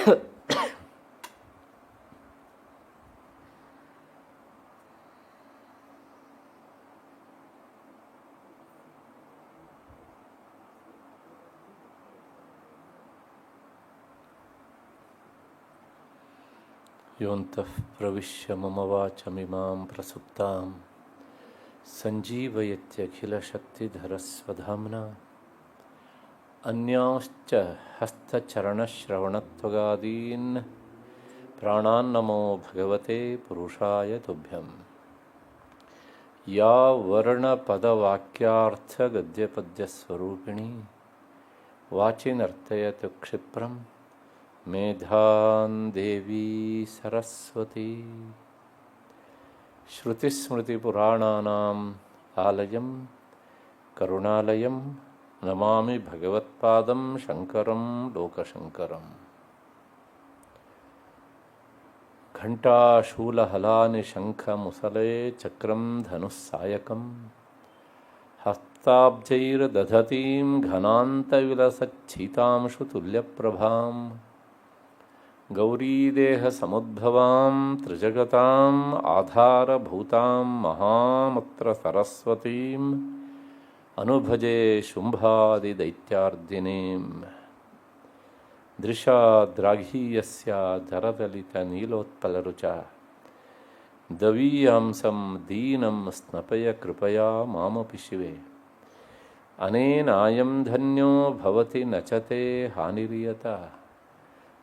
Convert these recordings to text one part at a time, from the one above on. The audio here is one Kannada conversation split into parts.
ಯೋಂತಃ ಪ್ರವಿಶ್ಯ ಮಮ ವಾಚಮಿಮಾಂ ಪ್ರಸುಪ್ತಾಂ ಸಂಜೀವಯತ್ಯಖಿಲಶಕ್ತಿಧರಸ್ವಧಾಮ್ನಾ ಅನ್ಯಾಂಶ್ಚ ಹಸ್ತಚರಣಶ್ರವಣತ್ವಗಾದೀನ್ ಪ್ರಾಣಾನ್ನಮೋ ಭಗವತೆ ಪುರುಷಾಯ ತುಭ್ಯಂ. ಯಾ ವರ್ಣಪದವಾಕ್ಯಾರ್ಥಗದ್ಯಪದ್ಯಸ್ವರೂಪಿಣಿ ವಾಚಿನರ್ತಯತು ಕ್ಷಿಪ್ರಂ ಮೇಧಾನ್ ದೇವಿ ಸರಸ್ವತಿ. ಶ್ರುತಿಸ್ಮೃತಿಪುರಾಣಾನಾಂ ಆಲಯಂ ಕರುಣಾಲಯಂ ನಮಾಮಿ ಭಗವತ್ಪಾದಂ ಶಂಕರಂ ಲೋಕಶಂಕರಂ. ಘಂಟಾಶೂಲಹಲಾನಿ ಶಂಖಮುಸಲೇ ಚಕ್ರಂ ಧನುಸ್ಸಾಯಕಂ ಹಸ್ತಾಬ್ಜೈರ್ದಧತೀಂ ಘನಾಂತವಿಲಸಚ್ಛೀತಾಂಶು ತುಲ್ಯಪ್ರಭಾಂ ಗೌರೀದೇಹಸಮುದ್ಭವಾಂ ತ್ರಿಜಗತಾಂ ಆಧಾರಭೂತಾಂ ಮಹಾಮತ್ರ ಸರಸ್ವತೀಂ ಅನುಭಜೆ ಶುಂಭಾದಿದೈತ್ಯಾರ್ದಿನೀಂ. ದೃಶಾದ್ರಾಘೀಯಸ್ಯ ಧರದಲಿತನೀಲೋತ್ಪಲರುಚ ದವೀಯಾಂಸಂ ದೀನಂ ಸ್ನಪಯ ಕೃಪಯಾ ಮಾಮಪಿ ಶಿವೆ. ಅನೇನಾಯಂ ಧನ್ಯೋ ಭವತಿ ನಚತೆ ಹಾನಿರಿಯತ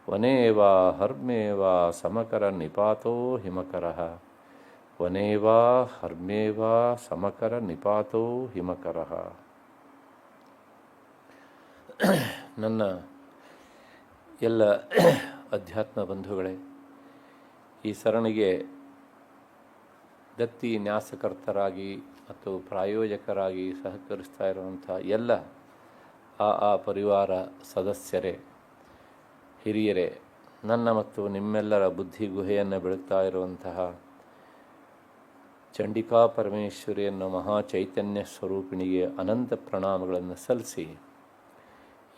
ವನೇ ವಾ ಹರ್ಮೇ ವಾ ಸಮಕರ ನಿಪಾತೋ ಹಿಮಕರಃ ವನೇ ವಾ ಹರ್ಮೇ ವಾ ಸಮಕರ ನಿಪಾತೋ ಹಿಮಕರಃ. ನನ್ನ ಎಲ್ಲ ಅಧ್ಯಾತ್ಮ ಬಂಧುಗಳೇ, ಈ ಸರಣಿಗೆ ದತ್ತಿ ನ್ಯಾಸಕರ್ತರಾಗಿ ಮತ್ತು ಪ್ರಾಯೋಜಕರಾಗಿ ಸಹಕರಿಸ್ತಾ ಇರುವಂಥ ಎಲ್ಲ ಆ ಪರಿವಾರ ಸದಸ್ಯರೇ, ಹಿರಿಯರೇ, ನನ್ನ ಮತ್ತು ನಿಮ್ಮೆಲ್ಲರ ಬುದ್ಧಿ ಗುಹೆಯನ್ನು ಬೆಳಗ್ತಾ ಇರುವಂತಹ ಚಂಡಿಕಾ ಪರಮೇಶ್ವರಿಯನ್ನು ಮಹಾಚೈತನ್ಯ ಸ್ವರೂಪಿಣಿಗೆ ಅನಂತ ಪ್ರಣಾಮಗಳನ್ನು ಸಲ್ಲಿಸಿ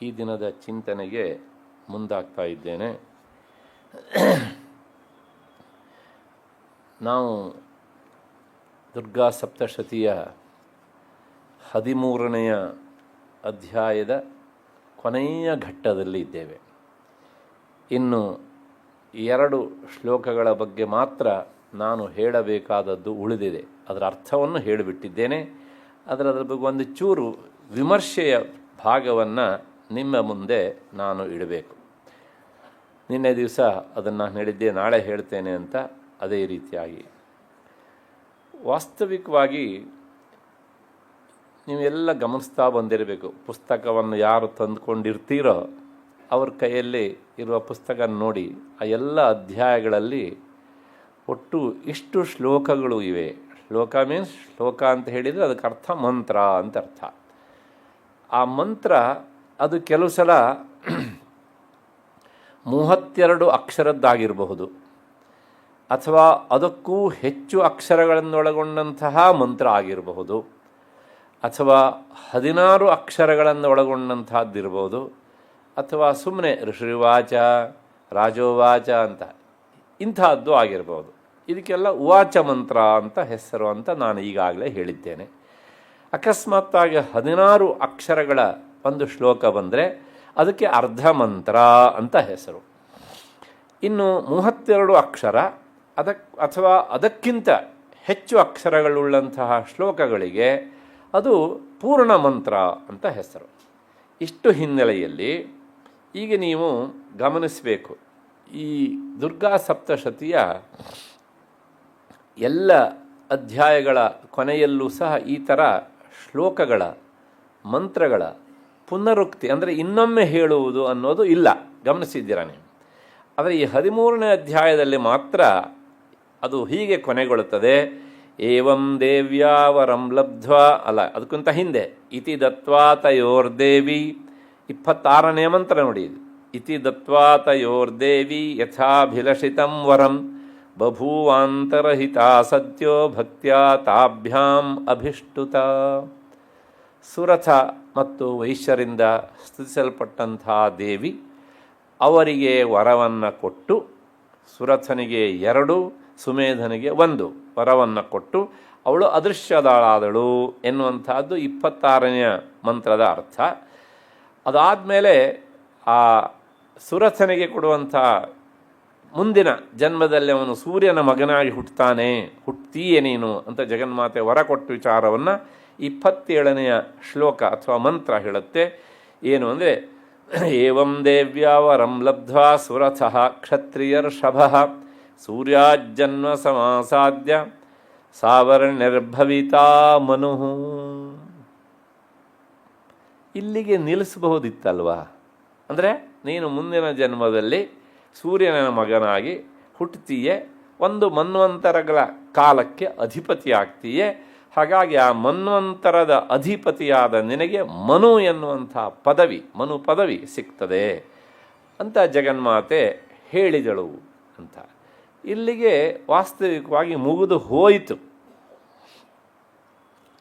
ಈ ದಿನದ ಚಿಂತನೆಗೆ ಮುಂದಾಗ್ತಾ ಇದ್ದೇನೆ. ನಾವು ದುರ್ಗಾ ಸಪ್ತಶತಿಯ 13ನೆಯ ಅಧ್ಯಾಯದ ಕೊನೆಯ ಘಟ್ಟದಲ್ಲಿ ಇದ್ದೇವೆ. ಇನ್ನು 2 ಶ್ಲೋಕಗಳ ಬಗ್ಗೆ ಮಾತ್ರ ನಾನು ಹೇಳಬೇಕಾದದ್ದು ಉಳಿದಿದೆ. ಅದರ ಅರ್ಥವನ್ನು ಹೇಳಿಬಿಟ್ಟಿದ್ದೇನೆ. ಅದರ ಬಗ್ಗೆ ಒಂದು ಚೂರು ವಿಮರ್ಶೆಯ ಭಾಗವನ್ನು ನಿಮ್ಮ ಮುಂದೆ ನಾನು ಇಡಬೇಕು. ನಿನ್ನೆ ದಿವಸ ಅದನ್ನು ಹೇಳಿದ್ದೆ, ನಾಳೆ ಹೇಳ್ತೇನೆ ಅಂತ. ಅದೇ ರೀತಿಯಾಗಿ ವಾಸ್ತವಿಕವಾಗಿ ನೀವೆಲ್ಲ ಗಮನಿಸ್ತಾ ಬಂದಿರಬೇಕು. ಪುಸ್ತಕವನ್ನು ಯಾರು ತಂದುಕೊಂಡಿರ್ತೀರೋ ಅವ್ರ ಕೈಯಲ್ಲಿ ಇರುವ ಪುಸ್ತಕ ನೋಡಿ, ಆ ಎಲ್ಲ ಅಧ್ಯಾಯಗಳಲ್ಲಿ ಒಟ್ಟು ಇಷ್ಟು ಶ್ಲೋಕಗಳು ಇವೆ. ಶ್ಲೋಕ ಮೀನ್ಸ್ ಶ್ಲೋಕ ಅಂತ ಹೇಳಿದರೆ ಅದಕ್ಕೆ ಅರ್ಥ ಮಂತ್ರ ಅಂತ ಅರ್ಥ. ಆ ಮಂತ್ರ ಅದು ಕೆಲವು ಸಲ 32 ಅಕ್ಷರದ್ದಾಗಿರಬಹುದು, ಅಥವಾ ಅದಕ್ಕೂ ಹೆಚ್ಚು ಅಕ್ಷರಗಳನ್ನೊಳಗೊಂಡಂತಹ ಮಂತ್ರ ಆಗಿರಬಹುದು, ಅಥವಾ 16 ಅಕ್ಷರಗಳನ್ನು ಒಳಗೊಂಡಂತಹದ್ದಿರ್ಬೋದು, ಅಥವಾ ಸುಮ್ಮನೆ ಋಷಿವಾಚ ರಾಜೋವಾಚ ಅಂತ ಇಂತಹದ್ದು ಆಗಿರ್ಬೋದು. ಇದಕ್ಕೆಲ್ಲ ಉವಾಚ ಮಂತ್ರ ಅಂತ ಹೆಸರು ಅಂತ ನಾನು ಈಗಾಗಲೇ ಹೇಳಿದ್ದೇನೆ. ಅಕಸ್ಮಾತ್ತಾಗಿ 16 ಅಕ್ಷರಗಳ ಒಂದು ಶ್ಲೋಕ ಬಂದರೆ ಅದಕ್ಕೆ ಅರ್ಧ ಮಂತ್ರ ಅಂತ ಹೆಸರು. ಇನ್ನು 32 ಅಕ್ಷರ ಅಥವಾ ಅದಕ್ಕಿಂತ ಹೆಚ್ಚು ಅಕ್ಷರಗಳುಳ್ಳಂತಹ ಶ್ಲೋಕಗಳಿಗೆ ಅದು ಪೂರ್ಣ ಮಂತ್ರ ಅಂತ ಹೆಸರು. ಇಷ್ಟು ಹಿನ್ನೆಲೆಯಲ್ಲಿ ಈಗ ನೀವು ಗಮನಿಸಬೇಕು, ಈ ದುರ್ಗಾ ಸಪ್ತಶತಿಯ ಎಲ್ಲ ಅಧ್ಯಾಯಗಳ ಕೊನೆಯಲ್ಲೂ ಸಹ ಈ ಥರ ಶ್ಲೋಕಗಳ ಮಂತ್ರಗಳ ಪುನರುಕ್ತಿ ಅಂದರೆ ಇನ್ನೊಮ್ಮೆ ಹೇಳುವುದು ಅನ್ನೋದು ಇಲ್ಲ. ಗಮನಿಸಿದ್ದೀರಾ ನೀವು? ಆದರೆ ಈ 13ನೇ ಅಧ್ಯಾಯದಲ್ಲಿ ಮಾತ್ರ ಅದು ಹೀಗೆ ಕೊನೆಗೊಳ್ಳುತ್ತದೆ. ಏವಂ ದೇವ್ಯಾ ವರಂ ಲಬ್ಧ್ವಾ, ಅಲ್ಲ ಅದಕ್ಕಿಂತ ಹಿಂದೆ ಇತಿ ದತ್ವಾ ತಯೋರ್ದೇವಿ 26ನೇ ಮಂತ್ರ ನೋಡಿ. ಇತಿ ದತ್ವಾ ತಯೋರ್ದೇವಿ ಯಥಾಭಿಲಷಿತಂ ವರಂ ಬಭೂವಾಂತರಹಿತಾ ಸದ್ಯೋ ಭಕ್ತ್ಯಾ ತಾಭ್ಯಾಂ ಅಭಿಷ್ಟುತ. ಸುರಥ ಮತ್ತು ವೈಶ್ಯರಿಂದ ಸ್ತುತಿಸಲ್ಪಟ್ಟಂತಹ ದೇವಿ ಅವರಿಗೆ ವರವನ್ನು ಕೊಟ್ಟು, ಸುರಥನಿಗೆ 2, ಸುಮೇಧನಿಗೆ 1 ವರವನ್ನು ಕೊಟ್ಟು ಅವಳು ಅದೃಶ್ಯದಾಳಾದಳು ಎನ್ನುವಂಥದ್ದು 26ನೇ ಮಂತ್ರದ ಅರ್ಥ. ಅದಾದಮೇಲೆ ಆ ಸುರಥನಿಗೆ ಕೊಡುವಂಥ ಮುಂದಿನ ಜನ್ಮದಲ್ಲಿ ಅವನು ಸೂರ್ಯನ ಮಗನಾಗಿ ಹುಟ್ಟುತ್ತೀಯೇ ನೀನು ಅಂತ ಜಗನ್ಮಾತೆ ವರ ಕೊಟ್ಟ ವಿಚಾರವನ್ನು 27ನೆಯ ಶ್ಲೋಕ ಅಥವಾ ಮಂತ್ರ ಹೇಳುತ್ತೆ. ಏನು ಅಂದರೆ, ಏವಂ ದೇವ್ಯಾ ವರಂ ಲಬ್ಧ್ವಾ ಸುರಥಃ ಕ್ಷತ್ರಿಯರ್ಷಭಃ ಸೂರ್ಯಾಜ್ಜನ್ಮ ಸಮಾಸಾದ್ಯ ಸಾವರ್ಣಿರ್ಭವಿತಾ ಮನುಃ. ಇಲ್ಲಿಗೆ ನಿಲ್ಲಿಸಬಹುದಿತ್ತಲ್ವಾ? ಅಂದರೆ ನೀನು ಮುಂದಿನ ಜನ್ಮದಲ್ಲಿ ಸೂರ್ಯನ ಮಗನಾಗಿ ಹುಟ್ಟುತ್ತೀಯೇ, ಒಂದು ಮನ್ವಂತರಗಳ ಕಾಲಕ್ಕೆ ಅಧಿಪತಿ ಆಗ್ತೀಯೇ, ಹಾಗಾಗಿ ಆ ಮನ್ವಂತರದ ಅಧಿಪತಿಯಾದ ನಿನಗೆ ಮನು ಎನ್ನುವಂಥ ಮನು ಪದವಿ ಸಿಗ್ತದೆ ಅಂತ ಜಗನ್ಮಾತೆ ಹೇಳಿದಳು ಅಂತ. ಇಲ್ಲಿಗೆ ವಾಸ್ತವಿಕವಾಗಿ ಮುಗಿದು ಹೋಯಿತು.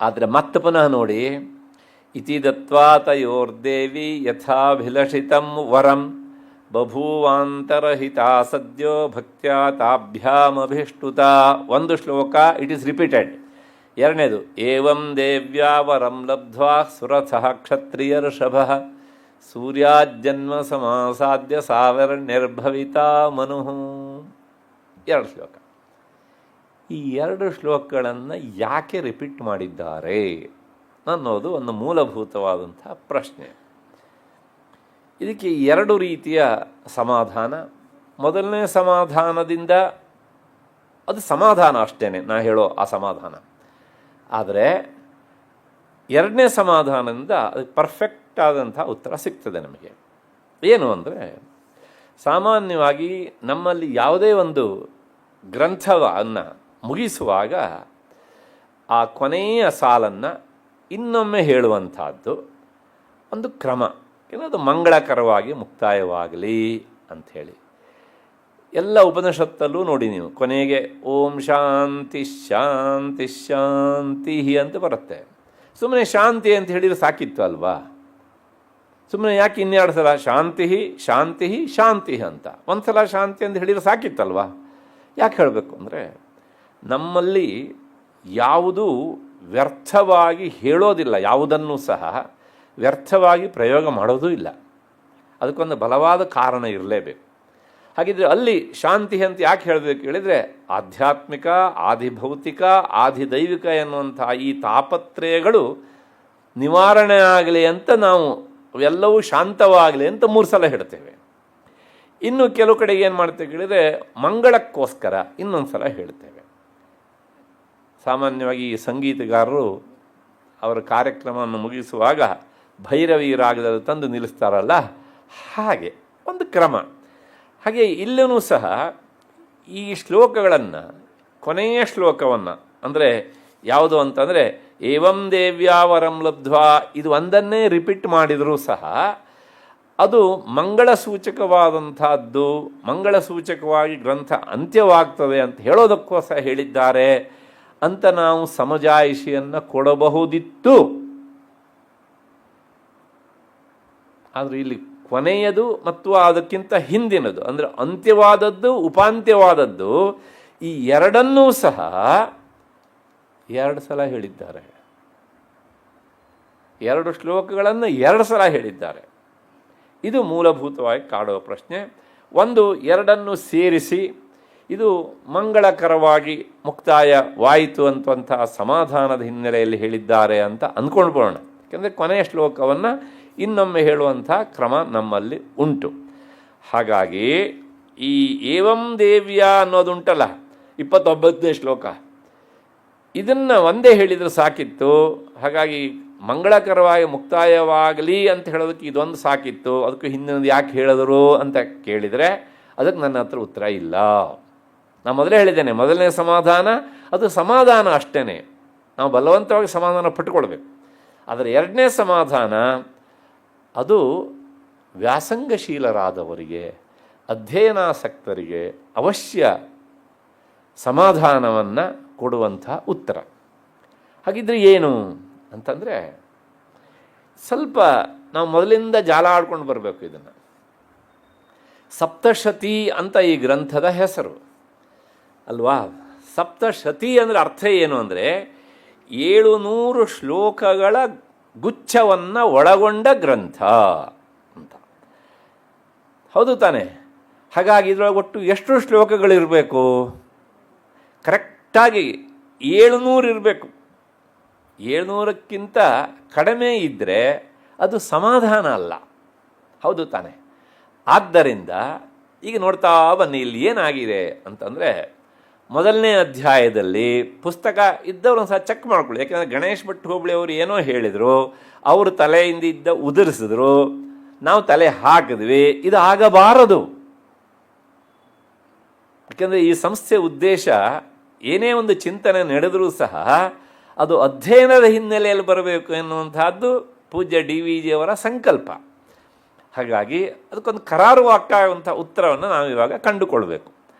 ಆದರೆ ಮತ್ತೆ ಪುನಃ ನೋಡಿ, ಇತಿ ದತ್ವಾ ತಯೋರ್ದೇವಿ ಯಥಾಭಿಲಷಿತಂ ವರಂ ಬಭೂವಾಂತರಹಿತಾ ಸದ್ಯೋ ಭಕ್ತ್ಯಾ ತಾಭ್ಯಾಮಭಿಷ್ಟುತ. ಒಂದು ಶ್ಲೋಕ ಇಟ್ ಈಸ್ ರಿಪೀಟೆಡ್. ಎರಡನೇದು, ಏವಂ ದೇವ್ಯಾ ವರಂ ಲಬ್ಧ್ವಾ ಸುರಥಃ ಕ್ಷತ್ರಿಯರ್ಷಭಃ ಸೂರ್ಯಾಜ್ಜನ್ಮ ಸಮಾಸಾದ್ಯ ಸಾವರ್ಣಿರ್ಭವಿತಾ ಮನುಃ. 2 ಶ್ಲೋಕ. ಈ 2 ಶ್ಲೋಕಗಳನ್ನು ಯಾಕೆ ರಿಪೀಟ್ ಮಾಡಿದ್ದಾರೆ ಅನ್ನೋದು ಒಂದು ಮೂಲಭೂತವಾದಂಥ ಪ್ರಶ್ನೆ. ಇದಕ್ಕೆ 2 ರೀತಿಯ ಸಮಾಧಾನ. ಮೊದಲನೇ ಸಮಾಧಾನದಿಂದ ಅದು ಸಮಾಧಾನ ಅಷ್ಟೇ, ನಾ ಹೇಳೋ ಆ ಸಮಾಧಾನ. ಆದರೆ 2ನೇ ಸಮಾಧಾನದಿಂದ ಅದಕ್ಕೆ ಪರ್ಫೆಕ್ಟ್ ಆದಂಥ ಉತ್ತರ ಸಿಗ್ತದೆ ನಮಗೆ. ಏನು ಅಂದರೆ, ಸಾಮಾನ್ಯವಾಗಿ ನಮ್ಮಲ್ಲಿ ಯಾವುದೇ ಒಂದು ಗ್ರಂಥವನ್ನು ಮುಗಿಸುವಾಗ ಆ ಕೊನೆಯ ಸಾಲನ್ನು ಇನ್ನೊಮ್ಮೆ ಹೇಳುವಂಥದ್ದು ಒಂದು ಕ್ರಮ. ಏನದು ಮಂಗಳಕರವಾಗಿ ಮುಕ್ತಾಯವಾಗಲಿ ಅಂಥೇಳಿ. ಎಲ್ಲ ಉಪನಿಷತ್ತಲ್ಲೂ ನೋಡಿ ನೀವು, ಕೊನೆಗೆ ಓಂ ಶಾಂತಿ ಶಾಂತಿ ಶಾಂತಿ ಅಂತ ಬರುತ್ತೆ. ಸುಮ್ಮನೆ ಶಾಂತಿ ಅಂತ ಹೇಳಿದರೆ ಸಾಕಿತ್ತು ಅಲ್ವಾ? ಸುಮ್ಮನೆ ಯಾಕೆ 2 ಸಲ ಶಾಂತಿ ಶಾಂತಿ ಶಾಂತಿ ಅಂತ, ಒಂದು ಸಲ ಶಾಂತಿ ಅಂತ ಹೇಳಿದರೆ ಸಾಕಿತ್ತಲ್ವಾ? ಯಾಕೆ ಹೇಳಬೇಕು ಅಂದರೆ, ನಮ್ಮಲ್ಲಿ ಯಾವುದೂ ವ್ಯರ್ಥವಾಗಿ ಹೇಳೋದಿಲ್ಲ, ಯಾವುದನ್ನು ಸಹ ವ್ಯರ್ಥವಾಗಿ ಪ್ರಯೋಗ ಮಾಡೋದೂ ಇಲ್ಲ. ಅದಕ್ಕೊಂದು ಬಲವಾದ ಕಾರಣ ಇರಲೇಬೇಕು. ಹಾಗಿದ್ರೆ ಅಲ್ಲಿ ಶಾಂತಿ ಅಂತ ಯಾಕೆ ಹೇಳಬೇಕು ಹೇಳಿದರೆ, ಆಧ್ಯಾತ್ಮಿಕ, ಆದಿಭೌತಿಕ, ಆದಿದೈವಿಕ ಎನ್ನುವಂಥ ಈ ತಾಪತ್ರಯಗಳು ನಿವಾರಣೆ ಆಗಲಿ ಅಂತ ನಾವು ಎಲ್ಲವೂ ಶಾಂತವಾಗಲಿ ಅಂತ 3 ಸಲ ಹೇಳ್ತೇವೆ. ಇನ್ನು ಕೆಲವು ಕಡೆಗೆ ಏನು ಮಾಡ್ತೇವೆ ಹೇಳಿದರೆ, ಮಂಗಳಕ್ಕೋಸ್ಕರ ಇನ್ನೊಂದು ಸಲ ಹೇಳ್ತೇವೆ. ಸಾಮಾನ್ಯವಾಗಿ ಈ ಸಂಗೀತಗಾರರು ಅವರ ಕಾರ್ಯಕ್ರಮವನ್ನು ಮುಗಿಸುವಾಗ ಭೈರವಿ ರಾಗದಲ್ಲಿ ತಂದು ನಿಲ್ಲಿಸ್ತಾರಲ್ಲ, ಹಾಗೆ ಒಂದು ಕ್ರಮ. ಹಾಗೆ ಇಲ್ಲೂ ಸಹ ಈ ಶ್ಲೋಕಗಳನ್ನು, ಕೊನೆಯ ಶ್ಲೋಕವನ್ನು ಅಂದರೆ ಯಾವುದು ಅಂತಂದರೆ ಏವಂ ದೇವ್ಯಾ ವರಂ ಲಬ್ಧ್ವಾ, ಇದು ಒಂದನ್ನೇ ರಿಪೀಟ್ ಮಾಡಿದರೂ ಸಹ ಅದು ಮಂಗಳ ಸೂಚಕವಾದಂಥದ್ದು, ಮಂಗಳ ಸೂಚಕವಾಗಿ ಗ್ರಂಥ ಅಂತ್ಯವಾಗ್ತದೆ ಅಂತ ಹೇಳೋದಕ್ಕೋಸ್ಕರ ಹೇಳಿದ್ದಾರೆ ಅಂತ ನಾವು ಸಮಜಾಯಿಷಿಯನ್ನು ಕೊಡಬಹುದಿತ್ತು. ಆದರೆ ಇಲ್ಲಿ ಕೊನೆಯದು ಮತ್ತು ಅದಕ್ಕಿಂತ ಹಿಂದಿನದು ಅಂದರೆ ಅಂತ್ಯವಾದದ್ದು, ಉಪಾಂತ್ಯವಾದದ್ದು, ಈ ಎರಡನ್ನೂ ಸಹ 2 ಸಲ ಹೇಳಿದ್ದಾರೆ. 2 ಶ್ಲೋಕಗಳನ್ನು 2 ಸಲ ಹೇಳಿದ್ದಾರೆ. ಇದು ಮೂಲಭೂತವಾಗಿ ಕಾಡುವ ಪ್ರಶ್ನೆ. ಒಂದು, 2ನ್ನು ಸೇರಿಸಿ ಇದು ಮಂಗಳಕರವಾಗಿ ಮುಕ್ತಾಯವಾಯಿತು ಅಂತಂತಹ ಸಮಾಧಾನದ ಹಿನ್ನೆಲೆಯಲ್ಲಿ ಹೇಳಿದ್ದಾರೆ ಅಂತ ಅಂದ್ಕೊಂಡ್ಬೋಣ. ಯಾಕೆಂದರೆ ಕೊನೆಯ ಶ್ಲೋಕವನ್ನು ಇನ್ನೊಮ್ಮೆ ಹೇಳುವಂಥ ಕ್ರಮ ನಮ್ಮಲ್ಲಿ ಉಂಟು. ಹಾಗಾಗಿ ಈ ಏವಂ ದೇವ್ಯ ಅನ್ನೋದುಂಟಲ್ಲ, 29ನೇ ಶ್ಲೋಕ, ಇದನ್ನು ಒಂದೇ ಹೇಳಿದರೆ ಸಾಕಿತ್ತು. ಹಾಗಾಗಿ ಮಂಗಳಕರವಾಗಿ ಮುಕ್ತಾಯವಾಗಲಿ ಅಂತ ಹೇಳೋದಕ್ಕೆ ಇದೊಂದು ಸಾಕಿತ್ತು, ಅದಕ್ಕೂ ಹಿಂದಿನದು ಯಾಕೆ ಹೇಳಿದರು ಅಂತ ಕೇಳಿದರೆ ಅದಕ್ಕೆ ನನ್ನ ಹತ್ರ ಉತ್ತರ ಇಲ್ಲ. ನಾನು ಮೊದಲೇ ಹೇಳಿದ್ದೇನೆ, ಮೊದಲನೇ ಸಮಾಧಾನ ಅದು ಸಮಾಧಾನ ಅಷ್ಟೇ, ನಾವು ಬಲವಂತವಾಗಿ ಸಮಾಧಾನ ಪಟ್ಟುಕೊಳ್ಬೇಕು. ಆದರೆ 2ನೇ ಸಮಾಧಾನ ಅದು ವ್ಯಾಸಂಗಶೀಲರಾದವರಿಗೆ, ಅಧ್ಯಯನಾಸಕ್ತರಿಗೆ ಅವಶ್ಯ ಸಮಾಧಾನವನ್ನು ಕೊಡುವಂಥ ಉತ್ತರ. ಹಾಗಿದ್ರೆ ಏನು ಅಂತಂದರೆ, ಸ್ವಲ್ಪ ನಾವು ಮೊದಲಿಂದ ಜಾಲ ಆಡ್ಕೊಂಡು ಬರಬೇಕು ಇದನ್ನು. ಸಪ್ತಶತಿ ಅಂತ ಈ ಗ್ರಂಥದ ಹೆಸರು ಅಲ್ವಾ. ಸಪ್ತಶತಿ ಅಂದರೆ ಅರ್ಥ ಏನು ಅಂದರೆ 700 ಶ್ಲೋಕಗಳ ಗುಚ್ಛವನ್ನು ಒಳಗೊಂಡ ಗ್ರಂಥ ಅಂತ. ಹೌದು ತಾನೆ? ಹಾಗಾಗಿ ಇದರೊಳಗೆ ಒಟ್ಟು ಎಷ್ಟು ಶ್ಲೋಕಗಳಿರಬೇಕು? ಕರೆಕ್ಟಾಗಿ 700 ಇರಬೇಕು. 700ಕ್ಕಿಂತ ಕಡಿಮೆ ಇದ್ದರೆ ಅದು ಸಮಾಧಾನ ಅಲ್ಲ. ಹೌದು ತಾನೆ? ಆದ್ದರಿಂದ ಈಗ ನೋಡ್ತಾ ಬನ್ನಿ, ಇಲ್ಲಿ ಏನಾಗಿದೆ ಅಂತಂದರೆ, ಮೊದಲನೇ ಅಧ್ಯಾಯದಲ್ಲಿ ಪುಸ್ತಕ ಇದ್ದವ್ರು ಒಂದು ಸಹ ಚೆಕ್ ಮಾಡ್ಕೊಳ್ಳಿ. ಯಾಕೆಂದರೆ ಗಣೇಶ್ ಭಟ್ ಹೋಬಳಿ ಅವರು ಏನೋ ಹೇಳಿದರು, ಅವರು ತಲೆಯಿಂದ ಇದ್ದ ಉದುರಿಸಿದ್ರು, ನಾವು ತಲೆ ಹಾಕಿದ್ವಿ. ಇದು ಆಗಬಾರದು. ಯಾಕೆಂದರೆ ಈ ಸಂಸ್ಥೆ ಉದ್ದೇಶ ಏನೇ ಒಂದು ಚಿಂತನೆ ನಡೆದರೂ ಸಹ ಅದು ಅಧ್ಯಯನದ ಹಿನ್ನೆಲೆಯಲ್ಲಿ ಬರಬೇಕು ಎನ್ನುವಂತಹದ್ದು ಪೂಜ್ಯ DVG ಅವರ ಸಂಕಲ್ಪ. ಹಾಗಾಗಿ ಅದಕ್ಕೊಂದು ಕರಾರುವಾಕ್ಕಾಗುವಂಥ ಉತ್ತರವನ್ನು ನಾವು ಇವಾಗ ಕಂಡುಕೊಳ್ಬೇಕು.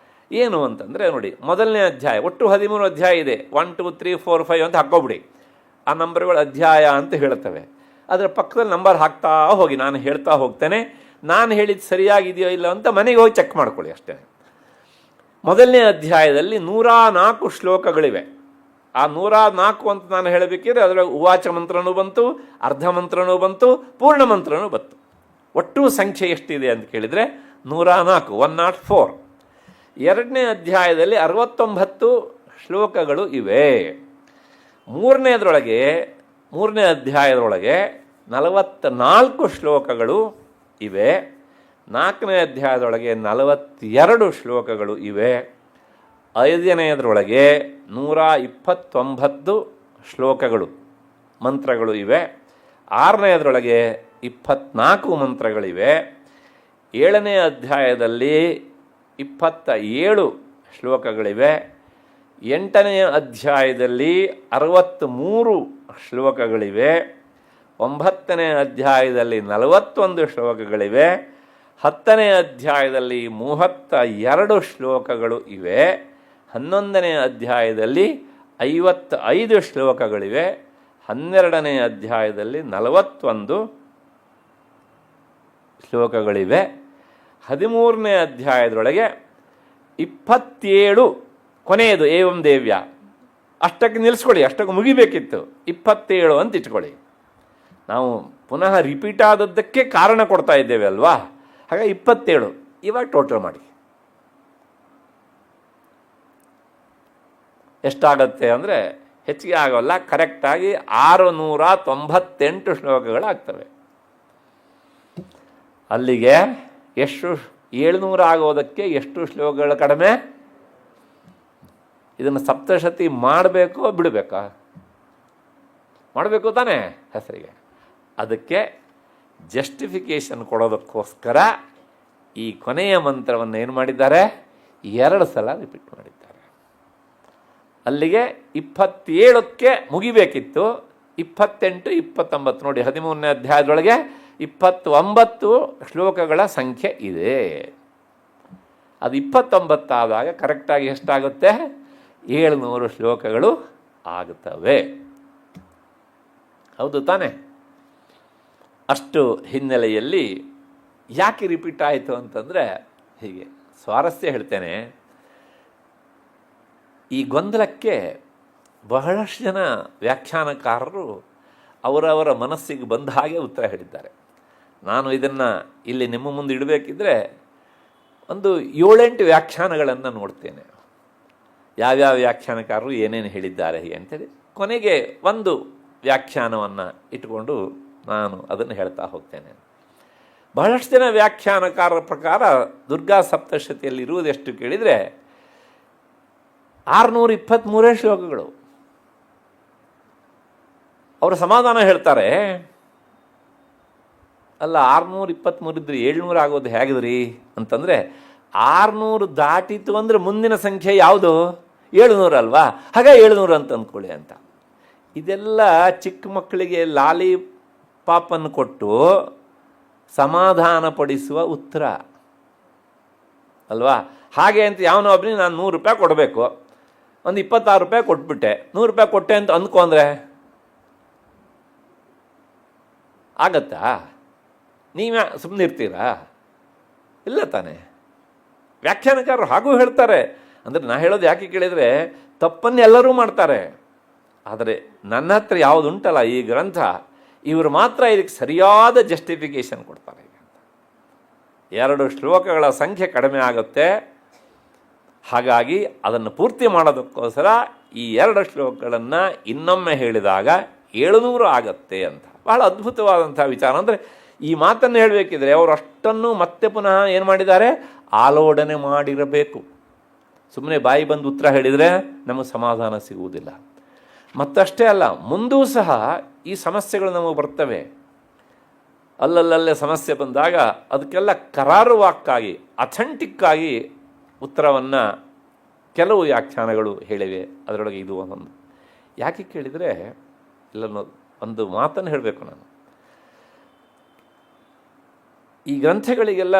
ಏನು ಅಂತಂದರೆ ನೋಡಿ, ಮೊದಲನೇ ಅಧ್ಯಾಯ ಒಟ್ಟು 13 ಅಧ್ಯಾಯ ಇದೆ. 1 2 3 4 5 ಅಂತ ಹಾಕ್ಕೊಬಿಡಿ. ಆ ನಂಬರ್ಗಳು ಅಧ್ಯಾಯ ಅಂತ ಹೇಳ್ತವೆ. ಅದರ ಪಕ್ಕದಲ್ಲಿ ನಂಬರ್ ಹಾಕ್ತಾ ಹೋಗಿ, ನಾನು ಹೇಳ್ತಾ ಹೋಗ್ತೇನೆ. ನಾನು ಹೇಳಿದ್ದು ಸರಿಯಾಗಿದೆಯೋ ಇಲ್ಲ ಅಂತ ಮನೆಗೆ ಹೋಗಿ ಚೆಕ್ ಮಾಡ್ಕೊಳ್ಳಿ ಅಷ್ಟೇ. ಮೊದಲನೇ ಅಧ್ಯಾಯದಲ್ಲಿ 104 ಶ್ಲೋಕಗಳಿವೆ. ಆ 104 ಅಂತ ನಾನು ಹೇಳಬೇಕಿದ್ರೆ ಅದರೊಳಗೆ ಉವಾಚ ಮಂತ್ರನೂ ಬಂತು, ಅರ್ಧ ಮಂತ್ರನೂ ಬಂತು, ಪೂರ್ಣ ಮಂತ್ರನೂ ಬಂತು. ಒಟ್ಟು ಸಂಖ್ಯೆ ಎಷ್ಟಿದೆ ಅಂತ ಕೇಳಿದರೆ 104, 104. ಎರಡನೇ ಅಧ್ಯಾಯದಲ್ಲಿ 69 ಶ್ಲೋಕಗಳು ಇವೆ. ಮೂರನೇ ಅಧ್ಯಾಯದೊಳಗೆ 44 ಶ್ಲೋಕಗಳು ಇವೆ. ನಾಲ್ಕನೇ ಅಧ್ಯಾಯದೊಳಗೆ 42 ಶ್ಲೋಕಗಳು ಇವೆ. ಐದನೆಯದರೊಳಗೆ 129 ಶ್ಲೋಕಗಳು ಮಂತ್ರಗಳು ಇವೆ. ಆರನೆಯದರೊಳಗೆ 24 ಮಂತ್ರಗಳಿವೆ. ಏಳನೇ ಅಧ್ಯಾಯದಲ್ಲಿ 27 ಶ್ಲೋಕಗಳಿವೆ. ಎಂಟನೆಯ ಅಧ್ಯಾಯದಲ್ಲಿ 63 ಶ್ಲೋಕಗಳಿವೆ. 9ನೇ ಅಧ್ಯಾಯದಲ್ಲಿ 41 ಶ್ಲೋಕಗಳಿವೆ. 10ನೇ ಅಧ್ಯಾಯದಲ್ಲಿ 32 ಶ್ಲೋಕಗಳು ಇವೆ. 11ನೇ ಅಧ್ಯಾಯದಲ್ಲಿ 55 ಶ್ಲೋಕಗಳಿವೆ. 12ನೇ ಅಧ್ಯಾಯದಲ್ಲಿ 41 ಶ್ಲೋಕಗಳಿವೆ. 13ನೇ ಅಧ್ಯಾಯದೊಳಗೆ 27, ಕೊನೆಯದು ಏವಂ ದೇವ್ಯ, ಅಷ್ಟಕ್ಕೆ ನಿಲ್ಲಿಸ್ಕೊಳ್ಳಿ, ಅಷ್ಟಕ್ಕೆ ಮುಗಿಬೇಕಿತ್ತು. 27 ಅಂತ ಇಟ್ಕೊಳ್ಳಿ. ನಾವು ಪುನಃ ರಿಪೀಟ್ ಆದದ್ದಕ್ಕೆ ಕಾರಣ ಕೊಡ್ತಾ ಇದ್ದೇವೆ ಅಲ್ವಾ. ಹಾಗಾಗಿ 27 ಇವಾಗ ಟೋಟಲ್ ಮಾಡಿ ಎಷ್ಟಾಗತ್ತೆ ಅಂದರೆ ಹೆಚ್ಚಿಗೆ ಆಗೋಲ್ಲ, ಕರೆಕ್ಟಾಗಿ 698 ಶ್ಲೋಕಗಳಾಗ್ತವೆ. ಅಲ್ಲಿಗೆ ಎಷ್ಟು 700 ಆಗೋದಕ್ಕೆ ಎಷ್ಟು ಶ್ಲೋಕಗಳ ಕಡಿಮೆ? ಇದನ್ನು ಸಪ್ತಶತಿ ಮಾಡಬೇಕೋ ಬಿಡಬೇಕಾ? ಮಾಡಬೇಕು ತಾನೇ ಹೆಸರಿಗೆ. ಅದಕ್ಕೆ ಜಸ್ಟಿಫಿಕೇಶನ್ ಕೊಡೋದಕ್ಕೋಸ್ಕರ ಈ ಕೊನೆಯ ಮಂತ್ರವನ್ನು ಏನು ಮಾಡಿದ್ದಾರೆ? 2 ಸಲ ರಿಪೀಟ್ ಮಾಡಿದ್ದಾರೆ. ಅಲ್ಲಿಗೆ 27ಕ್ಕೆ ಮುಗಿಬೇಕಿತ್ತು. 28, 29 ನೋಡಿ, 13ನೇ ಅಧ್ಯಾಯದೊಳಗೆ 29 ಶ್ಲೋಕಗಳ ಸಂಖ್ಯೆ ಇದೆ. ಅದು 29 ಆದಾಗ ಕರೆಕ್ಟಾಗಿ ಎಷ್ಟಾಗುತ್ತೆ? 700 ಶ್ಲೋಕಗಳು ಆಗುತ್ತವೆ. ಹೌದು ತಾನೆ? ಅಷ್ಟು ಹಿನ್ನೆಲೆಯಲ್ಲಿ ಯಾಕೆ ರಿಪೀಟ್ ಆಯಿತು ಅಂತಂದರೆ, ಹೀಗೆ ಸ್ವಾರಸ್ಯ ಹೇಳ್ತೇನೆ. ಈ ಗೊಂದಲಕ್ಕೆ ಬಹಳಷ್ಟು ಜನ ವ್ಯಾಖ್ಯಾನಕಾರರು ಅವರವರ ಮನಸ್ಸಿಗೆ ಬಂದ ಹಾಗೆ ಉತ್ತರ ಹೇಳಿದ್ದಾರೆ. ನಾನು ಇದನ್ನು ಇಲ್ಲಿ ನಿಮ್ಮ ಮುಂದೆ ಇಡಬೇಕಿದ್ರೆ ಒಂದು 7-8 ವ್ಯಾಖ್ಯಾನಗಳನ್ನು ನೋಡ್ತೇನೆ. ಯಾವ್ಯಾವ ವ್ಯಾಖ್ಯಾನಕಾರರು ಏನೇನು ಹೇಳಿದ್ದಾರೆ ಅಂತೇಳಿ ಕೊನೆಗೆ ಒಂದು ವ್ಯಾಖ್ಯಾನವನ್ನು ಇಟ್ಟುಕೊಂಡು ನಾನು ಅದನ್ನು ಹೇಳ್ತಾ ಹೋಗ್ತೇನೆ. ಬಹಳಷ್ಟು ಜನ ವ್ಯಾಖ್ಯಾನಕಾರರ ಪ್ರಕಾರ ದುರ್ಗಾ ಸಪ್ತಶತಿಯಲ್ಲಿ ಇರುವುದೆಷ್ಟು ಕೇಳಿದರೆ 623 ಶ್ಲೋಕಗಳು. ಅವರು ಸಮಾಧಾನ ಹೇಳ್ತಾರೆ, ಅಲ್ಲ 623 ಇದ್ರೆ 700 ಆಗೋದು ಹೇಗಿದ್ರಿ ಅಂತಂದರೆ, 600 ದಾಟಿತು ಅಂದರೆ ಮುಂದಿನ ಸಂಖ್ಯೆ ಯಾವುದು? 700 ಅಲ್ವಾ, ಹಾಗ 700 ಅಂತ ಅಂದ್ಕೊಳ್ಳಿ ಅಂತ. ಇದೆಲ್ಲ ಚಿಕ್ಕ ಮಕ್ಕಳಿಗೆ ಲಾಲಿ ಪಾಪನ್ನು ಕೊಟ್ಟು ಸಮಾಧಾನ ಪಡಿಸುವ ಉತ್ತರ ಅಲ್ವಾ. ಹಾಗೆ ಅಂತ ಯಾವನೋ ಒಬ್ಬನಿಗೆ ನಾನು 100 ರೂಪಾಯಿ ಕೊಡಬೇಕು, ಒಂದು 26 ರೂಪಾಯಿ ಕೊಟ್ಬಿಟ್ಟೆ, 100 ರೂಪಾಯಿ ಕೊಟ್ಟೆ ಅಂತ ಅಂದ್ಕೊಂಡ್ರೆ ಆಗತ್ತಾ? ನೀವೇ ಸುಮ್ಮನೆ ಇರ್ತೀರಾ? ಇಲ್ಲ ತಾನೆ. ವ್ಯಾಖ್ಯಾನಕಾರರು ಹಾಗೂ ಹೇಳ್ತಾರೆ. ಅಂದರೆ ನಾ ಹೇಳೋದು ಯಾಕೆ ಕೇಳಿದರೆ, ತಪ್ಪನ್ನು ಎಲ್ಲರೂ ಮಾಡ್ತಾರೆ. ಆದರೆ ನನ್ನ ಹತ್ರ ಯಾವುದುಂಟಲ್ಲ ಈ ಗ್ರಂಥ, ಇವರು ಮಾತ್ರ ಇದಕ್ಕೆ ಸರಿಯಾದ ಜಸ್ಟಿಫಿಕೇಶನ್ ಕೊಡ್ತಾರೆ. ಈಗ 2 ಶ್ಲೋಕಗಳ ಸಂಖ್ಯೆ ಕಡಿಮೆ ಆಗುತ್ತೆ, ಹಾಗಾಗಿ ಅದನ್ನು ಪೂರ್ತಿ ಮಾಡೋದಕ್ಕೋಸ್ಕರ ಈ 2 ಶ್ಲೋಕಗಳನ್ನು ಇನ್ನೊಮ್ಮೆ ಹೇಳಿದಾಗ 700 ಆಗತ್ತೆ ಅಂತ. ಬಹಳ ಅದ್ಭುತವಾದಂಥ ವಿಚಾರ. ಅಂದರೆ ಈ ಮಾತನ್ನು ಹೇಳಬೇಕಿದ್ರೆ ಅವರು ಅಷ್ಟನ್ನು ಮತ್ತೆ ಪುನಃ ಏನು ಮಾಡಿದ್ದಾರೆ, ಆಲೋಡನೆ ಮಾಡಿರಬೇಕು. ಸುಮ್ಮನೆ ಬಾಯಿ ಬಂದು ಉತ್ತರ ಹೇಳಿದರೆ ನಮಗೆ ಸಮಾಧಾನ ಸಿಗುವುದಿಲ್ಲ. ಮತ್ತಷ್ಟೇ ಅಲ್ಲ, ಮುಂದೂ ಸಹ ಈ ಸಮಸ್ಯೆಗಳು ನಮಗೆ ಬರ್ತವೆ. ಅಲ್ಲಲ್ಲೇ ಸಮಸ್ಯೆ ಬಂದಾಗ ಅದಕ್ಕೆಲ್ಲ ಕರಾರುವಾಕ್ಕಾಗಿ ಅಥೆಂಟಿಕ್ಕಾಗಿ ಉತ್ತರವನ್ನು ಕೆಲವು ವ್ಯಾಖ್ಯಾನಗಳು ಹೇಳಿವೆ. ಅದರೊಳಗೆ ಇದು ಒಂದು. ಯಾಕೆ ಕೇಳಿದರೆ, ಇಲ್ಲ ಒಂದು ಮಾತನ್ನು ಹೇಳಬೇಕು ನಾನು. ಈ ಗ್ರಂಥಗಳಿಗೆಲ್ಲ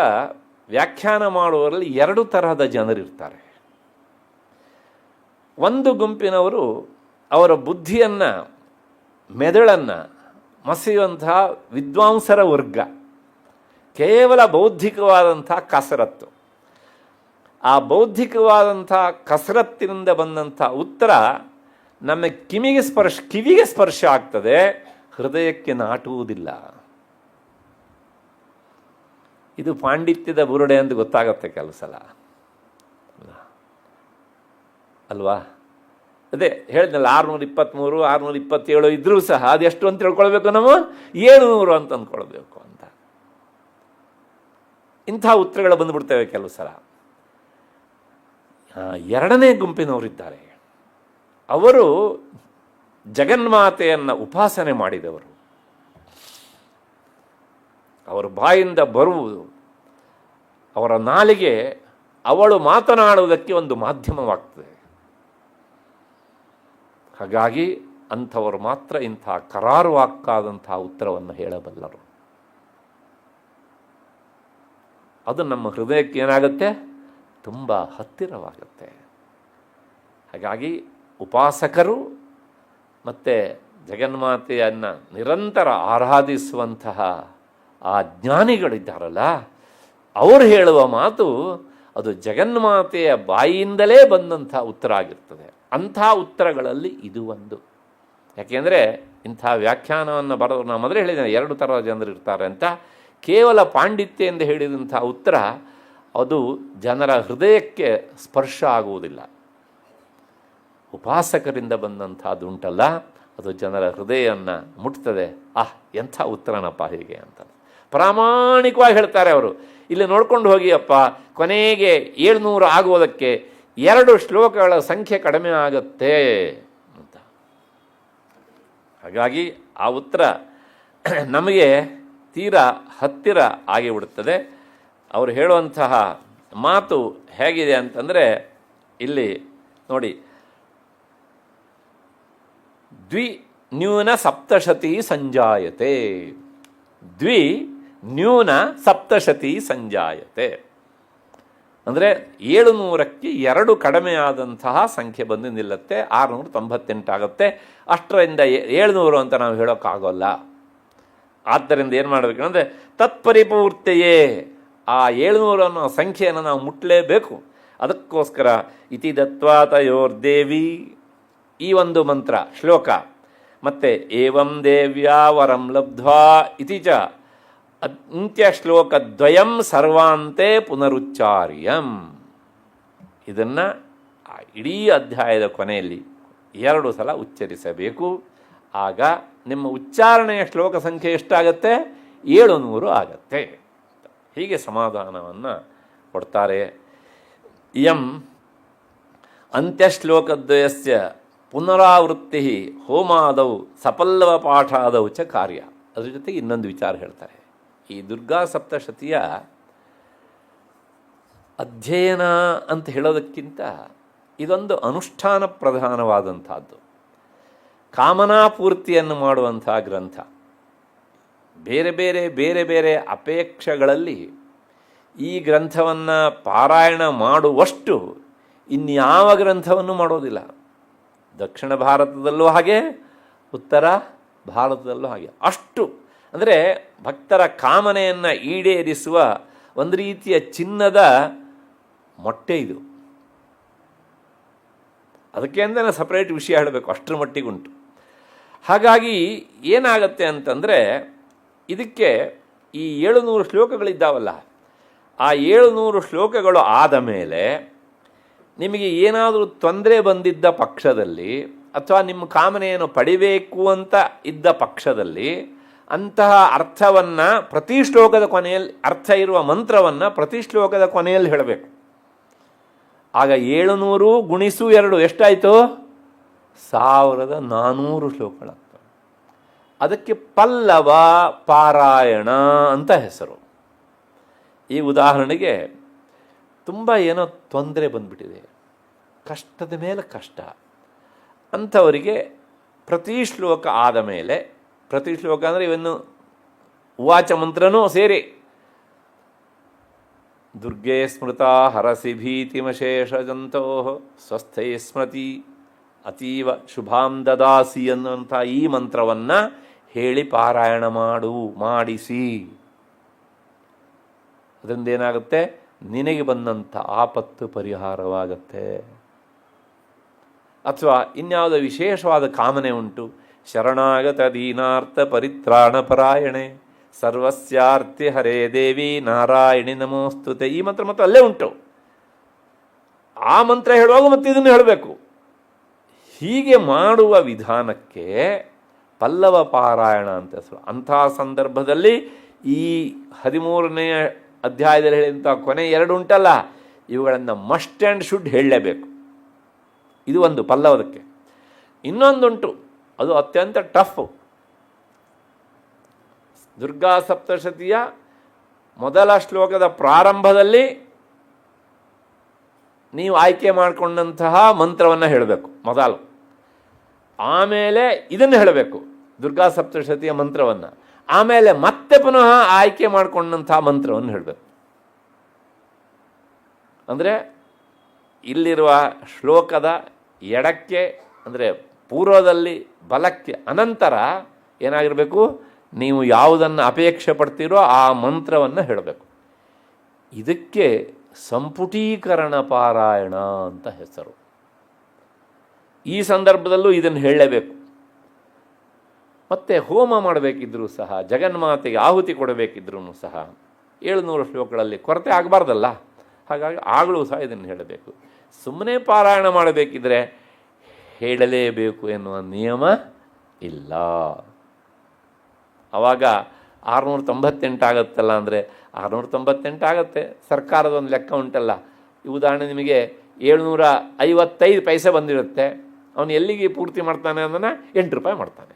ವ್ಯಾಖ್ಯಾನ ಮಾಡುವವರಲ್ಲಿ 2 ತರಹದ ಜನರಿರ್ತಾರೆ. ಒಂದು ಗುಂಪಿನವರು ಅವರ ಬುದ್ಧಿಯನ್ನು, ಮೆದುಳನ್ನು ಮಸೆಯುವಂತಹ ವಿದ್ವಾಂಸರ ವರ್ಗ. ಕೇವಲ ಬೌದ್ಧಿಕವಾದಂಥ ಕಸರತ್ತು. ಆ ಬೌದ್ಧಿಕವಾದಂಥ ಕಸರತ್ತಿನಿಂದ ಬಂದಂಥ ಉತ್ತರ ನಮ್ಮ ಕಿವಿಗೆ ಸ್ಪರ್ಶ ಆಗ್ತದೆ, ಹೃದಯಕ್ಕೆ ನಾಟುವುದಿಲ್ಲ. ಇದು ಪಾಂಡಿತ್ಯದ ಬುರುಡೆ ಅಂತ ಗೊತ್ತಾಗುತ್ತೆ ಕೆಲವು ಸಲ ಅಲ್ವಾ. ಅದೇ ಹೇಳಿದ್ನಲ್ಲ, 623 627 ಇದ್ರೂ ಸಹ ಅದೆಷ್ಟು ಅಂತ ತಿಳ್ಕೊಳ್ಬೇಕು ನಾವು, 700 ಅಂತ ಅಂದ್ಕೊಳ್ಬೇಕು ಅಂತ. ಇಂಥ ಉತ್ತರಗಳು ಬಂದುಬಿಡ್ತೇವೆ ಕೆಲವು ಸಲ. 2ನೇ ಗುಂಪಿನವರಿದ್ದಾರೆ. ಅವರು ಜಗನ್ಮಾತೆಯನ್ನು ಉಪಾಸನೆ ಮಾಡಿದವರು. ಅವರ ಬಾಯಿಂದ ಬರುವುದು, ಅವರ ನಾಲಿಗೆ ಅವಳು ಮಾತನಾಡುವುದಕ್ಕೆ ಒಂದು ಮಾಧ್ಯಮವಾಗ್ತದೆ. ಹಾಗಾಗಿ ಅಂಥವರು ಮಾತ್ರ ಇಂಥ ಕರಾರುವಾಕ್ಕಾದಂಥ ಉತ್ತರವನ್ನು ಹೇಳಬಲ್ಲರು. ಅದು ನಮ್ಮ ಹೃದಯಕ್ಕೆ ಏನಾಗುತ್ತೆ, ತುಂಬ ಹತ್ತಿರವಾಗುತ್ತೆ. ಹಾಗಾಗಿ ಉಪಾಸಕರು ಮತ್ತು ಜಗನ್ಮಾತೆಯನ್ನು ನಿರಂತರ ಆರಾಧಿಸುವಂತಹ ಆ ಜ್ಞಾನಿಗಳಿದ್ದಾರಲ್ಲ, ಅವರು ಹೇಳುವ ಮಾತು ಅದು ಜಗನ್ಮಾತೆಯ ಬಾಯಿಯಿಂದಲೇ ಬಂದಂಥ ಉತ್ತರ ಆಗಿರ್ತದೆ. ಅಂಥ ಉತ್ತರಗಳಲ್ಲಿ ಇದು ಒಂದು. ಯಾಕೆಂದರೆ ಇಂಥ ವ್ಯಾಖ್ಯಾನವನ್ನು ಬರೋದು, ನಾನು ಮೊದಲೇ ಹೇಳಿದ್ದೇನೆ 2 ಥರದ ಜನರು ಇರ್ತಾರೆ ಅಂತ. ಕೇವಲ ಪಾಂಡಿತ್ಯ ಎಂದು ಹೇಳಿದಂಥ ಉತ್ತರ ಅದು ಜನರ ಹೃದಯಕ್ಕೆ ಸ್ಪರ್ಶ ಆಗುವುದಿಲ್ಲ. ಉಪಾಸಕರಿಂದ ಬಂದಂಥದ್ದು ಉಂಟಲ್ಲ, ಅದು ಜನರ ಹೃದಯವನ್ನು ಮುಟ್ತದೆ. ಎಂಥ ಉತ್ತರನಪ್ಪ ಹೀಗೆ ಅಂತ ಪ್ರಾಮಾಣಿಕವಾಗಿ ಹೇಳ್ತಾರೆ ಅವರು. ಇಲ್ಲಿ ನೋಡ್ಕೊಂಡು ಹೋಗಿ ಅಪ್ಪ, ಕೊನೆಗೆ 700 ಆಗುವುದಕ್ಕೆ 2 ಶ್ಲೋಕಗಳ ಸಂಖ್ಯೆ ಕಡಿಮೆ ಆಗುತ್ತೆ ಅಂತ. ಹಾಗಾಗಿ ಆ ಉತ್ತರ ನಮಗೆ ತೀರಾ ಹತ್ತಿರ ಆಗಿಬಿಡುತ್ತದೆ. ಅವರು ಹೇಳುವಂತಹ ಮಾತು ಹೇಗಿದೆ ಅಂತಂದರೆ, ಇಲ್ಲಿ ನೋಡಿ, ದ್ವಿನ್ಯೂನ ಸಪ್ತಶತಿ ಸಂಜಾಯತೆ. ದ್ವಿನ್ಯೂನ ಸಪ್ತಶತಿ ಸಂಜಾಯತೆ ಅಂದರೆ 700ಕ್ಕೆ 2 ಕಡಿಮೆಯಾದಂತಹ ಸಂಖ್ಯೆ ಬಂದು ನಿಲ್ಲುತ್ತೆ. 698 ಆಗುತ್ತೆ. ಅಷ್ಟರಿಂದ 700 ಅಂತ ನಾವು ಹೇಳೋಕ್ಕಾಗೋಲ್ಲ. ಆದ್ದರಿಂದ ಏನು ಮಾಡಬೇಕಂದ್ರೆ, ತತ್ಪರಿಪೂರ್ತೆಯೇ ಆ 700 ಅನ್ನೋ ಸಂಖ್ಯೆಯನ್ನು ನಾವು ಮುಟ್ಟಲೇಬೇಕು. ಅದಕ್ಕೋಸ್ಕರ ಇತಿ ದತ್ವಾ ತಯೋರ್ದೇವಿ, ಈ ಒಂದು ಮಂತ್ರ ಶ್ಲೋಕ, ಮತ್ತು ಏವಂ ದೇವ್ಯಾ ವರಂ ಲಬ್ಧ್ವಾ ಇತಿ ಚ ಅಂತ್ಯಶ್ಲೋಕದ್ವಯಂ ಸರ್ವಾಂತೆ ಪುನರುಚ್ಚಾರ್ಯಂ. ಇದನ್ನು ಇಡೀ ಅಧ್ಯಾಯದ ಕೊನೆಯಲ್ಲಿ 2 ಸಲ ಉಚ್ಚರಿಸಬೇಕು. ಆಗ ನಿಮ್ಮ ಉಚ್ಚಾರಣೆಯ ಶ್ಲೋಕ ಸಂಖ್ಯೆ ಎಷ್ಟಾಗತ್ತೆ, 700 ಆಗತ್ತೆ. ಹೀಗೆ ಸಮಾಧಾನವನ್ನು ಕೊಡ್ತಾರೆ. ಇಯಂ ಅಂತ್ಯಶ್ಲೋಕದ್ವಯಸ್ಯ ಪುನರಾವೃತ್ತಿ ಹೋಮಾದವು ಸಪಲ್ಲವ ಪಾಠಾದವು ಚ ಕಾರ್ಯ. ಅದ್ರ ಜೊತೆಗೆ ಇನ್ನೊಂದು ವಿಚಾರ ಹೇಳ್ತಾರೆ. ಈ ದುರ್ಗಾ ಸಪ್ತಶತಿಯ ಅಧ್ಯಯನ ಅಂತ ಹೇಳೋದಕ್ಕಿಂತ ಇದೊಂದು ಅನುಷ್ಠಾನ ಪ್ರಧಾನವಾದಂಥದ್ದು, ಕಾಮನಾಪೂರ್ತಿಯನ್ನು ಮಾಡುವಂಥ ಗ್ರಂಥ. ಬೇರೆ ಬೇರೆ ಬೇರೆ ಬೇರೆ ಅಪೇಕ್ಷೆಗಳಲ್ಲಿ ಈ ಗ್ರಂಥವನ್ನು ಪಾರಾಯಣ ಮಾಡುವಷ್ಟು ಇನ್ಯಾವ ಗ್ರಂಥವನ್ನು ಮಾಡೋದಿಲ್ಲ. ದಕ್ಷಿಣ ಭಾರತದಲ್ಲೂ ಹಾಗೆ, ಉತ್ತರ ಭಾರತದಲ್ಲೂ ಹಾಗೆ. ಅಷ್ಟು ಅಂದರೆ ಭಕ್ತರ ಕಾಮನೆಯನ್ನು ಈಡೇರಿಸುವ ಒಂದು ರೀತಿಯ ಚಿನ್ನದ ಮೊಟ್ಟೆ ಇದು. ಅದಕ್ಕೆ ಅಂತಲೇ ಸಪ್ರೇಟ್ ವಿಷಯ ಹೇಳಬೇಕು, ಅಷ್ಟರ ಮಟ್ಟಿಗುಂಟು. ಹಾಗಾಗಿ ಏನಾಗತ್ತೆ ಅಂತಂದರೆ, ಇದಕ್ಕೆ ಈ 700 ಶ್ಲೋಕಗಳಿದ್ದಾವಲ್ಲ, ಆ 700 ಶ್ಲೋಕಗಳು ಆದ ಮೇಲೆ ನಿಮಗೆ ಏನಾದರೂ ತೊಂದರೆ ಬಂದಿದ್ದ ಪಕ್ಷದಲ್ಲಿ, ಅಥವಾ ನಿಮ್ಮ ಕಾಮನೆಯನ್ನು ಪಡಿಬೇಕು ಅಂತ ಇದ್ದ ಪಕ್ಷದಲ್ಲಿ, ಅಂತಹ ಅರ್ಥವನ್ನು ಪ್ರತಿ ಶ್ಲೋಕದ ಕೊನೆಯಲ್ಲಿ, ಅರ್ಥ ಇರುವ ಮಂತ್ರವನ್ನು ಪ್ರತಿ ಶ್ಲೋಕದ ಕೊನೆಯಲ್ಲಿ ಹೇಳಬೇಕು. ಆಗ 700 ಗುಣಿಸು 2 ಎಷ್ಟಾಯಿತು? 1400 ಶ್ಲೋಕಗಳಾಗ್ತವೆ. ಅದಕ್ಕೆ ಪಲ್ಲವ ಪಾರಾಯಣ ಅಂತ ಹೆಸರು. ಈ ಉದಾಹರಣೆಗೆ ತುಂಬ ಏನೋ ತೊಂದರೆ ಬಂದ್ಬಿಟ್ಟಿದೆ, ಕಷ್ಟದ ಮೇಲೆ ಕಷ್ಟ, ಅಂಥವರಿಗೆ ಪ್ರತಿ ಶ್ಲೋಕ ಆದ ಮೇಲೆ, ಪ್ರತಿ ಶ್ಲೋಕ ಅಂದರೆ ಇವನ್ನು ಉವಾಚ ಮಂತ್ರನೂ ಸೇರಿ, ದುರ್ಗೆ ಸ್ಮೃತ ಹರಸಿ ಭೀತಿಮಶೇಷಜಂತೋ ಸ್ವಸ್ಥೈ ಸ್ಮೃತಿ ಅತೀವ ಶುಭಾಂ ದದಾಸಿ ಅನ್ನುವಂಥ ಈ ಮಂತ್ರವನ್ನು ಹೇಳಿ ಪಾರಾಯಣ ಮಾಡಿಸಿ. ಅದರಿಂದ ಏನಾಗುತ್ತೆ? ನಿನಗೆ ಬಂದಂಥ ಆಪತ್ತು ಪರಿಹಾರವಾಗತ್ತೆ. ಅಥವಾ ಇನ್ಯಾವುದೋ ವಿಶೇಷವಾದ ಕಾಮನೆ ಉಂಟು, ಶರಣಾಗತ ದೀನಾರ್ಥ ಪರಿತ್ರಾಣ ಪರಾಯಣೆ ಸರ್ವಸ್ಯಾರ್ಥಿ ಹರೇ ದೇವಿ ನಾರಾಯಣಿ ನಮೋಸ್ತುತೆ, ಈ ಮಂತ್ರ ಮತ್ತು ಅಲ್ಲೇ ಉಂಟು. ಆ ಮಂತ್ರ ಹೇಳುವಾಗ ಮತ್ತೆ ಇದನ್ನು ಹೇಳಬೇಕು. ಹೀಗೆ ಮಾಡುವ ವಿಧಾನಕ್ಕೆ ಪಲ್ಲವ ಪಾರಾಯಣ ಅಂತ ಹೆಸರು. ಅಂತಹ ಸಂದರ್ಭದಲ್ಲಿ ಈ 13ನೇ ಅಧ್ಯಾಯದಲ್ಲಿ ಹೇಳಿದಂಥ ಕೊನೆ 2 ಉಂಟಲ್ಲ, ಇವುಗಳನ್ನು ಮಸ್ಟ್ ಆ್ಯಂಡ್ ಶುಡ್ ಹೇಳಲೇಬೇಕು. ಇದು ಒಂದು ಪಲ್ಲವದಕ್ಕೆ. ಇನ್ನೊಂದುಂಟು, ಅದು ಅತ್ಯಂತ ಟಫ್. ದುರ್ಗಾ ಸಪ್ತಶತಿಯ ಮೊದಲ ಶ್ಲೋಕದ ಪ್ರಾರಂಭದಲ್ಲಿ ನೀವು ಆಯ್ಕೆ ಮಾಡಿಕೊಂಡಂತಹ ಮಂತ್ರವನ್ನು ಹೇಳಬೇಕು ಮೊದಲು. ಆಮೇಲೆ ಇದನ್ನು ಹೇಳಬೇಕು, ದುರ್ಗಾ ಸಪ್ತಶತಿಯ ಮಂತ್ರವನ್ನು. ಆಮೇಲೆ ಮತ್ತೆ ಪುನಃ ಆಯ್ಕೆ ಮಾಡಿಕೊಂಡಂತಹ ಮಂತ್ರವನ್ನು ಹೇಳಬೇಕು. ಅಂದರೆ ಇಲ್ಲಿರುವ ಶ್ಲೋಕದ ಎಡಕ್ಕೆ, ಅಂದರೆ ಪೂರ್ವದಲ್ಲಿ ಬಲಕ್ಕೆ ಅನಂತರ ಏನಾಗಿರಬೇಕು? ನೀವು ಯಾವುದನ್ನು ಅಪೇಕ್ಷೆ ಪಡ್ತೀರೋ ಆ ಮಂತ್ರವನ್ನು ಹೇಳಬೇಕು. ಇದಕ್ಕೆ ಸಂಪುಟೀಕರಣ ಪಾರಾಯಣ ಅಂತ ಹೆಸರು. ಈ ಸಂದರ್ಭದಲ್ಲೂ ಇದನ್ನು ಹೇಳಲೇಬೇಕು. ಮತ್ತು ಹೋಮ ಮಾಡಬೇಕಿದ್ರೂ ಸಹ, ಜಗನ್ಮಾತೆಗೆ ಆಹುತಿ ಕೊಡಬೇಕಿದ್ರೂ ಸಹ 700 ಶ್ಲೋಕಗಳಲ್ಲಿ ಕೊರತೆ ಆಗಬಾರ್ದಲ್ಲ. ಹಾಗಾಗಿ ಆಗಲೂ ಸಹ ಇದನ್ನು ಹೇಳಬೇಕು. ಸುಮ್ಮನೆ ಪಾರಾಯಣ ಮಾಡಬೇಕಿದ್ರೆ ಹೇಳಲೇಬೇಕು ಎನ್ನುವ ನಿಯಮ ಇಲ್ಲ. ಆವಾಗ 698 ಆಗುತ್ತಲ್ಲ, ಅಂದರೆ 698 ಆಗುತ್ತೆ. ಸರ್ಕಾರದ ಒಂದು ಲೆಕ್ಕ ಉಂಟಲ್ಲ, ಈ ಉದಾಹರಣೆ ನಿಮಗೆ 755 ಪೈಸೆ ಬಂದಿರುತ್ತೆ, ಅವನು ಎಲ್ಲಿಗೆ ಪೂರ್ತಿ ಮಾಡ್ತಾನೆ ಅದನ್ನು 8 ರೂಪಾಯಿ ಮಾಡ್ತಾನೆ.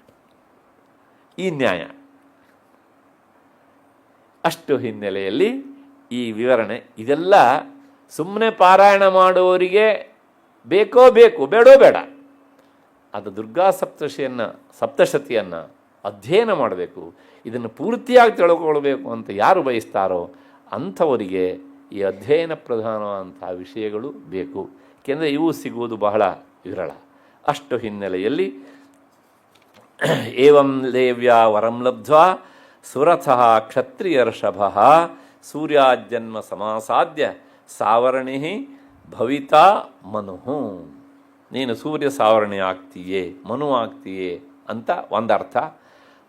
ಈ ನ್ಯಾಯ. ಅಷ್ಟು ಹಿನ್ನೆಲೆಯಲ್ಲಿ ಈ ವಿವರಣೆ. ಇದೆಲ್ಲ ಸುಮ್ಮನೆ ಪಾರಾಯಣ ಮಾಡುವವರಿಗೆ ಬೇಕೋ ಬೇಕು, ಬೇಡೋ ಬೇಡ. ಅದು ದುರ್ಗಾ ಸಪ್ತಶತಿಯನ್ನು ಅಧ್ಯಯನ ಮಾಡಬೇಕು, ಇದನ್ನು ಪೂರ್ತಿಯಾಗಿ ತಿಳ್ಕೊಳ್ಬೇಕು ಅಂತ ಯಾರು ಬಯಸ್ತಾರೋ ಅಂಥವರಿಗೆ ಈ ಅಧ್ಯಯನ ಪ್ರಧಾನವಾದಂಥ ವಿಷಯಗಳು ಬೇಕು. ಏಕೆಂದರೆ ಇವು ಸಿಗುವುದು ಬಹಳ ವಿರಳ. ಅಷ್ಟು ಹಿನ್ನೆಲೆಯಲ್ಲಿ ಏವಂ ದೇವ್ಯಾ ವರಂ ಲಬ್ಧ್ವಾ ಸುರಥಃ ಕ್ಷತ್ರಿಯರ್ಷಭಃ ಸೂರ್ಯಾಜನ್ಮ ಸಮಾಸಾದ್ಯ ಸಾವರ್ಣಿ ಭವಿತಾ ಮನು. ನೀನು ಸೂರ್ಯ ಸಾವರಣೆ ಆಗ್ತೀಯೇ, ಮನು ಆಗ್ತೀಯೇ ಅಂತ ಒಂದರ್ಥ.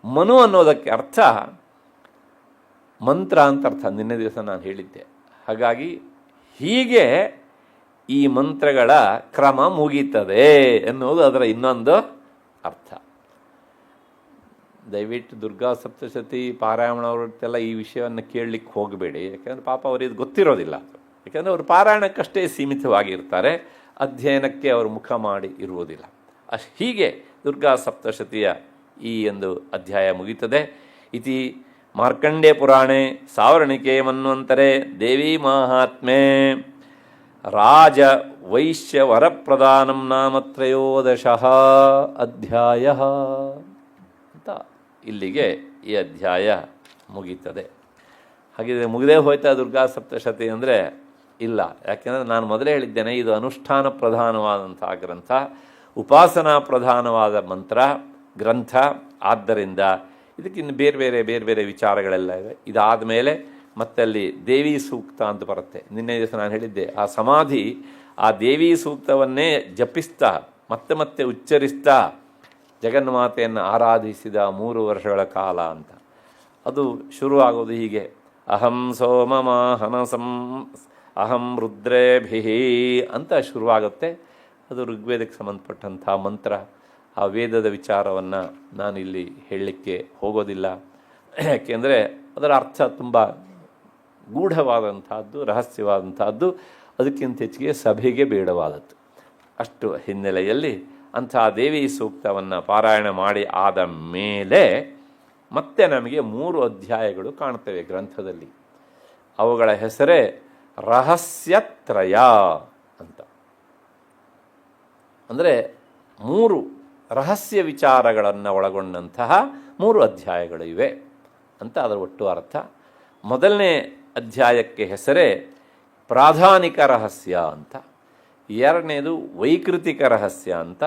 ಮನು ಅನ್ನೋದಕ್ಕೆ ಅರ್ಥ ಮಂತ್ರ ಅಂತ ಅರ್ಥ. ನಿನ್ನೆ ದಿವಸ ನಾನು ಹೇಳಿದ್ದೆ. ಹಾಗಾಗಿ ಹೀಗೆ ಈ ಮಂತ್ರಗಳ ಕ್ರಮ ಮುಗೀತದೆ ಎನ್ನುವುದು ಅದರ ಇನ್ನೊಂದು ಅರ್ಥ. ದಯವಿಟ್ಟು ದುರ್ಗಾ ಸಪ್ತಶತಿ ಪಾರಾಯಣವರೆಲ್ಲ ಈ ವಿಷಯವನ್ನು ಕೇಳಲಿಕ್ಕೆ ಹೋಗಬೇಡಿ. ಯಾಕೆಂದರೆ ಪಾಪ ಅವರಿಗೆ ಗೊತ್ತಿರೋದಿಲ್ಲ. ಯಾಕೆಂದರೆ ಅವರು ಪಾರಾಯಣಕ್ಕಷ್ಟೇ ಸೀಮಿತವಾಗಿರ್ತಾರೆ, ಅಧ್ಯಯನಕ್ಕೆ ಅವರು ಮುಖ ಮಾಡಿ ಇರುವುದಿಲ್ಲ. ಹೀಗೆ ದುರ್ಗಾ ಸಪ್ತಶತಿಯ ಈ ಒಂದು ಅಧ್ಯಾಯ ಮುಗೀತದೆ. ಇತಿ ಮಾರ್ಕಂಡೇ ಪುರಾಣೆ ಸಾವರ್ಣಿಕೆ ಮನ್ವಂತರೆ ದೇವಿ ಮಾಹಾತ್ಮೆ ರಾಜ ವೈಶ್ಯ ವರಪ್ರದಾನಂ ನಾಮ 13 ಅಧ್ಯಾಯ ಅಂತ ಇಲ್ಲಿಗೆ ಈ ಅಧ್ಯಾಯ ಮುಗೀತದೆ. ಹಾಗಿದ್ರೆ ಮುಗಿದೇ ಹೋಯ್ತಾ ದುರ್ಗಾ ಸಪ್ತಶತಿ ಅಂದರೆ? ಇಲ್ಲ. ಯಾಕೆಂದರೆ ನಾನು ಮೊದಲೇ ಹೇಳಿದ್ದೇನೆ, ಇದು ಅನುಷ್ಠಾನ ಪ್ರಧಾನವಾದಂಥ ಗ್ರಂಥ, ಉಪಾಸನಾ ಪ್ರಧಾನವಾದ ಮಂತ್ರ ಗ್ರಂಥ. ಆದ್ದರಿಂದ ಇದಕ್ಕಿನ್ನು ಬೇರೆ ಬೇರೆ ವಿಚಾರಗಳೆಲ್ಲ ಇವೆ. ಇದಾದ ಮೇಲೆ ಮತ್ತು ಅಲ್ಲಿ ದೇವಿ ಸೂಕ್ತ ಅಂತ ಬರುತ್ತೆ. ನಿನ್ನೆ ದಿವಸ ನಾನು ಹೇಳಿದ್ದೆ, ಆ ಸಮಾಧಿ ಆ ದೇವಿ ಸೂಕ್ತವನ್ನೇ ಜಪಿಸ್ತಾ ಮತ್ತೆ ಮತ್ತೆ ಉಚ್ಚರಿಸ್ತಾ ಜಗನ್ಮಾತೆಯನ್ನು ಆರಾಧಿಸಿದ 3 ವರ್ಷಗಳ ಕಾಲ ಅಂತ. ಅದು ಶುರುವಾಗೋದು ಹೀಗೆ: ಅಹಂ ಸೋಮಮಾಹನಸಂ ಅಹಂ ರುದ್ರೇಭಿ ಅಂತ ಶುರುವಾಗುತ್ತೆ. ಅದು ಋಗ್ವೇದಕ್ಕೆ ಸಂಬಂಧಪಟ್ಟಂಥ ಮಂತ್ರ. ಆ ವೇದದ ವಿಚಾರವನ್ನು ನಾನಿಲ್ಲಿ ಹೇಳಲಿಕ್ಕೆ ಹೋಗೋದಿಲ್ಲ, ಯಾಕೆಂದರೆ ಅದರ ಅರ್ಥ ತುಂಬ ಗೂಢವಾದಂಥದ್ದು, ರಹಸ್ಯವಾದಂಥದ್ದು, ಅದಕ್ಕಿಂತ ಹೆಚ್ಚಿಗೆ ಸಭೆಗೆ ಬೇಡವಾದದ್ದು. ಅಷ್ಟು ಹಿನ್ನೆಲೆಯಲ್ಲಿ ಅಂಥ ದೇವಿ ಸೂಕ್ತವನ್ನು ಪಾರಾಯಣ ಮಾಡಿ ಆದ ಮೇಲೆ ಮತ್ತೆ ನಮಗೆ 3 ಅಧ್ಯಾಯಗಳು ಕಾಣ್ತವೆ ಗ್ರಂಥದಲ್ಲಿ. ಅವುಗಳ ಹೆಸರೇ ರಹಸ್ಯತ್ರಯ ಅಂತ. ಅಂದರೆ 3 ರಹಸ್ಯ ವಿಚಾರಗಳನ್ನು ಒಳಗೊಂಡಂತಹ 3 ಅಧ್ಯಾಯಗಳು ಇವೆ ಅಂತ ಅದರ ಒಟ್ಟು ಅರ್ಥ. ಮೊದಲನೇ ಅಧ್ಯಾಯಕ್ಕೆ ಹೆಸರೇ ಪ್ರಾಧಾನಿಕ ರಹಸ್ಯ ಅಂತ, 2ನೇದು ವೈಕೃತಿಕ ರಹಸ್ಯ ಅಂತ,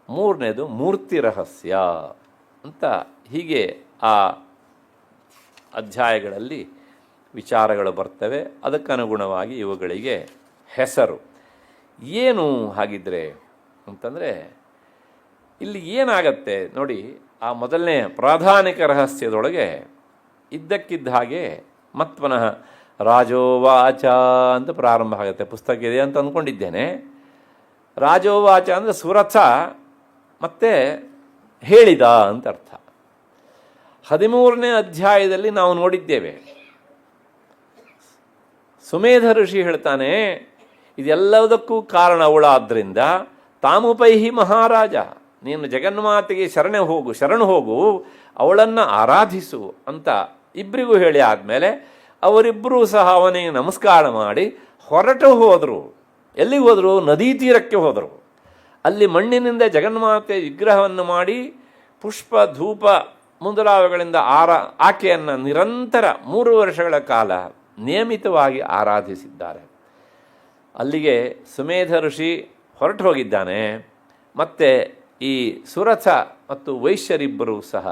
3ನೇದು ಮೂರ್ತಿ ರಹಸ್ಯ ಅಂತ. ಹೀಗೆ ಆ ಅಧ್ಯಾಯಗಳಲ್ಲಿ ವಿಚಾರಗಳು ಬರ್ತವೆ. ಅದಕ್ಕನುಗುಣವಾಗಿ ಇವುಗಳಿಗೆ ಹೆಸರು. ಏನು ಹಾಗಿದ್ರೆ ಅಂತಂದರೆ, ಇಲ್ಲಿ ಏನಾಗತ್ತೆ ನೋಡಿ, ಆ ಮೊದಲನೇ ಪ್ರಾಧಾನಿಕ ರಹಸ್ಯದೊಳಗೆ ಇದ್ದಕ್ಕಿದ್ದ ಹಾಗೆ ಮತ್ ಪುನಃ ರಾಜೋವಾಚ ಅಂತ ಪ್ರಾರಂಭ ಆಗುತ್ತೆ. ಪುಸ್ತಕ ಇದೆ ಅಂತ ಅಂದ್ಕೊಂಡಿದ್ದೇನೆ. ರಾಜೋವಾಚ ಅಂದರೆ ಸುರಥ ಮತ್ತೆ ಹೇಳಿದ ಅಂತ ಅರ್ಥ. 13ನೇ ಅಧ್ಯಾಯದಲ್ಲಿ ನಾವು ನೋಡಿದ್ದೇವೆ, ಸುಮೇಧ ಋಷಿ ಹೇಳ್ತಾನೆ, ಇದೆಲ್ಲದಕ್ಕೂ ಕಾರಣ ಅವಳಾದ್ದರಿಂದ ತಾಮುಪೈಹಿ ಮಹಾರಾಜ, ನೀನು ಜಗನ್ಮಾತೆಗೆ ಶರಣು ಹೋಗು, ಅವಳನ್ನು ಆರಾಧಿಸು ಅಂತ ಇಬ್ಬರಿಗೂ ಹೇಳಿ ಆದಮೇಲೆ ಅವರಿಬ್ಬರೂ ಸಹ ಅವನಿಗೆ ನಮಸ್ಕಾರ ಮಾಡಿ ಹೊರಟು ಹೋದರು. ಎಲ್ಲಿಗೆ ಹೋದರು? ನದೀ ತೀರಕ್ಕೆ ಹೋದರು. ಅಲ್ಲಿ ಮಣ್ಣಿನಿಂದ ಜಗನ್ಮಾತೆ ವಿಗ್ರಹವನ್ನು ಮಾಡಿ ಪುಷ್ಪ ಧೂಪ ಮುಂತಾದವುಗಳಿಂದ ಆಕೆಯನ್ನು ನಿರಂತರ 3 ವರ್ಷಗಳ ಕಾಲ ನಿಯಮಿತವಾಗಿ ಆರಾಧಿಸಿದ್ದಾರೆ. ಅಲ್ಲಿಗೆ ಸುಮೇಧ ಋಷಿ ಹೊರಟು ಹೋಗಿದ್ದಾನೆ. ಮತ್ತು ಈ ಸುರಥ ಮತ್ತು ವೈಶ್ಯರಿಬ್ಬರೂ ಸಹ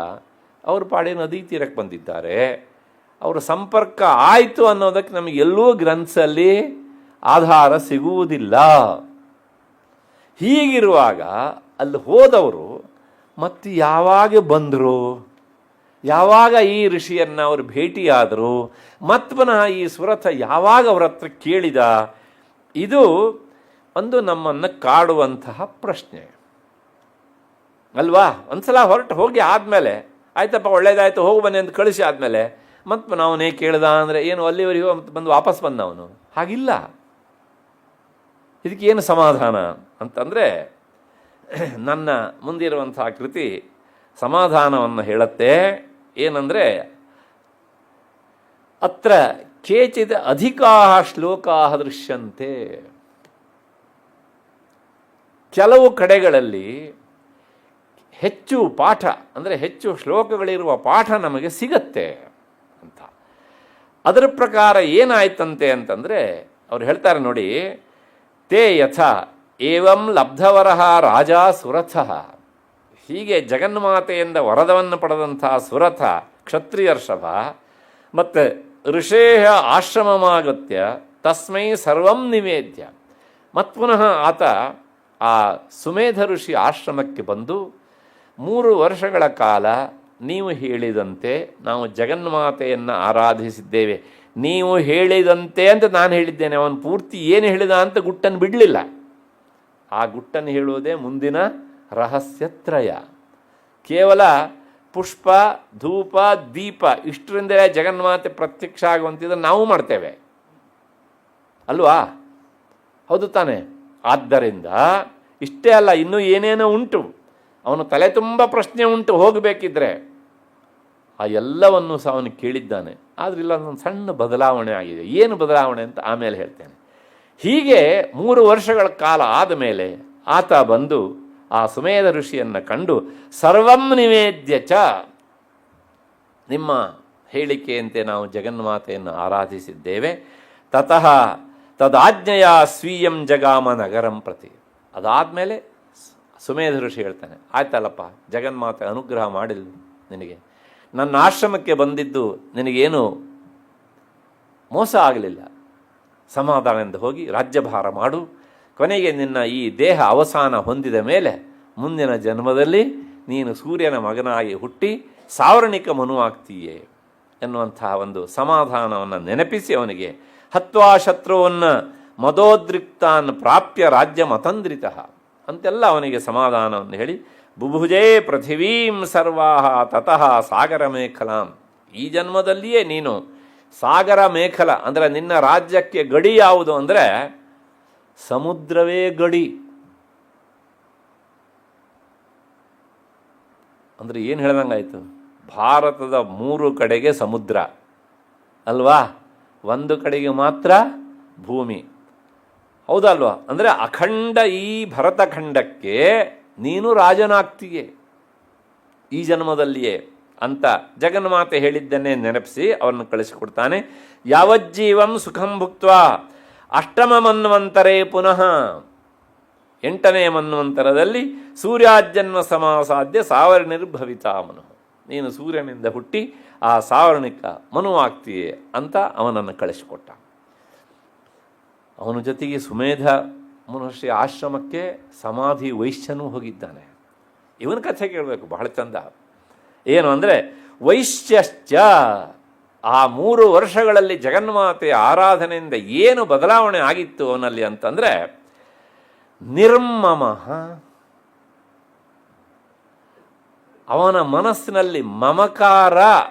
ಅವ್ರ ಪಾಡಿ ನದಿ ತೀರಕ್ಕೆ ಬಂದಿದ್ದಾರೆ. ಅವರ ಸಂಪರ್ಕ ಆಯಿತು ಅನ್ನೋದಕ್ಕೆ ನಮಗೆ ಎಲ್ಲೂ ಗ್ರಂಥದಲ್ಲಿ ಆಧಾರ ಸಿಗುವುದಿಲ್ಲ. ಹೀಗಿರುವಾಗ ಅಲ್ಲಿ ಹೋದವರು ಮತ್ತು ಯಾವಾಗ ಬಂದರು, ಯಾವಾಗ ಈ ಋಷಿಯನ್ನು ಅವರು ಭೇಟಿಯಾದರು, ಮತ್ತು ಪುನಃ ಈ ಸುರಥ ಯಾವಾಗ ಅವರ ಹತ್ರ ಕೇಳಿದ, ಇದು ಒಂದು ನಮ್ಮನ್ನು ಕಾಡುವಂತಹ ಪ್ರಶ್ನೆ ಅಲ್ವಾ? ಒಂದ್ಸಲ ಹೊರಟು ಹೋಗಿ ಆದಮೇಲೆ ಆಯ್ತಪ್ಪ ಒಳ್ಳೇದಾಯ್ತು ಹೋಗಿ ಬನ್ನಿ ಅಂತ ಕಳಿಸಿ ಆದಮೇಲೆ ಮತ್ತು ಅವನೇ ಕೇಳ್ದ ಅಂದರೆ ಏನು ಅಲ್ಲಿವರೆಗೂ ಬಂದು ವಾಪಸ್ ಬಂದ ಅವನು? ಹಾಗಿಲ್ಲ. ಇದಕ್ಕೇನು ಸಮಾಧಾನ ಅಂತಂದರೆ, ನನ್ನ ಮುಂದಿರುವಂಥ ಕೃತಿ ಸಮಾಧಾನವನ್ನು ಹೇಳುತ್ತೆ. ಏನಂದರೆ, ಅತ್ರ ಕೇಚಿದ ಅಧಿಕಾ ಶ್ಲೋಕಾ ದೃಶ್ಯಂತೆ. ಕೆಲವು ಕಡೆಗಳಲ್ಲಿ ಹೆಚ್ಚು ಪಾಠ ಅಂದರೆ ಹೆಚ್ಚು ಶ್ಲೋಕಗಳಿರುವ ಪಾಠ ನಮಗೆ ಸಿಗತ್ತೆ ಅಂತ. ಅದರ ಪ್ರಕಾರ ಏನಾಯ್ತಂತೆ ಅಂತಂದರೆ, ಅವ್ರು ಹೇಳ್ತಾರೆ ನೋಡಿ, ತೇ ಯಥ ಏವಂ ಲಬ್ಧವರಹ ರಾಜ ಸುರಥ. ಹೀಗೆ ಜಗನ್ಮಾತೆಯಿಂದ ವರದವನ್ನು ಪಡೆದಂಥ ಸುರಥ ಕ್ಷತ್ರಿಯರ್ಷಭ ಮತ್ತು ಋಷೇಹ ಆಶ್ರಮಮಾಗತ್ಯ ತಸ್ಮೈ ಸರ್ವಂ ನಿವೇದ್ಯ. ಮತ್ತು ಪುನಃ ಆತ ಆ ಸುಮೇಧ ಋಷಿ ಆಶ್ರಮಕ್ಕೆ ಬಂದು 3 ವರ್ಷಗಳ ಕಾಲ ನೀವು ಹೇಳಿದಂತೆ ನಾವು ಜಗನ್ಮಾತೆಯನ್ನು ಆರಾಧಿಸಿದ್ದೇವೆ. ನೀವು ಹೇಳಿದಂತೆ ಅಂತ ನಾನು ಹೇಳಿದ್ದೇನೆ. ಅವನು ಪೂರ್ತಿ ಏನು ಹೇಳಿದ ಅಂತ ಗುಟ್ಟನ್ನು ಬಿಡಲಿಲ್ಲ. ಆ ಗುಟ್ಟನ್ನು ಹೇಳುವುದೇ ಮುಂದಿನ ರಹಸ್ಯತ್ರಯ. ಕೇವಲ ಪುಷ್ಪ ಧೂಪ ದೀಪ ಇಷ್ಟರಿಂದಲೇ ಜಗನ್ಮಾತೆ ಪ್ರತ್ಯಕ್ಷ ಆಗುವಂತಿದ್ರೆ ನಾವು ಮಾಡ್ತೇವೆ ಅಲ್ವಾ? ಹೌದು ತಾನೆ? ಆದ್ದರಿಂದ ಇಷ್ಟೇ ಅಲ್ಲ, ಇನ್ನೂ ಏನೇನೋ ಉಂಟು. ಅವನು ತಲೆ ತುಂಬ ಪ್ರಶ್ನೆ ಉಂಟು ಹೋಗಬೇಕಿದ್ರೆ. ಆ ಎಲ್ಲವನ್ನು ಸಹ ಅವನು ಕೇಳಿದ್ದಾನೆ. ಆದರೆ ಇಲ್ಲ, ಒಂದು ಸಣ್ಣ ಬದಲಾವಣೆ ಆಗಿದೆ. ಏನು ಬದಲಾವಣೆ ಅಂತ ಆಮೇಲೆ ಹೇಳ್ತೇನೆ. ಹೀಗೆ 3 ವರ್ಷಗಳ ಕಾಲ ಆದ ಮೇಲೆ ಆತ ಬಂದು ಆ ಸುಮೇಧ ಋಷಿಯನ್ನು ಕಂಡು ಸರ್ವಂ ನಿವೇದ್ಯ ಚ, ನಿಮ್ಮ ಹೇಳಿಕೆಯಂತೆ ನಾವು ಜಗನ್ಮಾತೆಯನ್ನು ಆರಾಧಿಸಿದ್ದೇವೆ. ತತಃ ತದಾಜ್ಞೆಯ ಸ್ವೀಯಂ ಜಗಾಮ ನಗರಂ ಪ್ರತಿ. ಅದಾದಮೇಲೆ ಸುಮೇಧ ಋಷಿ ಹೇಳ್ತಾನೆ, ಆಯ್ತಲ್ಲಪ್ಪ, ಜಗನ್ಮಾತೆ ಅನುಗ್ರಹ ಮಾಡಿಲ್ಲ ನಿನಗೆ, ನನ್ನ ಆಶ್ರಮಕ್ಕೆ ಬಂದಿದ್ದು ನಿನಗೇನು ಮೋಸ ಆಗಲಿಲ್ಲ. ಸಮಾಧಾನದಿಂದ ಹೋಗಿ ರಾಜ್ಯಭಾರ ಮಾಡು, ಕೊನೆಗೆ ನಿನ್ನ ಈ ದೇಹ ಅವಸಾನ ಹೊಂದಿದ ಮೇಲೆ ಮುಂದಿನ ಜನ್ಮದಲ್ಲಿ ನೀನು ಸೂರ್ಯನ ಮಗನಾಗಿ ಹುಟ್ಟಿ ಸಾವರ್ಣಿಕ ಮನುವಾಗ್ತೀಯೇ ಎನ್ನುವಂತಹ ಒಂದು ಸಮಾಧಾನವನ್ನು ನೆನಪಿಸಿ ಅವನಿಗೆ ಹತ್ವಾ ಶತ್ರುವನ್ನು ಮದೋದ್ರಿಕ್ತಾನ್ ಪ್ರಾಪ್ಯ ರಾಜ್ಯ ಮತಂದ್ರಿತ ಅಂತೆಲ್ಲ ಅವನಿಗೆ ಸಮಾಧಾನವನ್ನು ಹೇಳಿ ಬುಭುಜೇ ಪೃಥಿವೀಂ ಸರ್ವಾಹ ತತಃ ಸಾಗರ ಮೇಖಲಾಂ, ಈ ಜನ್ಮದಲ್ಲಿಯೇ ನೀನು ಸಾಗರ ಮೇಖಲ ಅಂದರೆ ನಿನ್ನ ರಾಜ್ಯಕ್ಕೆ ಗಡಿ ಯಾವುದು ಅಂದರೆ ಸಮುದ್ರವೇ ಗಡಿ. ಅಂದರೆ ಏನು ಹೇಳ್ದಂಗಾಯ್ತು, ಭಾರತದ 3 ಕಡೆಗೆ ಸಮುದ್ರ ಅಲ್ವಾ, ಒಂದು ಕಡೆಗೆ ಮಾತ್ರ ಭೂಮಿ, ಹೌದಲ್ವಾ? ಅಂದರೆ ಅಖಂಡ ಈ ಭರತಖಂಡಕ್ಕೆ ನೀನು ರಾಜನಾಗ್ತೀಯೇ ಈ ಜನ್ಮದಲ್ಲಿಯೇ ಅಂತ ಜಗನ್ಮಾತೆ ಹೇಳಿದ್ದನ್ನೇ ನೆನಪಿಸಿ ಅವರನ್ನು ಕಳಿಸಿಕೊಡ್ತಾನೆ. ಯಾವಜ್ಜೀವಂ ಸುಖಂ ಭುಕ್ತ್ವಾ ಅಷ್ಟಮ ಮನ್ವಂತರೇ ಪುನಃ, 8ನೇ ಮನ್ವಂತರದಲ್ಲಿ ಸೂರ್ಯಾಜನ್ಮ ಸಮಾಸಾಧ್ಯ ಸಾವರ್ಣಿರ್ಭವಿತಾ ಮನು, ನೀನು ಸೂರ್ಯನಿಂದ ಹುಟ್ಟಿ ಆ ಸಾವರ್ಣಿಕ ಮನುವಾಗ್ತೀಯೇ ಅಂತ ಅವನನ್ನು ಕಳಿಸಿಕೊಟ್ಟ. ಅವನ ಜೊತೆಗೆ ಸುಮೇಧ ಮಹರ್ಷಿ ಆಶ್ರಮಕ್ಕೆ ಸಮಾಧಿ ವೈಶ್ಯನೂ ಹೋಗಿದ್ದಾನೆ. ಇವನ ಕಥೆ ಕೇಳಬೇಕು, ಬಹಳ ಚಂದ. ಏನು ಅಂದರೆ ವೈಶ್ಯಶ್ಚ, ಆ 3 ವರ್ಷಗಳಲ್ಲಿ ಜಗನ್ಮಾತೆಯ ಆರಾಧನೆಯಿಂದ ಏನು ಬದಲಾವಣೆ ಆಗಿತ್ತು ಅವನಲ್ಲಿ ಅಂತಂದರೆ ನಿರ್ಮಮ, ಅವನ ಮನಸ್ಸಿನಲ್ಲಿ ಮಮಕಾರ,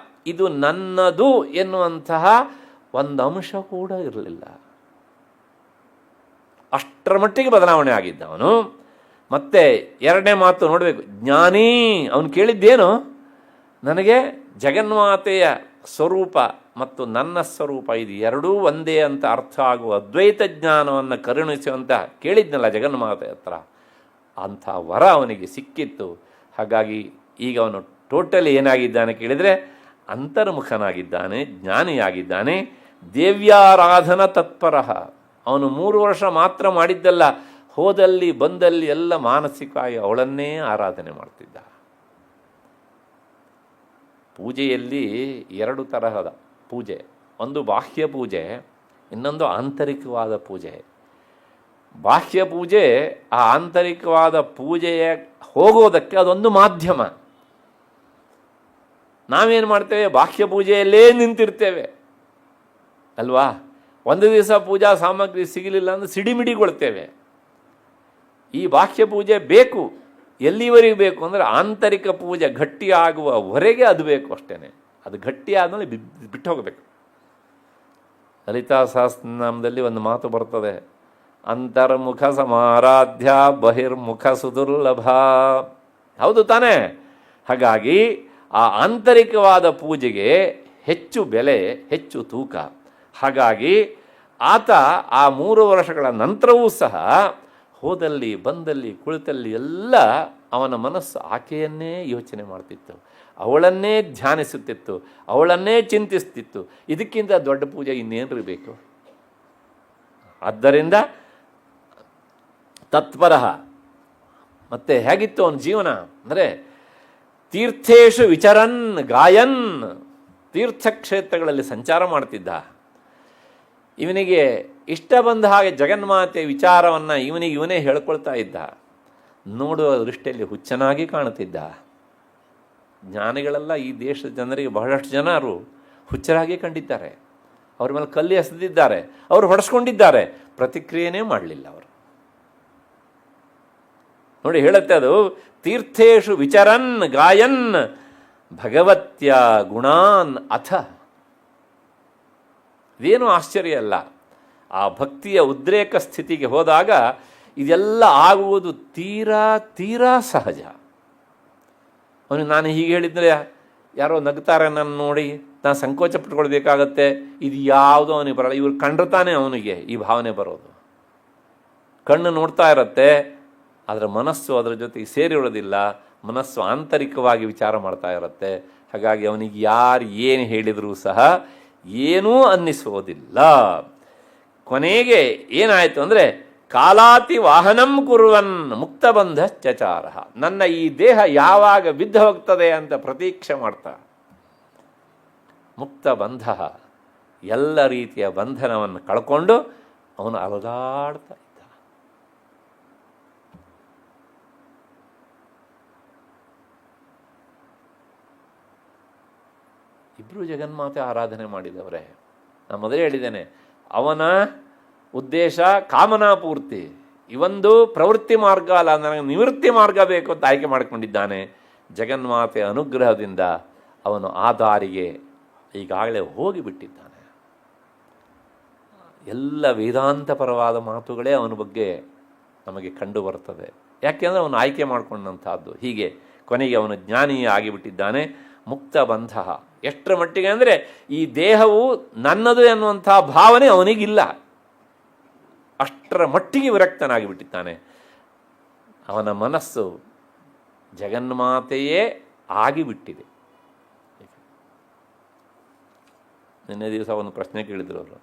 ಇದು ನನ್ನದು ಎನ್ನುವಂತಹ ಒಂದು ಅಂಶ ಕೂಡ ಇರಲಿಲ್ಲ. ಅಷ್ಟರ ಮಟ್ಟಿಗೆ ಬದಲಾವಣೆ ಆಗಿದ್ದ ಅವನು. ಮತ್ತೆ 2ನೇ ಮಾತು ನೋಡಬೇಕು, ಜ್ಞಾನಿ. ಅವನು ಕೇಳಿದ್ದೇನು, ನನಗೆ ಜಗನ್ಮಾತೆಯ ಸ್ವರೂಪ ಮತ್ತು ನನ್ನ ಸ್ವರೂಪ ಇದು ಎರಡೂ ಒಂದೇ ಅಂತ ಅರ್ಥ ಆಗುವ ಅದ್ವೈತ ಜ್ಞಾನವನ್ನು ಕರುಣಿಸುವಂತ ಕೇಳಿದ್ನಲ್ಲ ಜಗನ್ಮಾತೆ ಹತ್ರ, ಅಂಥ ವರ ಅವನಿಗೆ ಸಿಕ್ಕಿತ್ತು. ಹಾಗಾಗಿ ಈಗ ಅವನು ಟೋಟಲಿ ಏನಾಗಿದ್ದಾನೆ ಕೇಳಿದರೆ ಅಂತರ್ಮುಖನಾಗಿದ್ದಾನೆ, ಜ್ಞಾನಿಯಾಗಿದ್ದಾನೆ. ದೇವ್ಯಾರಾಧನ ತತ್ಪರ. ಅವನು 3 ವರ್ಷ ಮಾತ್ರ ಮಾಡಿದ್ದಲ್ಲ, ಹೋದಲ್ಲಿ ಬಂದಲ್ಲಿ ಎಲ್ಲ ಮಾನಸಿಕವಾಗಿ ಅವಳನ್ನೇ ಆರಾಧನೆ ಮಾಡ್ತಿದ್ದ. ಪೂಜೆಯಲ್ಲಿ 2 ತರಹದ ಪೂಜೆ, ಒಂದು ಬಾಹ್ಯ ಪೂಜೆ, ಇನ್ನೊಂದು ಆಂತರಿಕವಾದ ಪೂಜೆ. ಬಾಹ್ಯ ಪೂಜೆ ಆ ಆಂತರಿಕವಾದ ಪೂಜೆಯ ಹೋಗೋದಕ್ಕೆ ಅದೊಂದು ಮಾಧ್ಯಮ. ನಾವೇನು ಮಾಡ್ತೇವೆ, ಬಾಹ್ಯ ಪೂಜೆಯಲ್ಲೇ ನಿಂತಿರ್ತೇವೆ ಅಲ್ವಾ. ಒಂದು ದಿವಸ ಪೂಜಾ ಸಾಮಗ್ರಿ ಸಿಗಲಿಲ್ಲ ಅಂದರೆ ಸಿಡಿಮಿಡಿಗೊಳ್ತೇವೆ. ಈ ಬಾಹ್ಯ ಪೂಜೆ ಬೇಕು, ಎಲ್ಲಿವರೆಗೆ ಬೇಕು ಅಂದರೆ ಆಂತರಿಕ ಪೂಜೆ ಗಟ್ಟಿಯಾಗುವವರೆಗೆ ಅದು ಬೇಕು ಅಷ್ಟೇ. ಅದು ಗಟ್ಟಿ ಆದಮೇಲೆ ಬಿಟ್ಟು ಹೋಗಬೇಕು. ಲಲಿತಾ ಸಹಸ್ರನಾಮದಲ್ಲಿ ಒಂದು ಮಾತು ಬರ್ತದೆ, ಅಂತರ್ಮುಖ ಸಮಾರಾಧ್ಯ ಬಹಿರ್ಮುಖ ಸುದುರ್ಲಭ. ಹೌದು ತಾನೇ? ಹಾಗಾಗಿ ಆ ಆಂತರಿಕವಾದ ಪೂಜೆಗೆ ಹೆಚ್ಚು ಬೆಲೆ, ಹೆಚ್ಚು ತೂಕ. ಹಾಗಾಗಿ ಆತ ಆ 3 ವರ್ಷಗಳ ನಂತರವೂ ಸಹ ಹೋದಲ್ಲಿ ಬಂದಲ್ಲಿ ಕುಳಿತಲ್ಲಿ ಎಲ್ಲ ಅವನ ಮನಸ್ಸು ಆಕೆಯನ್ನೇ ಯೋಚನೆ ಮಾಡ್ತಿತ್ತು, ಅವಳನ್ನೇ ಧ್ಯಾನಿಸುತ್ತಿತ್ತು, ಅವಳನ್ನೇ ಚಿಂತಿಸ್ತಿತ್ತು. ಇದಕ್ಕಿಂತ ದೊಡ್ಡ ಪೂಜೆ ಇನ್ನೇನ್ರಿ ಬೇಕು? ಆದ್ದರಿಂದ ತತ್ಪರ. ಮತ್ತೆ ಹೇಗಿತ್ತು ಅವನ ಜೀವನ ಅಂದರೆ ತೀರ್ಥೇಶು ವಿಚರನ್ ಗಾಯನ್, ತೀರ್ಥಕ್ಷೇತ್ರಗಳಲ್ಲಿ ಸಂಚಾರ ಮಾಡ್ತಿದ್ದ. ಇವನಿಗೆ ಇಷ್ಟ ಬಂದ ಹಾಗೆ ಜಗನ್ಮಾತೆ ವಿಚಾರವನ್ನು ಇವನೇ ಹೇಳ್ಕೊಳ್ತಾ ಇದ್ದ. ನೋಡುವ ದೃಷ್ಟಿಯಲ್ಲಿ ಹುಚ್ಚನಾಗಿ ಕಾಣುತ್ತಿದ್ದ. ಜ್ಞಾನಿಗಳೆಲ್ಲ ಈ ದೇಶದ ಜನರಿಗೆ ಬಹಳಷ್ಟು ಜನರು ಹುಚ್ಚರಾಗಿ ಕಂಡಿದ್ದಾರೆ. ಅವ್ರ ಮೇಲೆ ಕಲ್ಲಿ ಎಸೆದಿದ್ದಾರೆ, ಅವರು ಹೊಡೆಸ್ಕೊಂಡಿದ್ದಾರೆ, ಪ್ರತಿಕ್ರಿಯೆನೇ ಮಾಡಲಿಲ್ಲ ಅವರು. ನೋಡಿ ಹೇಳುತ್ತೆ ಅದು, ತೀರ್ಥೇಶು ವಿಚರನ್ ಗಾಯನ್ ಭಗವತ್ಯ ಗುಣಾನ್ ಅಥ. ಇದೇನು ಆಶ್ಚರ್ಯ ಅಲ್ಲ. ಆ ಭಕ್ತಿಯ ಉದ್ರೇಕ ಸ್ಥಿತಿಗೆ ಹೋದಾಗ ಇದೆಲ್ಲ ಆಗುವುದು ತೀರಾ ತೀರಾ ಸಹಜ. ಅವನು ನಾನು ಹೀಗೆ ಹೇಳಿದರೆ ಯಾರೋ ನಗ್ತಾರೆ ನನ್ನ ನೋಡಿ, ನಾನು ಸಂಕೋಚ ಪಟ್ಕೊಳ್ಬೇಕಾಗತ್ತೆ, ಇದು ಯಾವುದೋ ಅವನಿಗೆ ಬರಲ್ಲ. ಇವ್ರು ಕಂಡ್ರತಾನೆ ಅವನಿಗೆ ಈ ಭಾವನೆ ಬರೋದು. ಕಣ್ಣು ನೋಡ್ತಾ ಇರತ್ತೆ, ಅದರ ಮನಸ್ಸು ಅದರ ಜೊತೆಗೆ ಸೇರಿರೋದಿಲ್ಲ. ಮನಸ್ಸು ಆಂತರಿಕವಾಗಿ ವಿಚಾರ ಮಾಡ್ತಾ ಇರುತ್ತೆ. ಹಾಗಾಗಿ ಅವನಿಗೆ ಯಾರು ಏನು ಹೇಳಿದರೂ ಸಹ ಏನೂ ಅನ್ನಿಸೋದಿಲ್ಲ. ಕೊನೆಗೆ ಏನಾಯಿತು ಅಂದರೆ ಕಾಲಾತಿ ವಾಹನಂ ಕುರುವನ್ ಮುಕ್ತಬಂಧ ಚಚಾರ. ನನ್ನ ಈ ದೇಹ ಯಾವಾಗ ಬಿದ್ದು ಹೋಗ್ತದೆ ಅಂತ ಪ್ರತೀಕ್ಷೆ ಮಾಡ್ತಾ ಮುಕ್ತಬಂಧ, ಎಲ್ಲ ರೀತಿಯ ಬಂಧನವನ್ನು ಕಳ್ಕೊಂಡು ಅವನು ಅಲದಾಡ್ತಾ ಇದ್ದ. ಇಬ್ಬರು ಜಗನ್ಮಾತೆ ಆರಾಧನೆ ಮಾಡಿದವರೇ. ನಾನು ಮೊದಲೇ ಹೇಳಿದ್ದೇನೆ, ಅವನ ಉದ್ದೇಶ ಕಾಮನಾಪೂರ್ತಿ, ಇವೊಂದು ಪ್ರವೃತ್ತಿ ಮಾರ್ಗ ಅಲ್ಲ, ನನಗೆ ನಿವೃತ್ತಿ ಮಾರ್ಗ ಬೇಕು ಅಂತ ಆಯ್ಕೆ ಮಾಡಿಕೊಂಡಿದ್ದಾನೆ. ಜಗನ್ಮಾತೆ ಅನುಗ್ರಹದಿಂದ ಅವನು ಆ ದಾರಿಗೆ ಈಗಾಗಲೇ ಹೋಗಿಬಿಟ್ಟಿದ್ದಾನೆ. ಎಲ್ಲ ವೇದಾಂತಪರವಾದ ಮಾತುಗಳೇ ಅವನ ಬಗ್ಗೆ ನಮಗೆ ಕಂಡು ಬರ್ತದೆ. ಯಾಕೆಂದರೆ ಅವನು ಆಯ್ಕೆ ಮಾಡಿಕೊಂಡಂಥದ್ದು. ಹೀಗೆ ಕೊನೆಗೆ ಅವನು ಜ್ಞಾನಿಯೇ ಆಗಿಬಿಟ್ಟಿದ್ದಾನೆ. ಮುಕ್ತ ಬಂಧ ಎಷ್ಟರ ಮಟ್ಟಿಗೆ ಅಂದರೆ ಈ ದೇಹವು ನನ್ನದು ಎನ್ನುವಂಥ ಭಾವನೆ ಅವನಿಗಿಲ್ಲ. ಅಷ್ಟರ ಮಟ್ಟಿಗೆ ವಿರಕ್ತನಾಗಿಬಿಟ್ಟಿದ್ದಾನೆ. ಅವನ ಮನಸ್ಸು ಜಗನ್ಮಾತೆಯೇ ಆಗಿಬಿಟ್ಟಿದೆ. ನಿನ್ನೆ ದಿವಸ ಒಂದು ಪ್ರಶ್ನೆ ಕೇಳಿದ್ರು ಅವರು,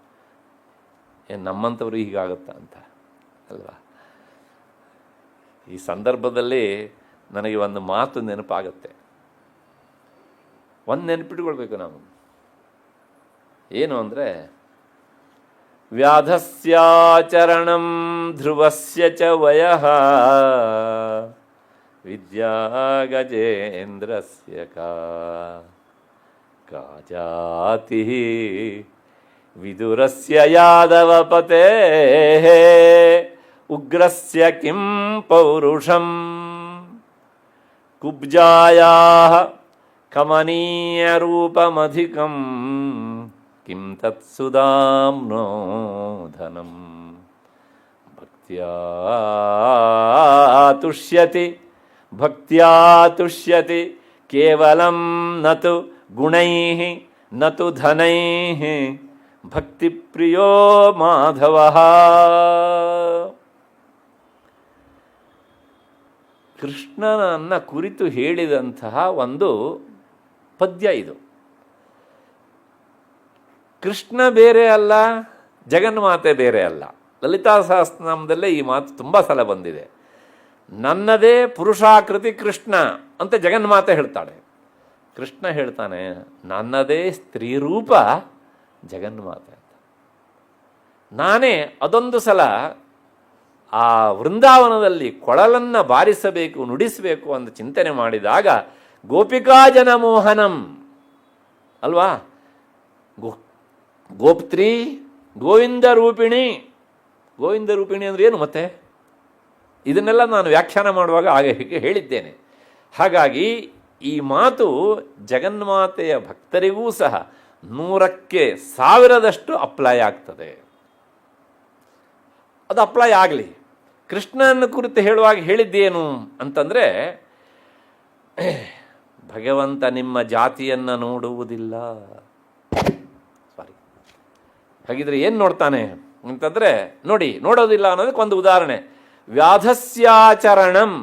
ಏನು ನಮ್ಮಂಥವ್ರು ಹೀಗಾಗುತ್ತಾ ಅಂತ ಅಲ್ವಾ. ಈ ಸಂದರ್ಭದಲ್ಲಿ ನನಗೆ ಒಂದು ಮಾತು ನೆನಪಾಗುತ್ತೆ. ಒಂದು ನೆನಪಿಟ್ಕೊಳ್ಬೇಕು ನಾವು. ಏನು ಅಂದರೆ, ವ್ಯಾಧಸ್ಯಾಚರಣಂ ಧ್ರುವಸ್ಯ ಚ ವಯಃ ವಿದ್ಯಾ ಗಜೇಂದ್ರಸ್ಯ ಕಾ ಜಾತಿ ವಿದುರಸ್ಯ ಯಾದವಪತೇಃ ಉಗ್ರಸ್ಯ ಕಿಂ ಪೌರುಷಂ ಕುಬ್ಜಾಯಾಃ ಕಮನೀಯರೂಪಮಧಿಕಂ ಕಿಂ ತತ್ಸುಧಾಮ್ನೋ ಧನಂ ಭಕ್ತ್ಯಾ ತುಷ್ಯತಿ ಕೇವಲಂ ನತು ಗುಣೈಃ ನತು ಧನೈಃ ಭಕ್ತಿಪ್ರಿಯೋ ಮಾಧವಃ. ಕೃಷ್ಣನನ್ನ ಕುರಿತು ಹೇಳಿದಂತಹ ಒಂದು ಪದ್ಯ ಇದು. ಕೃಷ್ಣ ಬೇರೆ ಅಲ್ಲ, ಜಗನ್ಮಾತೆ ಬೇರೆ ಅಲ್ಲ. ಲಲಿತಾ ಸಹಸ್ರನಾಮದಲ್ಲೇ ಈ ಮಾತು ತುಂಬ ಸಲ ಬಂದಿದೆ. ನನ್ನದೇ ಪುರುಷಾಕೃತಿ ಕೃಷ್ಣ ಅಂತ ಜಗನ್ಮಾತೆ ಹೇಳ್ತಾಳೆ. ಕೃಷ್ಣ ಹೇಳ್ತಾನೆ, ನನ್ನದೇ ಸ್ತ್ರೀರೂಪ ಜಗನ್ಮಾತೆ ಅಂತ. ನಾನೇ ಅದೊಂದು ಸಲ ಆ ವೃಂದಾವನದಲ್ಲಿ ಕೊಳಲನ್ನು ಬಾರಿಸಬೇಕು, ನುಡಿಸಬೇಕು ಅಂತ ಚಿಂತನೆ ಮಾಡಿದಾಗ ಗೋಪಿಕಾ ಜನ ಮೋಹನಂ ಅಲ್ವಾ, ಗೋಪ್ತ್ರಿ ಗೋವಿಂದ ರೂಪಿಣಿ. ಗೋವಿಂದ ರೂಪಿಣಿ ಅಂದರೆ ಏನು ಮತ್ತೆ? ಇದನ್ನೆಲ್ಲ ನಾನು ವ್ಯಾಖ್ಯಾನ ಮಾಡುವಾಗ ಹಾಗೆ ಹೇಳಿದ್ದೇನೆ. ಹಾಗಾಗಿ ಈ ಮಾತು ಜಗನ್ಮಾತೆಯ ಭಕ್ತರಿಗೂ ಸಹ 100ಕ್ಕೆ 1000ದಷ್ಟು ಅಪ್ಲೈ ಆಗ್ತದೆ. ಅದು ಅಪ್ಲೈ ಆಗಲಿ. ಕೃಷ್ಣನ ಕುರಿತು ಹೇಳುವಾಗ ಹೇಳಿದ್ದೇನು ಅಂತಂದರೆ, ಭಗವಂತ ನಿಮ್ಮ ಜಾತಿಯನ್ನು ನೋಡುವುದಿಲ್ಲ. ಹಾಗಿದ್ರೆ ಏನು ನೋಡ್ತಾನೆ ಅಂತಂದರೆ, ನೋಡೋದಿಲ್ಲ ಅನ್ನೋದಕ್ಕೆ ಒಂದು ಉದಾಹರಣೆ, ವ್ಯಾಧಸ್ಯಾಚರಣಂ.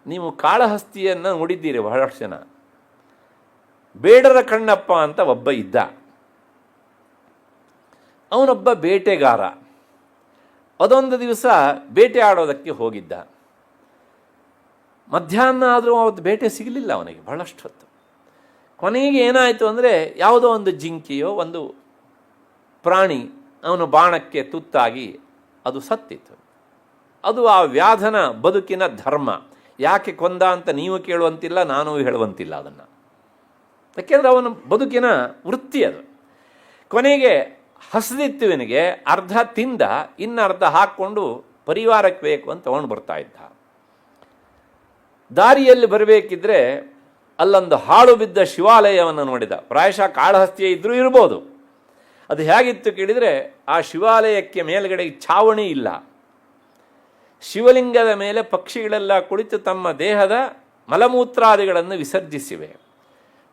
ನೀವು ಕಾಳಹಸ್ತಿಯನ್ನು ನೋಡಿದ್ದೀರಿ ಬಹಳಷ್ಟು ಜನ. ಬೇಡರ ಕಣ್ಣಪ್ಪ ಅಂತ ಒಬ್ಬ ಇದ್ದ. ಅವನೊಬ್ಬ ಬೇಟೆಗಾರ. ಅದೊಂದು ದಿವಸ ಬೇಟೆ ಆಡೋದಕ್ಕೆ ಹೋಗಿದ್ದ. ಮಧ್ಯಾಹ್ನ ಆದರೂ ಅವತ್ತು ಬೇಟೆ ಸಿಗಲಿಲ್ಲ ಅವನಿಗೆ ಬಹಳಷ್ಟು ಹೊತ್ತು. ಕೊನೆಗೆ ಏನಾಯಿತು ಅಂದರೆ, ಯಾವುದೋ ಒಂದು ಜಿಂಕೆಯೋ ಒಂದು ಪ್ರಾಣಿ ಅವನು ಬಾಣಕ್ಕೆ ತುತ್ತಾಗಿ ಅದು ಸತ್ತಿತ್ತು. ಅದು ಆ ವ್ಯಾಧನ ಬದುಕಿನ ಧರ್ಮ. ಯಾಕೆ ಕೊಂದ ಅಂತ ನೀವು ಕೇಳುವಂತಿಲ್ಲ, ನಾನು ಹೇಳುವಂತಿಲ್ಲ ಅದನ್ನು. ಯಾಕೆಂದರೆ ಅವನ ಬದುಕಿನ ವೃತ್ತಿ ಅದು. ಕೊನೆಗೆ ಹಸಿದಿತ್ತು ಇವನಿಗೆ, ಅರ್ಧ ತಿಂದ, ಇನ್ನರ್ಧ ಹಾಕ್ಕೊಂಡು ಪರಿವಾರಕ್ಕೆ ಬೇಕು ಅಂತ ತಗೊಂಡು ಬರ್ತಾ ಇದ್ದ. ದಾರಿಯಲ್ಲಿ ಬರಬೇಕಿದ್ರೆ ಅಲ್ಲೊಂದು ಹಾಳು ಬಿದ್ದ ಶಿವಾಲಯವನ್ನು ನೋಡಿದ. ಪ್ರಾಯಶಃ ಕಾಳಹಸ್ತಿಯೇ ಇದ್ರೂ ಇರ್ಬೋದು. ಅದು ಹೇಗಿತ್ತು ಕೇಳಿದರೆ, ಆ ಶಿವಾಲಯಕ್ಕೆ ಮೇಲ್ಗಡೆಗೆ ಛಾವಣಿ ಇಲ್ಲ. ಶಿವಲಿಂಗದ ಮೇಲೆ ಪಕ್ಷಿಗಳೆಲ್ಲ ಕುಳಿತು ತಮ್ಮ ದೇಹದ ಮಲಮೂತ್ರಾದಿಗಳನ್ನು ವಿಸರ್ಜಿಸಿವೆ.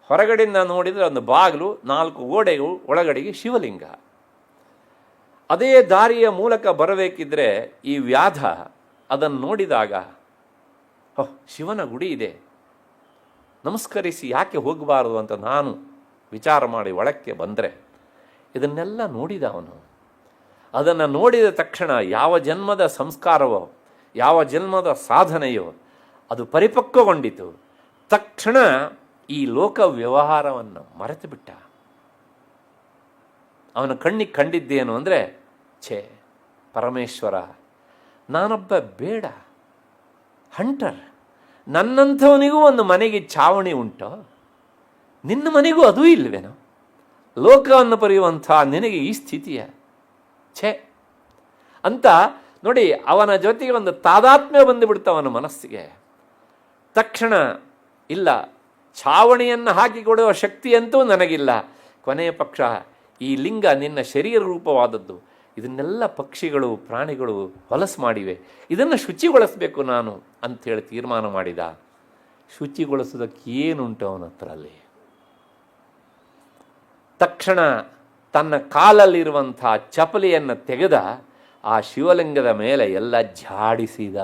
ಹೊರಗಡೆಯಿಂದ ನೋಡಿದರೆ ಒಂದು ಬಾಗಿಲು, 4 ಗೋಡೆಗಳು, ಒಳಗಡೆಗೆ ಶಿವಲಿಂಗ. ಅದೇ ದಾರಿಯ ಮೂಲಕ ಬರಬೇಕಿದ್ರೆ ಈ ವ್ಯಾಧ ಅದನ್ನು ನೋಡಿದಾಗ, ಶಿವನ ಗುಡಿ ಇದೆ, ನಮಸ್ಕರಿಸಿ ಯಾಕೆ ಹೋಗಬಾರದು ಅಂತ ನಾನು ವಿಚಾರ ಮಾಡಿ ಒಳಕ್ಕೆ ಬಂದರೆ, ಇದನ್ನೆಲ್ಲ ನೋಡಿದ ಅವನು. ಅದನ್ನು ನೋಡಿದ ತಕ್ಷಣ ಯಾವ ಜನ್ಮದ ಸಂಸ್ಕಾರವೋ, ಯಾವ ಜನ್ಮದ ಸಾಧನೆಯೋ ಅದು ಪರಿಪಕ್ವಗೊಂಡಿತು. ತಕ್ಷಣ ಈ ಲೋಕ ವ್ಯವಹಾರವನ್ನು ಮರೆತು ಬಿಟ್ಟ. ಅವನ ಕಣ್ಣಿಗೆ ಕಂಡಿದ್ದೇನು ಅಂದರೆ, ಛೇ ಪರಮೇಶ್ವರ, ನಾನೊಬ್ಬ ಬೇಡ ಹಂಟರ್, ನನ್ನಂಥವನಿಗೂ ಒಂದು ಮನೆಗೆ ಛಾವಣಿ ಉಂಟೋ, ನಿನ್ನ ಮನೆಗೂ ಅದೂ ಇಲ್ವೇನೋ? ಲೋಕವನ್ನು ಪಡೆಯುವಂಥ ನಿನಗೆ ಈ ಸ್ಥಿತಿಯ ಛೇ ಅಂತ ನೋಡಿ, ಅವನ ಜೊತೆಗೆ ಒಂದು ತಾದಾತ್ಮ್ಯ ಬಂದುಬಿಡ್ತು ಅವನ ಮನಸ್ಸಿಗೆ. ತಕ್ಷಣ ಇಲ್ಲ, ಛಾವಣಿಯನ್ನು ಹಾಕಿಕೊಡುವ ಶಕ್ತಿಯಂತೂ ನನಗಿಲ್ಲ, ಕೊನೆಯ ಪಕ್ಷ ಈ ಲಿಂಗ ನಿನ್ನ ಶರೀರ ರೂಪವಾದದ್ದು, ಇದನ್ನೆಲ್ಲ ಪಕ್ಷಿಗಳು ಪ್ರಾಣಿಗಳು ಹೊಲಸು ಮಾಡಿವೆ, ಇದನ್ನು ಶುಚಿಗೊಳಿಸಬೇಕು ನಾನು ಅಂಥೇಳಿ ತೀರ್ಮಾನ ಮಾಡಿದ. ಶುಚಿಗೊಳಿಸೋದಕ್ಕೆ ಏನುಂಟು ಅವನ ಹತ್ರ ಅಲ್ಲಿ? ತಕ್ಷಣ ತನ್ನ ಕಾಲಲ್ಲಿರುವಂಥ ಚಪಲಿಯನ್ನು ತೆಗೆದ ಆ ಶಿವಲಿಂಗದ ಮೇಲೆ ಎಲ್ಲ ಝಾಡಿಸಿದ.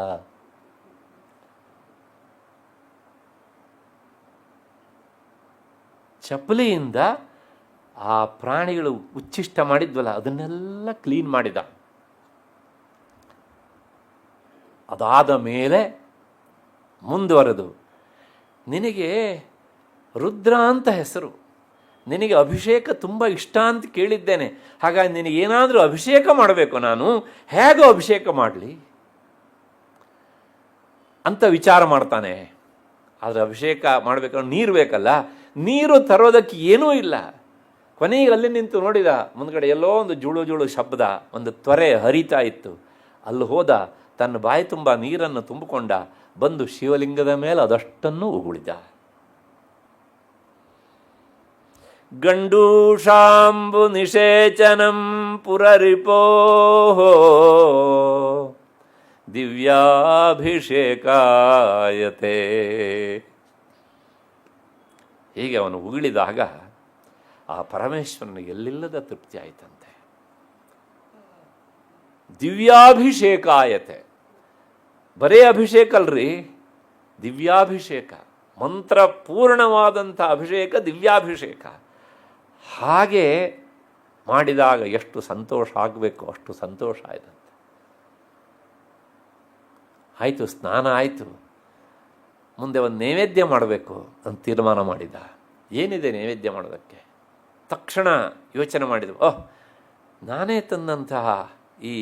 ಚಪಲಿಯಿಂದ ಆ ಪ್ರಾಣಿಗಳು ಉಚ್ಚಿಷ್ಟ ಮಾಡಿದ್ವಲ್ಲ ಅದನ್ನೆಲ್ಲ ಕ್ಲೀನ್ ಮಾಡಿದ. ಅದಾದ ಮೇಲೆ ಮುಂದುವರೆದು, ನಿನಗೆ ರುದ್ರ ಅಂತ ಹೆಸರು, ನಿನಗೆ ಅಭಿಷೇಕ ತುಂಬ ಇಷ್ಟ ಅಂತ ಕೇಳಿದ್ದೇನೆ, ಹಾಗಾಗಿ ನಿನಗೇನಾದರೂ ಅಭಿಷೇಕ ಮಾಡಬೇಕು, ನಾನು ಹೇಗೋ ಅಭಿಷೇಕ ಮಾಡಲಿ ಅಂತ ವಿಚಾರ ಮಾಡ್ತಾನೆ. ಆದರೆ ಅಭಿಷೇಕ ಮಾಡಬೇಕಂದ್ರೆ ನೀರು ಬೇಕಲ್ಲ, ನೀರು ತರೋದಕ್ಕೆ ಏನೂ ಇಲ್ಲ. ಕೊನೆಗೆ ಅಲ್ಲಿ ನಿಂತು ನೋಡಿದ, ಮುಂದ್ಗಡೆ ಎಲ್ಲೋ ಒಂದು ಜುಳು ಜುಳು ಶಬ್ದ, ಒಂದು ತ್ವರೆ ಹರಿತಾ ಇತ್ತು. ಅಲ್ಲಿ ಹೋದ, ತನ್ನ ಬಾಯಿ ತುಂಬ ನೀರನ್ನು ತುಂಬಿಕೊಂಡ, ಬಂದು ಶಿವಲಿಂಗದ ಮೇಲೆ ಅದಷ್ಟನ್ನು ಉಗುಳಿದ. ಗಂಡೂಷಾಂಬು ನಿಷೇಚನಂ ಪುರರಿಪೋ ದಿವ್ಯಾಭಿಷೇಕಾಯತೆ. ಹೀಗೆ ಅವನು ಉಗುಳಿದಾಗ ಆ ಪರಮೇಶ್ವರನಿಗೆ ಎಲ್ಲಿಲ್ಲದ ತೃಪ್ತಿ ಆಯ್ತಂತೆ. ದಿವ್ಯಾಭಿಷೇಕಾಯತೆ, ಬರೇ ಅಭಿಷೇಕ ಅಲ್ರಿ, ದಿವ್ಯಾಭಿಷೇಕ, ಮಂತ್ರಪೂರ್ಣವಾದಂಥ ಅಭಿಷೇಕ, ದಿವ್ಯಾಭಿಷೇಕ. ಹಾಗೆ ಮಾಡಿದಾಗ ಎಷ್ಟು ಸಂತೋಷ ಆಗಬೇಕು ಅಷ್ಟು ಸಂತೋಷ ಆಯ್ತಂತೆ. ಆಯಿತು, ಸ್ನಾನ ಆಯಿತು, ಮುಂದೆ ಒಂದು ನೈವೇದ್ಯ ಮಾಡಬೇಕು ಅಂತ ತೀರ್ಮಾನ ಮಾಡಿದ. ಏನಿದೆ ನೈವೇದ್ಯ ಮಾಡೋದಕ್ಕೆ? ತಕ್ಷಣ ಯೋಚನೆ ಮಾಡಿದವು, ಓಹ್, ನಾನೇ ತಂದಂತಹ ಈ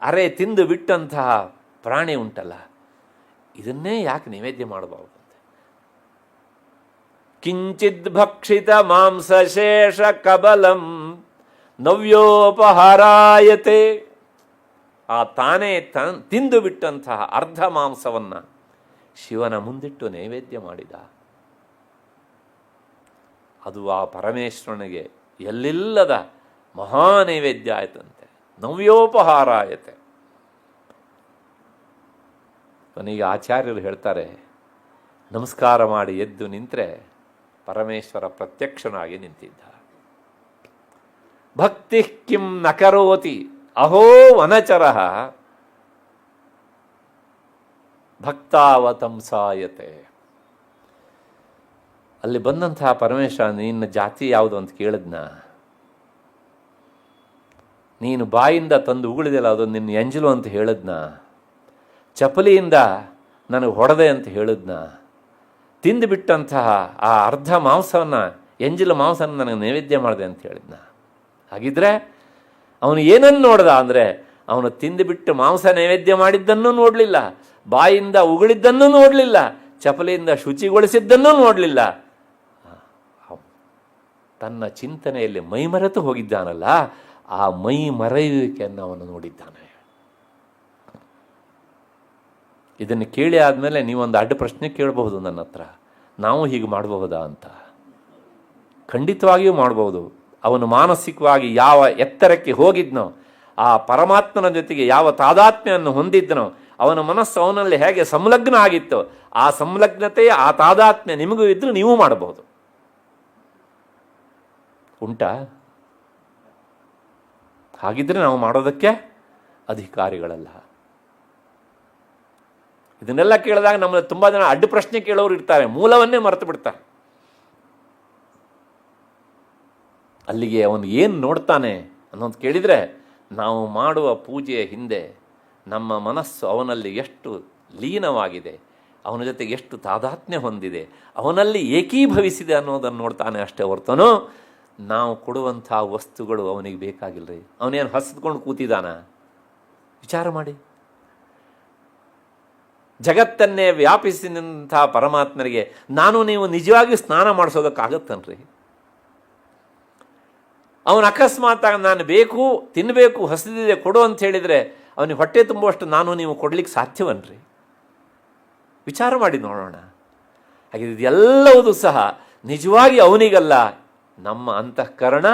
ಅರೆ ತಿಂದು ಬಿಟ್ಟಂತಹ ಪ್ರಾಣಿ ಉಂಟಲ್ಲ, ಇದನ್ನೇ ಯಾಕೆ ನೈವೇದ್ಯ ಮಾಡಬಾರ್ದಂತೆ. ಕಿಂಚಿದ್ ಭಕ್ಷಿತ ಮಾಂಸಶೇಷ ಕಬಲಂ ನವ್ಯೋಪಹಾರಾಯತೆ. ಆ ತಾನೇ ತಿಂದು ಬಿಟ್ಟಂತಹ ಅರ್ಧ ಮಾಂಸವನ್ನು ಶಿವನ ಮುಂದಿಟ್ಟು ನೈವೇದ್ಯ ಮಾಡಿದ. ಅದು ಆ ಪರಮೇಶ್ವರನಿಗೆ ಎಲ್ಲಿಲ್ಲದ ಮಹಾ ನೈವೇದ್ಯ ಆಯ್ತಂತೆ. ನವ್ಯೋಪಹಾರಾಯತೆ. ಕೊನೆಗೆ ಆಚಾರ್ಯರು ಹೇಳ್ತಾರೆ, ನಮಸ್ಕಾರ ಮಾಡಿ ಎದ್ದು ನಿಂತರೆ ಪರಮೇಶ್ವರ ಪ್ರತ್ಯಕ್ಷನಾಗಿ ನಿಂತಿದ್ದ. ಭಕ್ತಿ ಕಿಂ ನಕರೋತಿ ಅಹೋ ವನಚರಃ ಭಕ್ತಾವತಂಸಾಯತೆ. ಅಲ್ಲಿ ಬಂದಂತಹ ಪರಮೇಶ್ವರ, ನಿನ್ನ ಜಾತಿ ಯಾವುದು ಅಂತ ಕೇಳಿದ್ನ, ನೀನು ಬಾಯಿಂದ ತಂದು ಉಗುಳಿದೆಲ್ಲ ಅದೊಂದು ನಿನ್ನ ಎಂಜಲು ಅಂತ ಹೇಳಿದ್ನ, ಚಪಲಿಯಿಂದ ನನಗೆ ಹೊಡೆದೆ ಅಂತ ಹೇಳಿದ್ನ, ತಿಂದು ಬಿಟ್ಟಂತಹ ಆ ಅರ್ಧ ಮಾಂಸವನ್ನು, ಎಂಜಲು ಮಾಂಸನ ನನಗೆ ನೈವೇದ್ಯ ಮಾಡಿದೆ ಅಂತ ಹೇಳಿದ್ನ. ಹಾಗಿದ್ರೆ ಅವನು ಏನನ್ನು ನೋಡ್ದ ಅಂದರೆ, ಅವನು ತಿಂದುಬಿಟ್ಟು ಮಾಂಸ ನೈವೇದ್ಯ ಮಾಡಿದ್ದನ್ನೂ ನೋಡಲಿಲ್ಲ, ಬಾಯಿಂದ ಉಗುಳಿದ್ದನ್ನೂ ನೋಡಲಿಲ್ಲ, ಚಪಲಿಯಿಂದ ಶುಚಿಗೊಳಿಸಿದ್ದನ್ನೂ ನೋಡಲಿಲ್ಲ. ತನ್ನ ಚಿಂತನೆಯಲ್ಲಿ ಮೈಮರೆತು ಹೋಗಿದ್ದಾನಲ್ಲ, ಆ ಮೈ ಮರೆಯುವಿಕೆಯನ್ನು ಅವನು ನೋಡಿದ್ದಾನೆ. ಇದನ್ನು ಕೇಳಿ ಆದಮೇಲೆ ನೀವೊಂದು ಅಡ್ಡ ಪ್ರಶ್ನೆ ಕೇಳಬಹುದು ನನ್ನ ಹತ್ರ, ನಾವು ಹೀಗೆ ಮಾಡಬಹುದಾ ಅಂತ. ಖಂಡಿತವಾಗಿಯೂ ಮಾಡಬಹುದು. ಅವನು ಮಾನಸಿಕವಾಗಿ ಯಾವ ಎತ್ತರಕ್ಕೆ ಹೋಗಿದ್ನೋ, ಆ ಪರಮಾತ್ಮನ ಜೊತೆಗೆ ಯಾವ ತಾದಾತ್ಮ್ಯವನ್ನು ಹೊಂದಿದ್ನೋ, ಅವನ ಮನಸ್ಸು ಅವನಲ್ಲಿ ಹೇಗೆ ಸಂಲಗ್ನ ಆಗಿತ್ತೋ, ಆ ಸಂಲಗ್ನತೆ, ಆ ತಾದಾತ್ಮ್ಯ ನಿಮಗೂ ಇದ್ರೂ ನೀವು ಮಾಡಬಹುದು. ಉಂಟಾ? ಹಾಗಿದ್ರೆ ನಾವು ಮಾಡೋದಕ್ಕೆ ಅಧಿಕಾರಿಗಳಲ್ಲ. ಇದನ್ನೆಲ್ಲ ಕೇಳಿದಾಗ ನಮ್ಮಲ್ಲಿ ತುಂಬ ಜನ ಅಡ್ಡ ಪ್ರಶ್ನೆ ಕೇಳೋರು ಇರ್ತಾರೆ, ಮೂಲವನ್ನೇ ಮರೆತು ಬಿಡ್ತಾರೆ. ಅಲ್ಲಿಗೆ ಅವನು ಏನು ನೋಡ್ತಾನೆ ಅನ್ನೋದು ಕೇಳಿದರೆ, ನಾವು ಮಾಡುವ ಪೂಜೆಯ ಹಿಂದೆ ನಮ್ಮ ಮನಸ್ಸು ಅವನಲ್ಲಿ ಎಷ್ಟು ಲೀನವಾಗಿದೆ, ಅವನ ಜೊತೆಗೆ ಎಷ್ಟು ತಾದಾತ್ಮ್ಯ ಹೊಂದಿದೆ, ಅವನಲ್ಲಿ ಏಕೀಭವಿಸಿದೆ ಅನ್ನೋದನ್ನು ನೋಡ್ತಾನೆ ಅಷ್ಟೇ ಹೊರತನು ನಾವು ಕೊಡುವಂಥ ವಸ್ತುಗಳು ಅವನಿಗೆ ಬೇಕಾಗಿಲ್ಲ ರೀ. ಅವನೇನು ಹಸಿದ್ಕೊಂಡು ಕೂತಿದ್ದಾನ? ವಿಚಾರ ಮಾಡಿ. ಜಗತ್ತನ್ನೇ ವ್ಯಾಪಿಸಿದಂಥ ಪರಮಾತ್ಮನಿಗೆ ನಾನು ನೀವು ನಿಜವಾಗಿ ಸ್ನಾನ ಮಾಡಿಸೋದಕ್ಕಾಗತ್ತನ್ರಿ? ಅವನು ಅಕಸ್ಮಾತ್ ನಾನು ಬೇಕು, ತಿನ್ನಬೇಕು, ಹಸಿದಿದೆ ಕೊಡು ಅಂತ ಹೇಳಿದರೆ ಅವನಿಗೆ ಹೊಟ್ಟೆ ತುಂಬುವಷ್ಟು ನಾನು ನೀವು ಕೊಡ್ಲಿಕ್ಕೆ ಸಾಧ್ಯವನ್ರಿ? ವಿಚಾರ ಮಾಡಿ ನೋಡೋಣ. ಹಾಗೆ ಇದೆಲ್ಲವೂ ಸಹ ನಿಜವಾಗಿ ಅವನಿಗಲ್ಲ, ನಮ್ಮ ಅಂತಃಕರಣ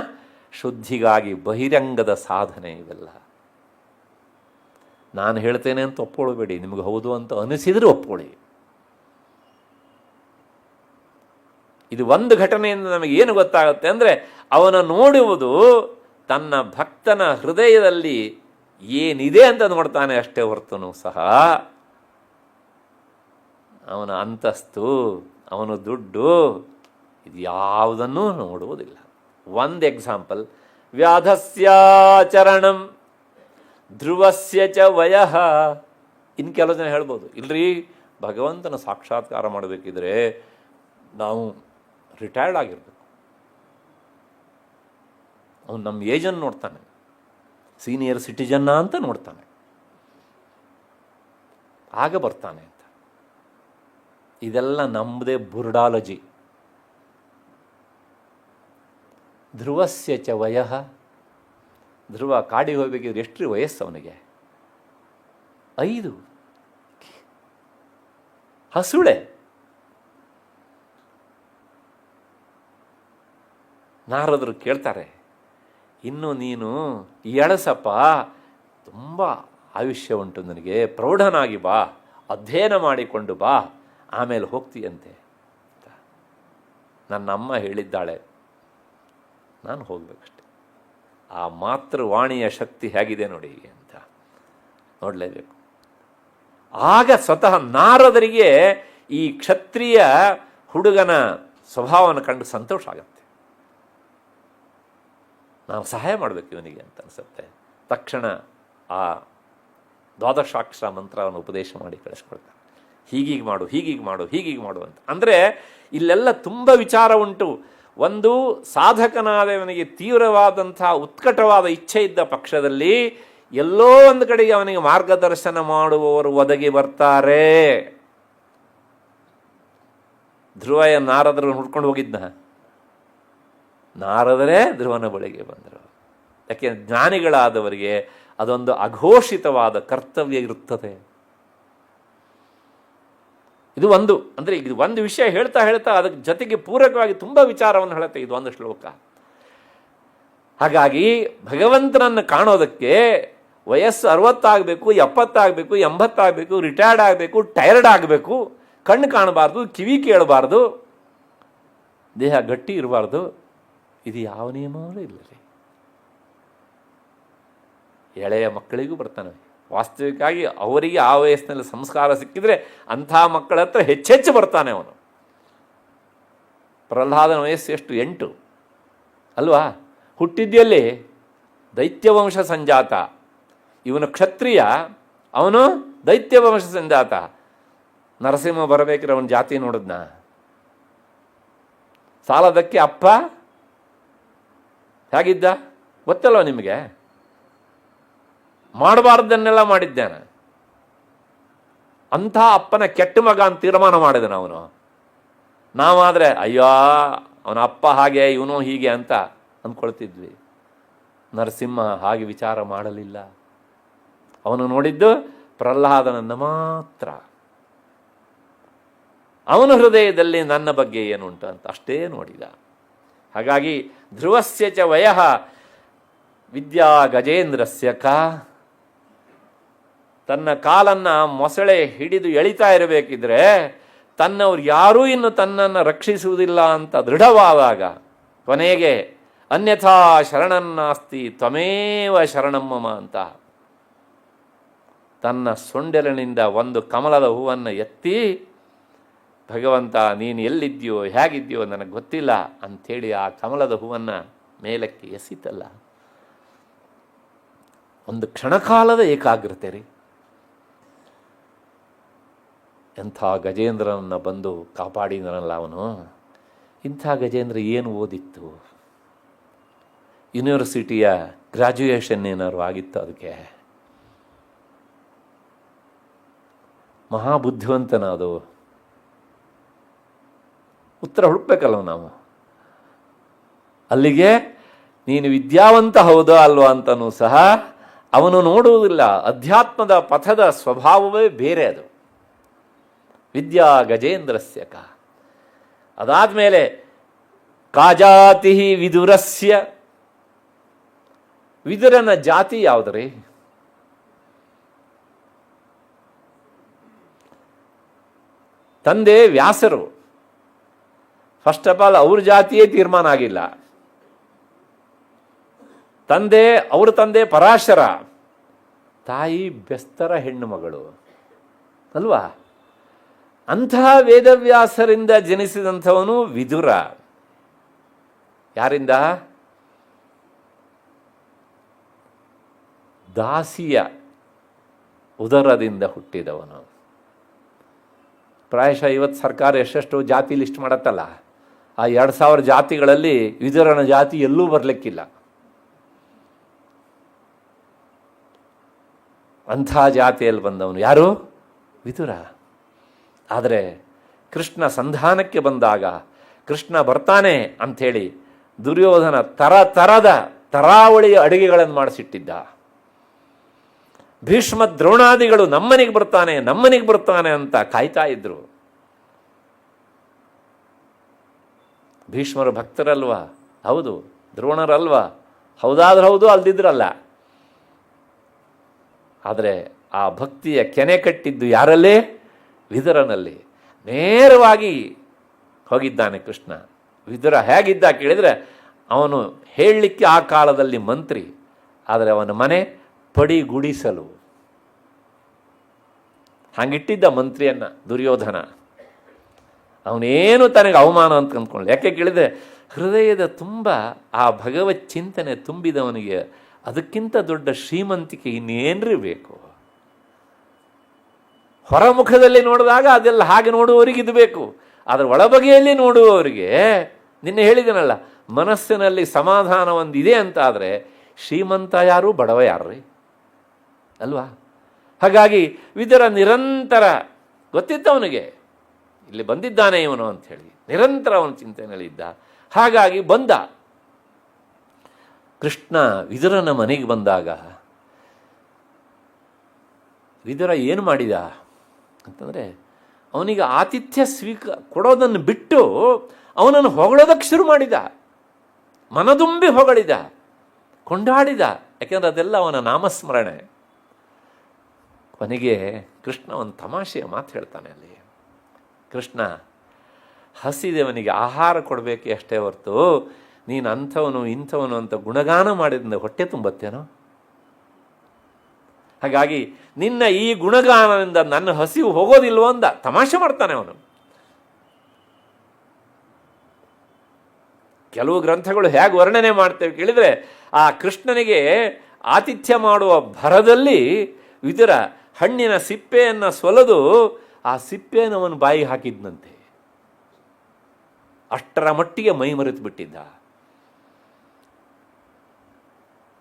ಶುದ್ಧಿಗಾಗಿ ಬಹಿರಂಗದ ಸಾಧನೆ ಇವೆಲ್ಲ. ನಾನು ಹೇಳ್ತೇನೆ ಅಂತ ಒಪ್ಕೊಳ್ಬೇಡಿ, ನಿಮಗೆ ಹೌದು ಅಂತ ಅನಿಸಿದರೆ ಒಪ್ಕೊಳ್ಳಿ. ಇದು ಒಂದು ಘಟನೆಯಿಂದ ನಮಗೆ ಏನು ಗೊತ್ತಾಗುತ್ತೆ ಅಂದರೆ, ಅವನ ನೋಡುವುದು ತನ್ನ ಭಕ್ತನ ಹೃದಯದಲ್ಲಿ ಏನಿದೆ ಅಂತ ನೋಡ್ತಾನೆ ಅಷ್ಟೇ ಹೊರತುನು ಸಹ ಅವನ ಅಂತಸ್ತು, ಅವನ ದುಡ್ಡು, ಇದು ಯಾವುದನ್ನೂ ನೋಡುವುದಿಲ್ಲ. ಒಂದು ಎಕ್ಸಾಂಪಲ್, ವ್ಯಾಧಸ್ಯಾಚರಣಂ ಧ್ರುವಸ್ಯ ಚ ವಯಃ. ಇನ್ನು ಕೆಲವು ಜನ ಹೇಳ್ಬೋದು, ಇಲ್ರಿ ಭಗವಂತನ ಸಾಕ್ಷಾತ್ಕಾರ ಮಾಡಬೇಕಿದ್ರೆ ನಾವು ರಿಟೈರ್ಡ್ ಆಗಿರ್ಬೇಕು. ಅವನು ನಮ್ಮ ಏಜನ್ನು ನೋಡ್ತಾನೆ, ಸೀನಿಯರ್ ಸಿಟಿಜನ್ನ ಅಂತ ನೋಡ್ತಾನೆ, ಆಗ ಬರ್ತಾನೆ ಅಂತ. ಇದೆಲ್ಲ ನಮ್ಮದೇ ಬುರ್ಡಾಲಜಿ. ಧ್ರುವಸ್ಯ ಚ ವಯಃ. ಧ್ರುವ ಕಾಡಿಗೆ ಹೋಗ್ಬೇಕಿದ್ರೆ ಎಷ್ಟು ವಯಸ್ಸು ಅವನಿಗೆ? 5. ಹಸುಳೆ. ನಾರದರು ಕೇಳ್ತಾರೆ, ಇನ್ನು ನೀನು ಎಳಸಪ್ಪ, ತುಂಬ ಆಯುಷ್ಯ ಉಂಟು ನನಗೆ, ಪ್ರೌಢನಾಗಿ ಬಾ, ಅಧ್ಯಯನ ಮಾಡಿಕೊಂಡು ಬಾ, ಆಮೇಲೆ ಹೋಗ್ತೀಯಂತೆ. ನನ್ನ ಅಮ್ಮ ಹೇಳಿದ್ದಾಳೆ, ನಾನು ಹೋಗ್ಬೇಕಷ್ಟೆ. ಆ ಮಾತೃವಾಣಿಯ ಶಕ್ತಿ ಹೇಗಿದೆ ನೋಡಿ ಅಂತ ನೋಡಲೇಬೇಕು. ಆಗ ಸ್ವತಃ ನಾರದರಿಗೆ ಈ ಕ್ಷತ್ರಿಯ ಹುಡುಗನ ಸ್ವಭಾವವನ್ನು ಕಂಡು ಸಂತೋಷ ಆಗುತ್ತೆ. ನಾವು ಸಹಾಯ ಮಾಡಬೇಕು ಇವನಿಗೆ ಅಂತ ಅನಿಸುತ್ತೆ. ತಕ್ಷಣ ಆ ದ್ವಾದಶಾಕ್ಷರ ಮಂತ್ರವನ್ನು ಉಪದೇಶ ಮಾಡಿ ಕಳಿಸ್ಕೊಳ್ತಾರೆ. ಹೀಗೀಗೆ ಮಾಡು, ಹೀಗೀಗೆ ಮಾಡು, ಹೀಗೀಗೆ ಮಾಡು ಅಂತ. ಅಂದರೆ ಇಲ್ಲೆಲ್ಲ ತುಂಬ ವಿಚಾರ ಉಂಟು. ಒಂದು, ಸಾಧಕನಾದವನಿಗೆ ತೀವ್ರವಾದಂಥ ಉತ್ಕಟವಾದ ಇಚ್ಛೆ ಇದ್ದ ಪಕ್ಷದಲ್ಲಿ ಎಲ್ಲೋ ಒಂದು ಕಡೆಗೆ ಅವನಿಗೆ ಮಾರ್ಗದರ್ಶನ ಮಾಡುವವರು ಒದಗಿ ಬರ್ತಾರೆ. ಧ್ರುವಯ ನಾರದರು ಹುಡ್ಕೊಂಡು ಹೋಗಿದ್ದ, ನಾರದರೇ ಧ್ರುವನ ಬಳಿಗೆ ಬಂದರು. ಯಾಕೆ? ಜ್ಞಾನಿಗಳಾದವರಿಗೆ ಅದೊಂದು ಅಘೋಷಿತವಾದ ಕರ್ತವ್ಯ ಇರುತ್ತದೆ. ಇದು ಒಂದು, ಅಂದರೆ ಇದು ಒಂದು ವಿಷಯ ಹೇಳ್ತಾ ಹೇಳ್ತಾ ಅದಕ್ಕೆ ಜೊತೆಗೆ ಪೂರಕವಾಗಿ ತುಂಬ ವಿಚಾರವನ್ನು ಹೇಳುತ್ತೆ ಇದು ಒಂದು ಶ್ಲೋಕ. ಹಾಗಾಗಿ ಭಗವಂತನನ್ನು ಕಾಣೋದಕ್ಕೆ ವಯಸ್ಸು 60 ಆಗಬೇಕು, 70 ಆಗಬೇಕು, 80 ಆಗಬೇಕು, ರಿಟೈರ್ಡ್ ಆಗಬೇಕು, ಟೈರ್ಡ್ ಆಗಬೇಕು, ಕಣ್ಣು ಕಾಣಬಾರ್ದು, ಕಿವಿ ಕೇಳಬಾರ್ದು, ದೇಹ ಗಟ್ಟಿ ಇರಬಾರ್ದು. ಇದು ಯಾವ ನಿಯಮವೂ ಇಲ್ಲ ರೀ. ಎಳೆಯ ಮಕ್ಕಳಿಗೂ ಬರ್ತಾನೆ. ವಾಸ್ತವಿಕವಾಗಿ ಅವರಿಗೆ ಆ ವಯಸ್ಸಿನಲ್ಲಿ ಸಂಸ್ಕಾರ ಸಿಕ್ಕಿದ್ರೆ ಅಂಥ ಮಕ್ಕಳ ಹತ್ರ ಹೆಚ್ಚೆಚ್ಚು ಬರ್ತಾನೆ ಅವನು. ಪ್ರಹ್ಲಾದನ ವಯಸ್ಸು ಎಷ್ಟು? 8 ಅಲ್ವಾ? ಹುಟ್ಟಿದ್ಯಲ್ಲಿ ದೈತ್ಯವಂಶ ಸಂಜಾತ. ಇವನು ಕ್ಷತ್ರಿಯ, ಅವನು ದೈತ್ಯವಂಶ ಸಂಜಾತ. ನರಸಿಂಹ ಬರಬೇಕಿದ್ರೆ ಅವನ ಜಾತಿ ನೋಡಿದ್ನ? ಸಾಲದಕ್ಕೆ ಅಪ್ಪ ಹೇಗಿದ್ದ ಗೊತ್ತಲ್ವ ನಿಮಗೆ? ಮಾಡಬಾರ್ದನ್ನೆಲ್ಲ ಮಾಡಿದ್ದಾನೆ. ಅಂಥ ಅಪ್ಪನ ಕೆಟ್ಟ ಮಗ ಅಂತ ತೀರ್ಮಾನ ಮಾಡಿದನು ಅವನು. ನಾವಾದರೆ ಅಯ್ಯೋ ಅವನ ಅಪ್ಪ ಹಾಗೆ ಇವನು ಹೀಗೆ ಅಂತ ಅಂದ್ಕೊಳ್ತಿದ್ವಿ. ನರಸಿಂಹ ಹಾಗೆ ವಿಚಾರ ಮಾಡಲಿಲ್ಲ. ಅವನು ನೋಡಿದ್ದು ಪ್ರಹ್ಲಾದನನ್ನು ಮಾತ್ರ. ಅವನ ಹೃದಯದಲ್ಲಿ ನನ್ನ ಬಗ್ಗೆ ಏನುಂಟು ಅಂತ ಅಷ್ಟೇ ನೋಡಿದ. ಹಾಗಾಗಿ ಧ್ರುವಸ್ಯ ಚ ವಯಃ ವಿದ್ಯಾ ಗಜೇಂದ್ರಸ್ಯ ಕ. ತನ್ನ ಕಾಲನ್ನು ಮೊಸಳೆ ಹಿಡಿದು ಎಳಿತಾ ಇರಬೇಕಿದ್ರೆ ತನ್ನವ್ರು ಯಾರೂ ಇನ್ನು ತನ್ನನ್ನು ರಕ್ಷಿಸುವುದಿಲ್ಲ ಅಂತ ದೃಢವಾದಾಗ ಕೊನೆಗೆ ಅನ್ಯಥಾ ಶರಣನ್ನಾಸ್ತಿ ತ್ವಮೇವ ಶರಣಂ ಮಮ ಅಂತ ತನ್ನ ಸೊಂಡೆಲಿನಿಂದ ಒಂದು ಕಮಲದ ಹೂವನ್ನು ಎತ್ತಿ, ಭಗವಂತ ನೀನು ಎಲ್ಲಿದ್ಯೋ ಹೇಗಿದ್ಯೋ ನನಗೆ ಗೊತ್ತಿಲ್ಲ ಅಂಥೇಳಿ ಆ ಕಮಲದ ಹೂವನ್ನು ಮೇಲಕ್ಕೆ ಎಸಿತಲ್ಲ. ಒಂದು ಕ್ಷಣಕಾಲದ ಏಕಾಗ್ರತೆ ರೀ. ಎಂಥ ಗಜೇಂದ್ರನನ್ನು ಬಂದು ಕಾಪಾಡಿದನಲ್ಲ ಅವನು. ಇಂಥ ಗಜೇಂದ್ರ ಏನು ಓದಿತ್ತು? ಯೂನಿವರ್ಸಿಟಿಯ ಗ್ರ್ಯಾಜುಯೇಷನ್ ಏನಾದ್ರು ಆಗಿತ್ತು ಅದಕ್ಕೆ. ಮಹಾಬುದ್ಧಿವಂತನ ಅದು. ಉತ್ತರ ಹುಡುಕ್ಬೇಕಲ್ವ ನಾವು. ಅಲ್ಲಿಗೆ ನೀನು ವಿದ್ಯಾವಂತ ಹೌದಾ ಅಲ್ವಾ ಅಂತನೂ ಸಹ ಅವನು ನೋಡುವುದಿಲ್ಲ. ಅಧ್ಯಾತ್ಮದ ಪಥದ ಸ್ವಭಾವವೇ ಬೇರೆ ಅದು. ವಿದ್ಯಾ ಗಜೇಂದ್ರಸ್ಯ ಕ. ಅದಾದಮೇಲೆ ಕಾಜಾತಿ ವಿದುರಸ್ಯ. ವಿದುರನ ಜಾತಿ ಯಾವುದ್ರಿ? ತಂದೆ ವ್ಯಾಸರು. ಫಸ್ಟ್ ಆಫ್ ಆಲ್ ಅವ್ರ ಜಾತಿಯೇ ತೀರ್ಮಾನ ಆಗಿಲ್ಲ. ಅವ್ರ ತಂದೆ ಪರಾಶರ, ತಾಯಿ ಬೆಸ್ತರ ಹೆಣ್ಣು ಮಗಳು ಅಲ್ವಾ. ಅಂತಹ ವೇದವ್ಯಾಸರಿಂದ ಜನಿಸಿದಂಥವನು ವಿದುರ. ಯಾರಿಂದ? ದಾಸಿಯ ಉದರದಿಂದ ಹುಟ್ಟಿದವನು. ಪ್ರಾಯಶಃ ಇವತ್ತು ಸರ್ಕಾರ ಎಷ್ಟೆಷ್ಟು ಜಾತಿ ಲಿಸ್ಟ್ ಮಾಡತ್ತಲ್ಲ, ಆ 2000 ಜಾತಿಗಳಲ್ಲಿ ವಿದುರನ ಜಾತಿ ಎಲ್ಲೂ ಬರಲಿಕ್ಕಿಲ್ಲ. ಅಂಥ ಜಾತಿಯಲ್ಲಿ ಬಂದವನು ಯಾರು? ವಿದುರ. ಆದರೆ ಕೃಷ್ಣ ಸಂಧಾನಕ್ಕೆ ಬಂದಾಗ, ಕೃಷ್ಣ ಬರ್ತಾನೆ ಅಂಥೇಳಿ ದುರ್ಯೋಧನ ತರದ ತರಾವಳಿಯ ಅಡುಗೆಗಳನ್ನು ಮಾಡಿಸಿಟ್ಟಿದ್ದ. ಭೀಷ್ಮ ದ್ರೋಣಾದಿಗಳು ನಮ್ಮನಿಗೆ ಬರ್ತಾನೆ ಅಂತ ಕಾಯ್ತಾ ಇದ್ರು. ಭೀಷ್ಮರು ಭಕ್ತರಲ್ವಾ? ಹೌದು. ದ್ರೋಣರಲ್ವಾ? ಹೌದಾದ್ರೆ ಹೌದು, ಅಲ್ದಿದ್ರಲ್ಲ. ಆದರೆ ಆ ಭಕ್ತಿಯ ಕೆನೆ ಕಟ್ಟಿದ್ದು ಯಾರಲ್ಲೇ? ವಿದುರನಲ್ಲಿ. ನೇರವಾಗಿ ಹೋಗಿದ್ದಾನೆ ಕೃಷ್ಣ. ವಿದುರ ಹೇಗಿದ್ದ ಕೇಳಿದರೆ, ಅವನು ಹೇಳಲಿಕ್ಕೆ ಆ ಕಾಲದಲ್ಲಿ ಮಂತ್ರಿ, ಆದರೆ ಅವನ ಮನೆ ಪಡಿಗುಡಿಸಲು. ಹಾಗಿಟ್ಟಿದ್ದ ಮಂತ್ರಿಯನ್ನ ದುರ್ಯೋಧನ. ಅವನೇನು ತನಗೆ ಅವಮಾನ ಅಂತ ಅಂದ್ಕೊಳ್ಳಿ. ಯಾಕೆ ಕೇಳಿದರೆ, ಹೃದಯದ ತುಂಬ ಆ ಭಗವತ್ ಚಿಂತನೆ ತುಂಬಿದವನಿಗೆ ಅದಕ್ಕಿಂತ ದೊಡ್ಡ ಶ್ರೀಮಂತಿಕೆ ಇನ್ನೇನ್ರಿ ಬೇಕು? ಹೊರಮುಖದಲ್ಲಿ ನೋಡಿದಾಗ ಅದೆಲ್ಲ ಹಾಗೆ ನೋಡುವವರಿಗೆ ಇದು ಬೇಕು. ಆದರೆ ಒಳಬಗೆಯಲ್ಲಿ ನೋಡುವವರಿಗೆ, ನಿನ್ನೆ ಹೇಳಿದನಲ್ಲ, ಮನಸ್ಸಿನಲ್ಲಿ ಸಮಾಧಾನ ಒಂದಿದೆ ಅಂತ ಆದರೆ ಶ್ರೀಮಂತ ಯಾರು, ಬಡವ ಯಾರ್ರಿ ಅಲ್ವಾ? ಹಾಗಾಗಿ ವಿದುರ ನಿರಂತರ ಗೊತ್ತಿತ್ತು ಅವನಿಗೆ, ಇಲ್ಲಿ ಬಂದಿದ್ದಾನೆ ಇವನು ಅಂಥೇಳಿ ನಿರಂತರ ಅವನ ಚಿಂತನೆಯಲ್ಲಿದ್ದ. ಹಾಗಾಗಿ ಬಂದ ಕೃಷ್ಣ ವಿದುರನ ಮನೆಗೆ ಬಂದಾಗ, ವಿದುರ ಏನು ಮಾಡಿದ ಅಂತಂದರೆ, ಅವನಿಗೆ ಆತಿಥ್ಯ ಕೊಡೋದನ್ನು ಬಿಟ್ಟು ಅವನನ್ನು ಹೊಗಳೋದಕ್ಕೆ ಶುರು ಮಾಡಿದ. ಮನದುಂಬಿ ಹೊಗಳಿದ, ಕೊಂಡಾಡಿದ. ಯಾಕೆಂದರೆ ಅದೆಲ್ಲ ಅವನ ನಾಮಸ್ಮರಣೆ. ಕೊನೆಗೆ ಕೃಷ್ಣ ಒಂದು ತಮಾಷೆಯ ಮಾತು ಹೇಳ್ತಾನೆ ಅಲ್ಲಿ. ಕೃಷ್ಣ, ಹಸಿದವನಿಗೆ ಆಹಾರ ಕೊಡಬೇಕೆ ಅಷ್ಟೇ ಹೊರತು ನೀನು ಅಂಥವನು ಇಂಥವನು ಅಂತ ಗುಣಗಾನ ಮಾಡಿದ್ರಿಂದ ಹೊಟ್ಟೆ ತುಂಬತ್ತೇನೋ? ಹಾಗಾಗಿ ನಿನ್ನ ಈ ಗುಣಗಾನದಿಂದ ನನ್ನ ಹಸಿವು ಹೋಗೋದಿಲ್ವೋ ಅಂದ. ತಮಾಷೆ ಮಾಡ್ತಾನೆ ಅವನು. ಕೆಲವು ಗ್ರಂಥಗಳು ಹೇಗೆ ವರ್ಣನೆ ಮಾಡ್ತೇವೆ ಕೇಳಿದರೆ, ಆ ಕೃಷ್ಣನಿಗೆ ಆತಿಥ್ಯ ಮಾಡುವ ಭರದಲ್ಲಿ ವಿದುರ ಹಣ್ಣಿನ ಸಿಪ್ಪೆಯನ್ನು ಸೊಲದು ಆ ಸಿಪ್ಪೆಯನ್ನು ಅವನು ಬಾಯಿಗೆ ಹಾಕಿದ್ನಂತೆ. ಅಷ್ಟರ ಮಟ್ಟಿಗೆ ಮೈ ಮರೆತು ಬಿಟ್ಟಿದ್ದ.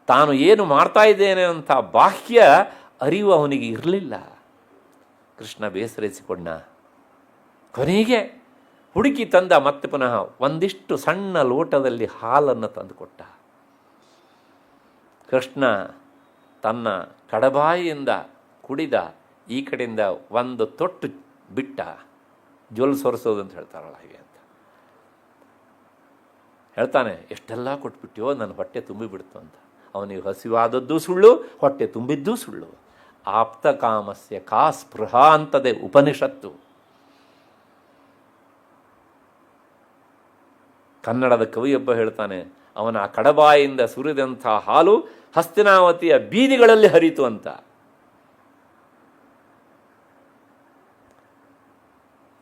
ತಾನು ಏನು ಮಾಡ್ತಾ ಇದ್ದೇನೆ ಅಂತ ಬಾಹ್ಯ ಅರಿವು ಅವನಿಗೆ ಇರಲಿಲ್ಲ. ಕೃಷ್ಣ ಬೇಸರಿಸಿಕೊಂಡ. ಕೊನೆಗೆ ಹುಡುಕಿ ತಂದ. ಮತ್ತೆ ಪುನಃ ಒಂದಿಷ್ಟು ಸಣ್ಣ ಲೋಟದಲ್ಲಿ ಹಾಲನ್ನು ತಂದುಕೊಟ್ಟ. ಕೃಷ್ಣ ತನ್ನ ಕಡಬಾಯಿಯಿಂದ ಕುಡಿದ. ಈ ಕಡೆಯಿಂದ ಒಂದು ತೊಟ್ಟು ಬಿಟ್ಟ. ಜೊಲ್ ಸೊರಿಸೋದು ಅಂತ ಹೇಳ್ತಾರಲ್ಲ, ಹಾಗೆ ಅಂತ ಹೇಳ್ತಾನೆ. ಎಷ್ಟೆಲ್ಲ ಕೊಟ್ಬಿಟ್ಯೋ, ನನ್ನ ಹೊಟ್ಟೆ ತುಂಬಿಬಿಡ್ತು ಅಂತ. ಅವನಿಗೆ ಹಸಿವಾದದ್ದು ಸುಳ್ಳು, ಹೊಟ್ಟೆ ತುಂಬಿದ್ದೂ ಸುಳ್ಳು. ಆಪ್ತ ಕಾಮಸ್ಯ ಕಾ ಸ್ಪೃಹ ಅಂತದೆ ಉಪನಿಷತ್ತು. ಕನ್ನಡದ ಕವಿಯೊಬ್ಬ ಹೇಳ್ತಾನೆ, ಅವನ ಆ ಕಡಬಾಯಿಂದ ಸುರಿದಂಥ ಹಾಲು ಹಸ್ತಿನಾವತಿಯ ಬೀದಿಗಳಲ್ಲಿ ಹರಿತು ಅಂತ.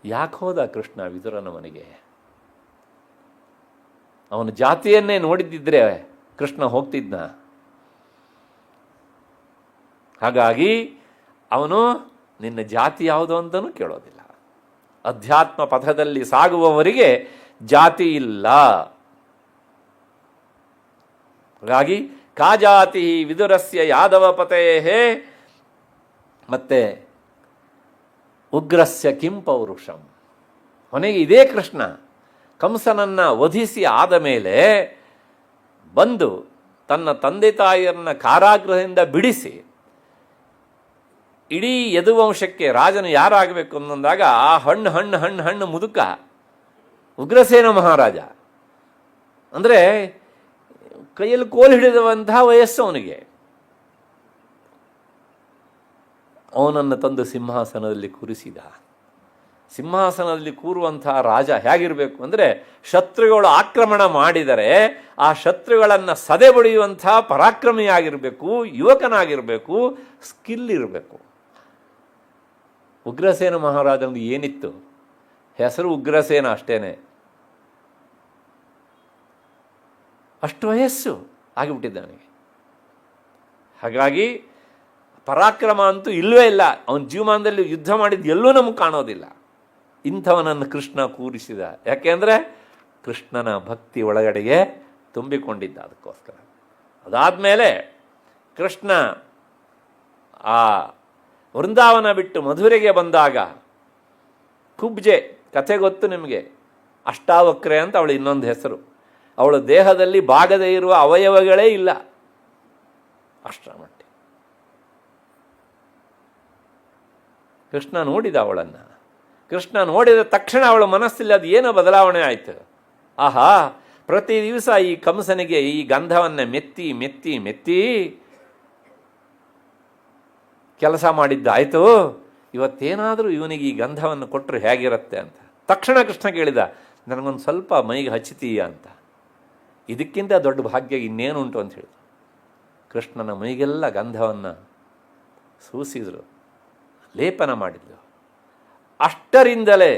ಯಾಕೆ ಹೋದ ಕೃಷ್ಣ ವಿದುರನ ಮನೆಗೆ? ಅವನ ಜಾತಿಯನ್ನೇ ನೋಡಿದ್ದಿದ್ರೆ ಕೃಷ್ಣ ಹೋಗ್ತಿದ್ನ. ಹಾಗಾಗಿ ಅವನು ನಿನ್ನ ಜಾತಿ ಯಾವುದು ಅಂತಲೂ ಕೇಳೋದಿಲ್ಲ. ಅಧ್ಯಾತ್ಮ ಪಥದಲ್ಲಿ ಸಾಗುವವರಿಗೆ ಜಾತಿ ಇಲ್ಲ. ಹಾಗಾಗಿ ಕಾಜಾತಿ ವಿದುರಸ್ಯ ಯಾದವ ಪತೇಹೇ ಮತ್ತೆ ಉಗ್ರಸ್ಯ ಕಿಂ ಪೌರುಷಂ. ಕೊನೆಗೆ ಇದೇ ಕೃಷ್ಣ ಕಂಸನನ್ನು ವಧಿಸಿ ಆದ ಮೇಲೆ ಬಂದು ತನ್ನ ತಂದೆ ತಾಯಿಯರನ್ನ ಕಾರಾಗೃಹದಿಂದ ಬಿಡಿಸಿ ಇಡೀ ಯದುವಂಶಕ್ಕೆ ರಾಜನು ಯಾರಾಗಬೇಕು ಅನ್ನೊಂದಾಗ ಆ ಹಣ್ಣು ಮುದುಕ ಉಗ್ರಸೇನ ಮಹಾರಾಜ. ಅಂದರೆ ಕೈಯಲ್ಲಿ ಕೋಲು ಹಿಡಿದವಂತಹ ವಯಸ್ಸು ಅವನಿಗೆ. ಅವನನ್ನು ತಂದು ಸಿಂಹಾಸನದಲ್ಲಿ ಕೂರಿಸಿದ. ಸಿಂಹಾಸನದಲ್ಲಿ ಕೂರುವಂತಹ ರಾಜ ಹೇಗಿರಬೇಕು ಅಂದರೆ, ಶತ್ರುಗಳು ಆಕ್ರಮಣ ಮಾಡಿದರೆ ಆ ಶತ್ರುಗಳನ್ನು ಸದೆ ಬಡಿಯುವಂತಹ ಪರಾಕ್ರಮಿಯಾಗಿರಬೇಕು, ಯುವಕನಾಗಿರಬೇಕು, ಸ್ಕಿಲ್ ಇರಬೇಕು. ಉಗ್ರಸೇನ ಮಹಾರಾಜನಿಗೆ ಏನಿತ್ತು? ಹೆಸರು ಉಗ್ರಸೇನ ಅಷ್ಟೇನೆ. ಅಷ್ಟು ವಯಸ್ಸು ಆಗಿಬಿಟ್ಟಿದ್ದಾನಿಗೆ. ಹಾಗಾಗಿ ಪರಾಕ್ರಮ ಅಂತೂ ಇಲ್ಲವೇ ಇಲ್ಲ. ಅವನ ಜೀವಮಾನದಲ್ಲಿ ಯುದ್ಧ ಮಾಡಿದ್ದು ಎಲ್ಲೂ ನಮಗೆ ಕಾಣೋದಿಲ್ಲ. ಇಂಥವನನ್ನು ಕೃಷ್ಣ ಕೂರಿಸಿದ. ಯಾಕೆಂದರೆ ಕೃಷ್ಣನ ಭಕ್ತಿ ಒಳಗಡೆಗೆ ತುಂಬಿಕೊಂಡಿದ್ದ. ಅದಕ್ಕೋಸ್ಕರ ಅದಾದಮೇಲೆ ಕೃಷ್ಣ ಆ ವೃಂದಾವನ ಬಿಟ್ಟು ಮಧುರೆಗೆ ಬಂದಾಗ ಕುಬ್ಜೆ ಕಥೆ ಗೊತ್ತು ನಿಮಗೆ. ಅಷ್ಟಾವಕ್ರೆ ಅಂತ ಅವಳು ಇನ್ನೊಂದು ಹೆಸರು. ಅವಳ ದೇಹದಲ್ಲಿ ಬಾಗದೇ ಇರುವ ಅವಯವಗಳೇ ಇಲ್ಲ, ಅಷ್ಟರ ಮಟ್ಟಿಗೆ. ಕೃಷ್ಣ ನೋಡಿದ ಅವಳನ್ನು. ಕೃಷ್ಣ ನೋಡಿದ ತಕ್ಷಣ ಅವಳ ಮನಸ್ಸಲ್ಲಿ ಅದು ಏನೋ ಬದಲಾವಣೆ ಆಯಿತು. ಆಹಾ, ಪ್ರತಿ ದಿವಸ ಈ ಕಂಸನಿಗೆ ಈ ಗಂಧವನ್ನು ಮೆತ್ತಿ ಮೆತ್ತಿ ಮೆತ್ತಿ ಕೆಲಸ ಮಾಡಿದ್ದಾಯಿತು, ಇವತ್ತೇನಾದರೂ ಇವನಿಗೆ ಈ ಗಂಧವನ್ನು ಕೊಟ್ಟರೆ ಹೇಗಿರುತ್ತೆ ಅಂತ. ತಕ್ಷಣ ಕೃಷ್ಣ ಕೇಳಿದ, ನನಗೊಂದು ಸ್ವಲ್ಪ ಮೈಗೆ ಹಚ್ಚತೀಯ ಅಂತ. ಇದಕ್ಕಿಂತ ದೊಡ್ಡ ಭಾಗ್ಯ ಇನ್ನೇನುಂಟು ಅಂತ ಹೇಳಿದ. ಕೃಷ್ಣನ ಮೈಗೆಲ್ಲ ಗಂಧವನ್ನು ಸೂಸಿದರು, ಲೇಪನ ಮಾಡಿದ್ರು. ಅಷ್ಟರಿಂದಲೇ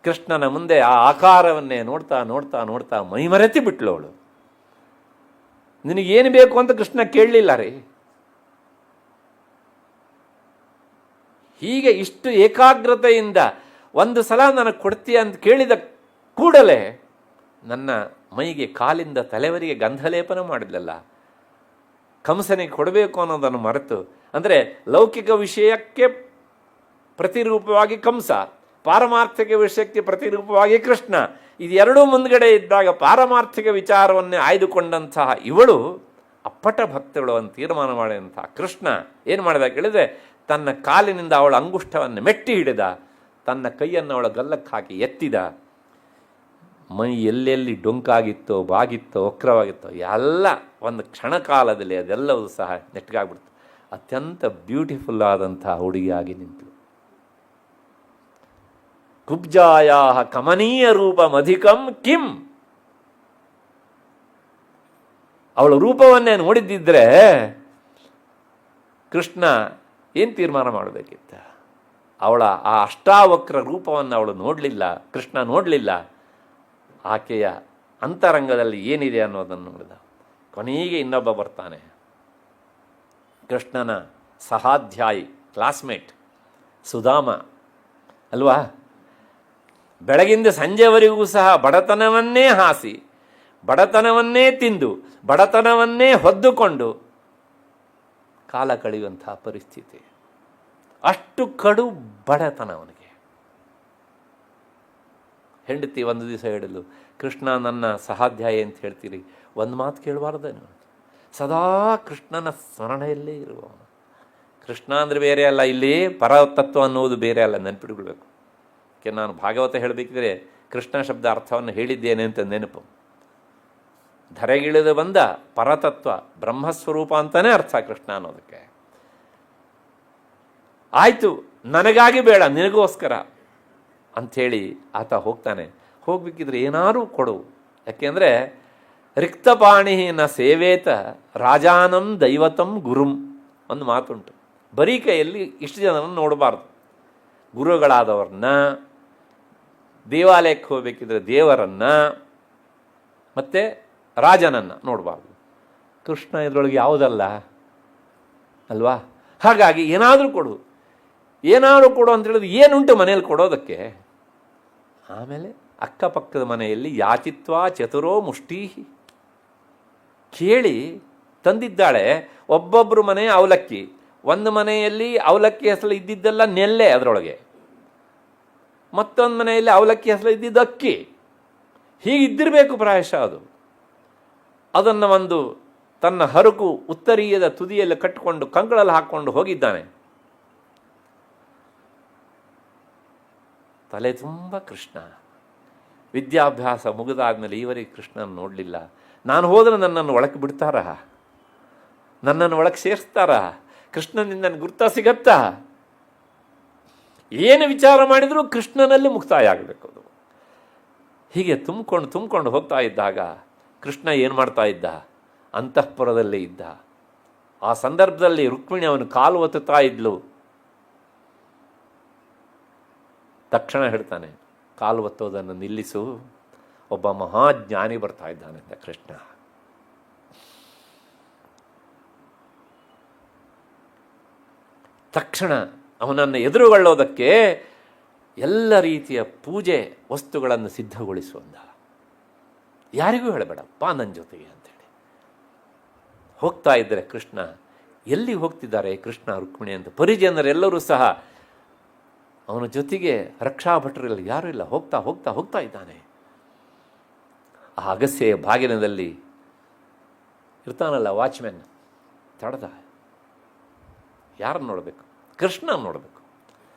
ಕೃಷ್ಣನ ಮುಂದೆ ಆ ಆಕಾರವನ್ನೇ ನೋಡ್ತಾ ನೋಡ್ತಾ ನೋಡ್ತಾ ಮೈಮರೆತಿ ಬಿಟ್ಲು ಅವಳು. ನಿನಗೇನು ಬೇಕು ಅಂತ ಕೃಷ್ಣ ಕೇಳಲಿಲ್ಲ ರೀ. ಹೀಗೆ ಇಷ್ಟು ಏಕಾಗ್ರತೆಯಿಂದ ಒಂದು ಸಲ ನನಗೆ ಕೊಡ್ತೀಯ ಅಂತ ಕೇಳಿದ ಕೂಡಲೇ ನನ್ನ ಮೈಗೆ ಕಾಲಿಂದ ತಲೆವರೆಗೆ ಗಂಧಲೇಪನ ಮಾಡಿದ್ಲಲ್ಲ. ಕಂಸನಿಗೆ ಕೊಡಬೇಕು ಅನ್ನೋದನ್ನು ಮರೆತು, ಅಂದರೆ ಲೌಕಿಕ ವಿಷಯಕ್ಕೆ ಪ್ರತಿರೂಪವಾಗಿ ಕಂಸ, ಪಾರಮಾರ್ಥಿಕ ವಿಷಯಕ್ಕೆ ಪ್ರತಿರೂಪವಾಗಿ ಕೃಷ್ಣ, ಇದೆರಡೂ ಮುಂದ್ಗಡೆ ಇದ್ದಾಗ ಪಾರಮಾರ್ಥಿಕ ವಿಚಾರವನ್ನೇ ಆಯ್ದುಕೊಂಡಂತಹ ಇವಳು ಅಪ್ಪಟ ಭಕ್ತಳು ಅಂತ ತೀರ್ಮಾನ ಮಾಡಿದಂತಹ ಕೃಷ್ಣ ಏನು ಮಾಡಿದ ಕೇಳಿದರೆ, ತನ್ನ ಕಾಲಿನಿಂದ ಅವಳ ಅಂಗುಷ್ಟವನ್ನು ಮೆಟ್ಟಿ ಹಿಡಿದ, ತನ್ನ ಕೈಯನ್ನು ಅವಳ ಗಲ್ಲಕ್ಕೆ ಹಾಕಿ ಎತ್ತಿದ. ಮೈ ಎಲ್ಲೆಲ್ಲಿ ಡೊಂಕಾಗಿತ್ತೋ, ಬಾಗಿತ್ತೋ, ವಕ್ರವಾಗಿತ್ತೋ ಎಲ್ಲ ಒಂದು ಕ್ಷಣಕಾಲದಲ್ಲಿ ಅದೆಲ್ಲವೂ ಸಹ ನೆಟ್ಟಗಾಗ್ಬಿಡ್ತು. ಅತ್ಯಂತ ಬ್ಯೂಟಿಫುಲ್ ಆದಂತಹ ಹುಡುಗಿಯಾಗಿ ನಿಂತು. ಕುಬ್ಜಾಯಾ ಕಮನೀಯ ರೂಪ ಮಧಿಕಂ ಕಿಂ. ಅವಳ ರೂಪವನ್ನೇ ನೋಡಿದ್ದಿದ್ರೆ ಕೃಷ್ಣ ಏನು ತೀರ್ಮಾನ ಮಾಡಬೇಕಿತ್ತ? ಅವಳ ಆ ಅಷ್ಟಾವಕ್ರ ರೂಪವನ್ನು ಅವಳು ನೋಡಲಿಲ್ಲ, ಕೃಷ್ಣ ನೋಡಲಿಲ್ಲ. ಆಕೆಯ ಅಂತರಂಗದಲ್ಲಿ ಏನಿದೆ ಅನ್ನೋದನ್ನು ನೋಡಿದ. ಕೊನೆಗೆ ಇನ್ನೊಬ್ಬ ಬರ್ತಾನೆ, ಕೃಷ್ಣನ ಸಹಾಧ್ಯಾಯಿ, ಕ್ಲಾಸ್ಮೇಟ್ ಸುಧಾಮ ಅಲ್ವಾ. ಬೆಳಗಿಂದ ಸಂಜೆವರೆಗೂ ಸಹ ಬಡತನವನ್ನೇ ಹಾಸಿ, ಬಡತನವನ್ನೇ ತಿಂದು, ಬಡತನವನ್ನೇ ಹೊದ್ದುಕೊಂಡು ಕಾಲ ಕಳೆಯುವಂತಹ ಪರಿಸ್ಥಿತಿ. ಅಷ್ಟು ಕಡು ಬಡತನ ಅವನಿಗೆ. ಹೆಂಡತಿ ಒಂದು ದಿವಸ ಹೇಳಲು, ಕೃಷ್ಣ ನನ್ನ ಸಹಾಧ್ಯಾಯಿ ಅಂತ ಹೇಳ್ತೀರಿ, ಒಂದು ಮಾತು ಕೇಳಬಾರ್ದೇನು? ಸದಾ ಕೃಷ್ಣನ ಸ್ಮರಣೆಯಲ್ಲೇ ಇರುವವನು. ಕೃಷ್ಣ ಅಂದರೆ ಬೇರೆ ಅಲ್ಲ, ಇಲ್ಲಿ ಪರತತ್ವ ಅನ್ನುವುದು ಬೇರೆ ಅಲ್ಲ, ನೆನಪಿಟ್ಕೊಳ್ಬೇಕು. ನಾನು ಭಾಗವತ ಹೇಳಬೇಕಿದ್ರೆ ಕೃಷ್ಣ ಶಬ್ದ ಅರ್ಥವನ್ನು ಹೇಳಿದ್ದೇನೆ ಅಂತ ನೆನಪು. ಧರೆಗಿಳಿದು ಬಂದ ಪರತತ್ವ, ಬ್ರಹ್ಮಸ್ವರೂಪ ಅಂತಲೇ ಅರ್ಥ ಕೃಷ್ಣ ಅನ್ನೋದಕ್ಕೆ. ಆಯಿತು, ನನಗಾಗಿ ಬೇಡ, ನಿನಗೋಸ್ಕರ ಅಂಥೇಳಿ ಆತ ಹೋಗ್ತಾನೆ. ಹೋಗ್ಬೇಕಿದ್ರೆ ಏನಾದರೂ ಕೊಡು. ಯಾಕೆಂದರೆ ರಿಕ್ತಪಾಣಿ ನ ಸೇವೇತ ರಾಜಾನಂ ದೈವತಂ ಗುರುಂ ಒಂದು ಮಾತುಂಟು. ಬರೀ ಕೈಯಲ್ಲಿ ಇಷ್ಟು ಜನರನ್ನು ನೋಡಬಾರ್ದು. ಗುರುಗಳಾದವ್ರನ್ನ, ದೇವಾಲಯಕ್ಕೆ ಹೋಗಬೇಕಿದ್ರೆ ದೇವರನ್ನು, ಮತ್ತು ರಾಜನನ್ನು ನೋಡಬಾರ್ದು. ಕೃಷ್ಣ ಇದರೊಳಗೆ ಯಾವುದಲ್ಲ ಅಲ್ವಾ. ಹಾಗಾಗಿ ಏನಾದರೂ ಕೊಡು, ಏನಾದರೂ ಕೊಡು ಅಂತ ಹೇಳಿದ್ರೆ ಏನುಂಟು ಮನೆಯಲ್ಲಿ ಕೊಡೋದಕ್ಕೆ? ಆಮೇಲೆ ಅಕ್ಕಪಕ್ಕದ ಮನೆಯಲ್ಲಿ ಯಾಚಿತ್ವಾ ಚತುರೋ ಮುಷ್ಟೀಹಿ, ಕೇಳಿ ತಂದಿದ್ದಾಳೆ. ಒಬ್ಬೊಬ್ಬರು ಮನೆ ಅವಲಕ್ಕಿ, ಒಂದು ಮನೆಯಲ್ಲಿ ಅವಲಕ್ಕಿ ಹೆಸರು ಇದ್ದಿದ್ದೆಲ್ಲ ನೆಲ್ಲೆ ಅದರೊಳಗೆ, ಮತ್ತೊಂದು ಮನೆಯಲ್ಲಿ ಅವಲಕ್ಕಿ ಹೆಸರು ಇದ್ದಿದ್ದು ಅಕ್ಕಿ. ಹೀಗಿದ್ದಿರಬೇಕು ಪ್ರಾಯಶಃ ಅದು. ಅದನ್ನು ಒಂದು ತನ್ನ ಹರಕು ಉತ್ತರೀಯದ ತುದಿಯಲ್ಲಿ ಕಟ್ಟಿಕೊಂಡು ಕಂಕಳಲ್ಲಿ ಹಾಕ್ಕೊಂಡು ಹೋಗಿದ್ದಾನೆ. ತಲೆ ತುಂಬ ಕೃಷ್ಣ. ವಿದ್ಯಾಭ್ಯಾಸ ಮುಗಿದಾದ್ಮೇಲೆ ಈವರೆಗೆ ಕೃಷ್ಣನ ನೋಡಲಿಲ್ಲ. ನಾನು ಹೋದರೆ ನನ್ನನ್ನು ಒಳಗೆ ಬಿಡ್ತಾರ, ನನ್ನನ್ನು ಒಳಗೆ ಸೇರಿಸ್ತಾರ, ಕೃಷ್ಣನಿಂದ ನನಗೆ ಗುರ್ತ ಸಿಗತ್ತಾ? ಏನು ವಿಚಾರ ಮಾಡಿದರೂ ಕೃಷ್ಣನಲ್ಲಿ ಮುಕ್ತಾಯ ಆಗಬೇಕು ಅದು. ಹೀಗೆ ತುಂಬಿಕೊಂಡು ಹೋಗ್ತಾ ಇದ್ದಾಗ ಕೃಷ್ಣ ಏನು ಮಾಡ್ತಾ ಇದ್ದ? ಅಂತಃಪುರದಲ್ಲೇ ಇದ್ದ. ಆ ಸಂದರ್ಭದಲ್ಲಿ ರುಕ್ಮಿಣಿ ಅವನು ಕಾಲು ಒತ್ತುತ್ತಾ ಇದ್ಲು. ತಕ್ಷಣ ಹೇಳ್ತಾನೆ, ಕಾಲು ಒತ್ತೋದನ್ನು ನಿಲ್ಲಿಸು, ಒಬ್ಬ ಮಹಾಜ್ಞಾನಿ ಬರ್ತಾ ಇದ್ದಾನೆ ಅಂತ ಕೃಷ್ಣ. ತಕ್ಷಣ ಅವನನ್ನು ಎದುರುಗೊಳ್ಳೋದಕ್ಕೆ ಎಲ್ಲ ರೀತಿಯ ಪೂಜೆ ವಸ್ತುಗಳನ್ನು ಸಿದ್ಧಗೊಳಿಸುವಂದ. ಯಾರಿಗೂ ಹೇಳಬೇಡಪ್ಪ ನನ್ನ ಜೊತೆಗೆ ಅಂತೇಳಿ. ಹೋಗ್ತಾ ಇದ್ದರೆ ಕೃಷ್ಣ, ಎಲ್ಲಿ ಹೋಗ್ತಿದ್ದಾರೆ ಕೃಷ್ಣ ರುಕ್ಮಿಣಿ ಅಂತ ಪರಿಜನರೆಲ್ಲರೂ ಸಹ ಅವನ ಜೊತೆಗೆ ರಕ್ಷಾ ಭಟರಲ್ಲಿ ಯಾರೂ ಇಲ್ಲ. ಹೋಗ್ತಾ ಹೋಗ್ತಾ ಹೋಗ್ತಾ ಇದ್ದಾನೆ. ಆ ಅಗಸ್ಯೆಯ ಬಾಗಿಲಿನಲ್ಲಿ ಇರ್ತಾನಲ್ಲ ವಾಚ್ಮೆನ್, ತಡೆದ. ಯಾರನ್ನು ನೋಡಬೇಕು? ಕೃಷ್ಣ ನೋಡಬೇಕು.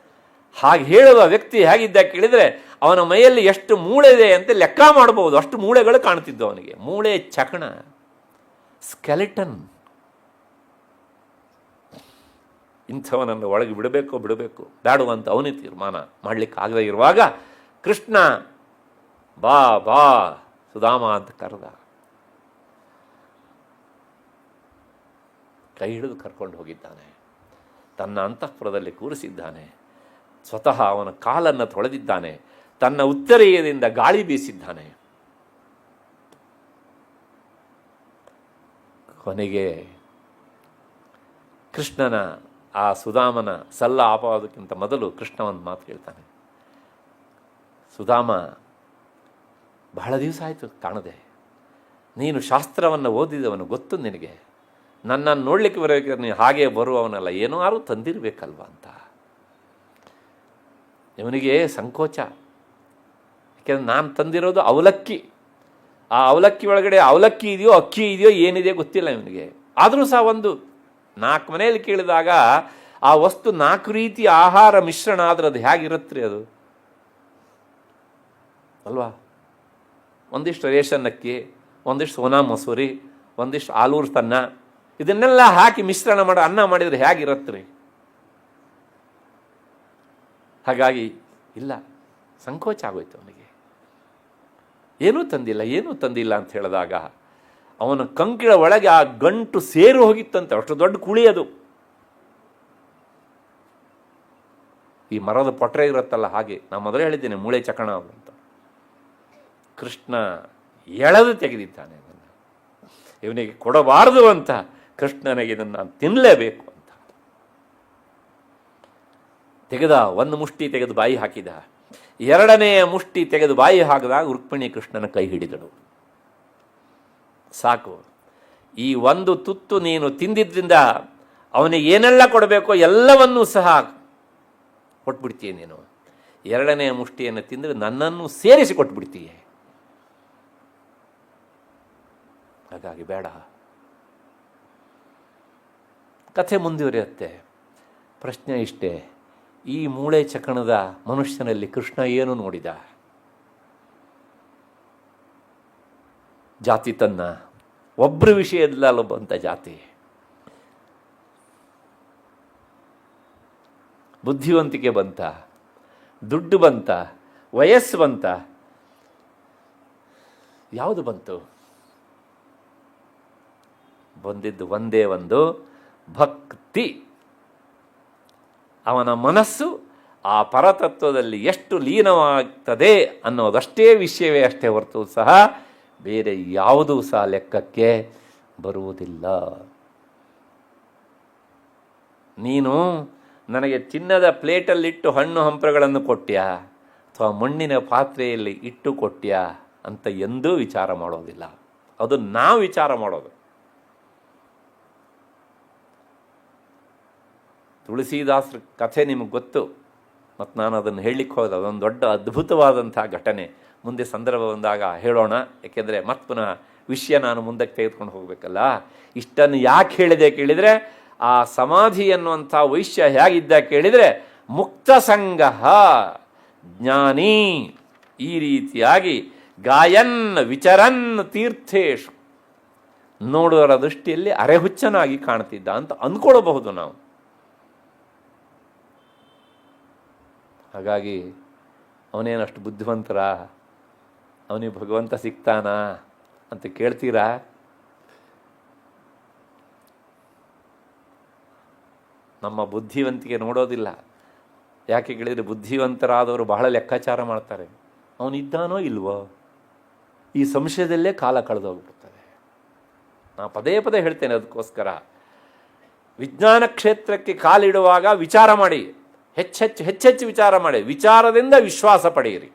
ಹಾಗೆ ಹೇಳುವ ವ್ಯಕ್ತಿ ಹೇಗಿದ್ದ ಕೇಳಿದರೆ ಅವನ ಮೈಯಲ್ಲಿ ಎಷ್ಟು ಮೂಳೆ ಇದೆ ಅಂತ ಲೆಕ್ಕ ಮಾಡಬಹುದು. ಅಷ್ಟು ಮೂಳೆಗಳು ಕಾಣ್ತಿದ್ದು ಅವನಿಗೆ. ಮೂಳೆ ಚಕಣ, ಸ್ಕೆಲಿಟನ್. ಇಂಥವನನ್ನು ಒಳಗೆ ಬಿಡಬೇಕು ಬೇಡುವಂತ ಅವನೇ ತೀರ್ಮಾನ ಮಾಡಲಿಕ್ಕೆ ಆಗದೇ ಇರುವಾಗ ಕೃಷ್ಣ ಬಾ ಬಾ ಸುಧಾಮ ಅಂತ ಕರೆದ. ಕೈ ಹಿಡಿದು ಕರ್ಕೊಂಡು ಹೋಗಿದ್ದಾನೆ. ತನ್ನ ಅಂತಃಪುರದಲ್ಲಿ ಕೂರಿಸಿದ್ದಾನೆ. ಸ್ವತಃ ಅವನ ಕಾಲನ್ನು ತೊಳೆದಿದ್ದಾನೆ. ತನ್ನ ಉತ್ತರೀಯದಿಂದ ಗಾಳಿ ಬೀಸಿದ್ದಾನೆ. ಕೊನೆಗೆ ಕೃಷ್ಣನ ಆ ಸುಧಾಮನ ಸಲ್ಲ ಆಪೋದಕ್ಕಿಂತ ಮೊದಲು ಕೃಷ್ಣ ಒಂದು ಮಾತು ಹೇಳ್ತಾನೆ. ಸುಧಾಮ, ಬಹಳ ದಿವಸ ಆಯಿತು ಕಾಣದೆ. ನೀನು ಶಾಸ್ತ್ರವನ್ನು ಓದಿದವನು, ಗೊತ್ತು ನಿನಗೆ. ನನ್ನನ್ನು ನೋಡಲಿಕ್ಕೆ ಬರಬೇಕಾದ್ರೆ ನೀನು ಹಾಗೆ ಬರುವವನಲ್ಲ, ಏನಾರು ತಂದಿರಬೇಕಲ್ವ ಅಂತ. ಇವನಿಗೆ ಸಂಕೋಚ. ಯಾಕೆಂದ್ರೆ ನಾನು ತಂದಿರೋದು ಅವಲಕ್ಕಿ. ಆ ಅವಲಕ್ಕಿ ಒಳಗಡೆ ಅವಲಕ್ಕಿ ಇದೆಯೋ ಅಕ್ಕಿ ಇದೆಯೋ ಏನಿದೆಯೋ ಗೊತ್ತಿಲ್ಲ ಇವನಿಗೆ. ಆದರೂ ಸಹ ಒಂದು 4 ಮನೆಯಲ್ಲಿ ಕೇಳಿದಾಗ ಆ ವಸ್ತು 4 ರೀತಿಯ ಆಹಾರ ಮಿಶ್ರಣ ಆದ್ರೆ ಅದು ಹೇಗಿರುತ್ತೆ ಅದು ಅಲ್ವಾ? ಒಂದಿಷ್ಟು ರೇಷನ್ ಅಕ್ಕಿ, ಒಂದಿಷ್ಟು ಸೋನಾ ಮಸೂರಿ, ಒಂದಿಷ್ಟು ಆಲೂರು ತನ್ನ, ಇದನ್ನೆಲ್ಲ ಹಾಕಿ ಮಿಶ್ರಣ ಮಾಡಿ ಅನ್ನ ಮಾಡಿದರೆ ಹೇಗಿರತ್ರಿ? ಹಾಗಾಗಿ ಇಲ್ಲ, ಸಂಕೋಚ ಆಗೋಯ್ತು ಅವನಿಗೆ. ಏನೂ ತಂದಿಲ್ಲ ಅಂತ ಹೇಳಿದಾಗ ಅವನ ಕಂಕಿಳ ಒಳಗೆ ಆ ಗಂಟು ಸೇರು ಹೋಗಿತ್ತಂತೆ. ಅಷ್ಟು ದೊಡ್ಡ ಕುಳಿ ಅದು. ಈ ಮರದ ಪೊಟ್ರೆ ಇರುತ್ತಲ್ಲ ಹಾಗೆ. ನಾನು ಮೊದಲೇ ಹೇಳಿದ್ದೇನೆ ಮೂಳೆ ಚಕಣ ಅಂತ. ಕೃಷ್ಣ ಎಳೆದು ತೆಗೆದಿದ್ದಾನೆ ಅದನ್ನು. ಇವನಿಗೆ ಕೊಡಬಾರದು ಅಂತ ಕೃಷ್ಣನಿಗೆ ಇದನ್ನು ನಾನು ತಿನ್ನಲೇಬೇಕು ಅಂತ ತೆಗೆದ. ಒಂದು ಮುಷ್ಟಿ ತೆಗೆದು ಬಾಯಿ ಹಾಕಿದ. 2ನೆಯ ಮುಷ್ಟಿ ತೆಗೆದು ಬಾಯಿ ಹಾಕಿದಾಗ ರುಕ್ಮಿಣಿ ಕೃಷ್ಣನ ಕೈ ಹಿಡಿದಳು. ಸಾಕು, ಈ ಒಂದು ತುತ್ತು ನೀನು ತಿಂದಿದ್ದರಿಂದ ಅವನಿಗೆ ಏನೆಲ್ಲ ಕೊಡಬೇಕೋ ಎಲ್ಲವನ್ನೂ ಸಹ ಕೊಟ್ಬಿಡ್ತೀಯ ನೀನು. 2ನೆಯ ಮುಷ್ಟಿಯನ್ನು ತಿಂದರೆ ನನ್ನನ್ನು ಸೇರಿಸಿ ಕೊಟ್ಬಿಡ್ತೀಯ. ಹಾಗಾಗಿ ಬೇಡ. ಕಥೆ ಮುಂದುವರಿಯುತ್ತೆ. ಪ್ರಶ್ನೆ ಇಷ್ಟೇ, ಈ ಮೂಳೆ ಚಕಣದ ಮನುಷ್ಯನಲ್ಲಿ ಕೃಷ್ಣ ಏನು ನೋಡಿದ? ಜಾತಿ ತನ್ನ ಒಬ್ಬರ ವಿಷಯದಲ್ಲ ಬಂತ ಜಾತಿ. ಬುದ್ಧಿವಂತಿಕೆ ಬಂತ, ದುಡ್ಡು ಬಂತ, ವಯಸ್ಸು ಬಂತ, ಯಾವುದು ಬಂತು? ಬಂದಿದ್ದು ಒಂದೇ ಒಂದು, ಭಕ್ತಿ. ಅವನ ಮನಸ್ಸು ಆ ಪರತತ್ವದಲ್ಲಿ ಎಷ್ಟು ಲೀನವಾಗ್ತದೆ ಅನ್ನೋದಷ್ಟೇ ವಿಷಯವೇ ಅಷ್ಟೇ ಹೊರತು ಸಹ ಬೇರೆ ಯಾವುದೂ ಸಹ ಲೆಕ್ಕಕ್ಕೆ ಬರುವುದಿಲ್ಲ. ನೀನು ನನಗೆ ಚಿನ್ನದ ಪ್ಲೇಟಲ್ಲಿಟ್ಟು ಹಣ್ಣು ಹಂಪಗಳನ್ನು ಕೊಟ್ಟ್ಯಾ ಅಥವಾ ಮಣ್ಣಿನ ಪಾತ್ರೆಯಲ್ಲಿ ಇಟ್ಟು ಕೊಟ್ಟ್ಯಾ ಅಂತ ಎಂದೂ ವಿಚಾರ ಮಾಡೋದಿಲ್ಲ. ಅದು ನಾವು ವಿಚಾರ ಮಾಡೋದು. ತುಳಸೀದಾಸರ ಕಥೆ ನಿಮಗೆ ಗೊತ್ತು, ಮತ್ತು ನಾನು ಅದನ್ನು ಹೇಳಲಿಕ್ಕೆ ಹೋದ, ಅದೊಂದು ದೊಡ್ಡ ಅದ್ಭುತವಾದಂಥ ಘಟನೆ. ಮುಂದೆ ಸಂದರ್ಭ ಬಂದಾಗ ಹೇಳೋಣ, ಏಕೆಂದರೆ ಮತ್ತೆ ಪುನಃ ವಿಷಯ ನಾನು ಮುಂದಕ್ಕೆ ತೆಗೆದುಕೊಂಡು ಹೋಗಬೇಕಲ್ಲ. ಇಷ್ಟನ್ನು ಯಾಕೆ ಹೇಳಿದೆ ಕೇಳಿದರೆ, ಆ ಸಮಾಧಿ ಅನ್ನುವಂಥ ವೈಶ್ಯ ಹೇಗಿದ್ದ ಕೇಳಿದರೆ, ಮುಕ್ತ ಸಂಗಹ ಜ್ಞಾನಿ, ಈ ರೀತಿಯಾಗಿ ಗಾಯನ್ ವಿಚರನ್ ತೀರ್ಥೇಶು, ನೋಡುವರ ದೃಷ್ಟಿಯಲ್ಲಿ ಅರೆಹುಚ್ಚನಾಗಿ ಕಾಣ್ತಿದ್ದ ಅಂತ ಅಂದ್ಕೊಳ್ಬಹುದು ನಾವು. ಹಾಗಾಗಿ ಅವನೇನಷ್ಟು ಬುದ್ಧಿವಂತರ, ಅವನಿಗೆ ಭಗವಂತ ಸಿಗ್ತಾನಾ ಅಂತ ಕೇಳ್ತೀರಾ? ನಮ್ಮ ಬುದ್ಧಿವಂತಿಕೆ ನೋಡೋದಿಲ್ಲ. ಯಾಕೆ ಕೇಳಿದರೆ, ಬುದ್ಧಿವಂತರಾದವರು ಬಹಳ ಲೆಕ್ಕಾಚಾರ ಮಾಡ್ತಾರೆ. ಅವನಿದ್ದಾನೋ ಇಲ್ವೋ, ಈ ಸಂಶಯದಲ್ಲೇ ಕಾಲ ಕಳೆದೋಗ್ಬಿಡ್ತಾರೆ. ನಾನು ಪದೇ ಪದೇ ಹೇಳ್ತೇನೆ, ಅದಕ್ಕೋಸ್ಕರ ವಿಜ್ಞಾನ ಕ್ಷೇತ್ರಕ್ಕೆ ಕಾಲಿಡುವಾಗ ವಿಚಾರ ಮಾಡಿ, ಹೆಚ್ಚೆಚ್ಚು ವಿಚಾರ ಮಾಡಿ, ವಿಚಾರದಿಂದ ವಿಶ್ವಾಸ ಪಡೆಯಿರಿ.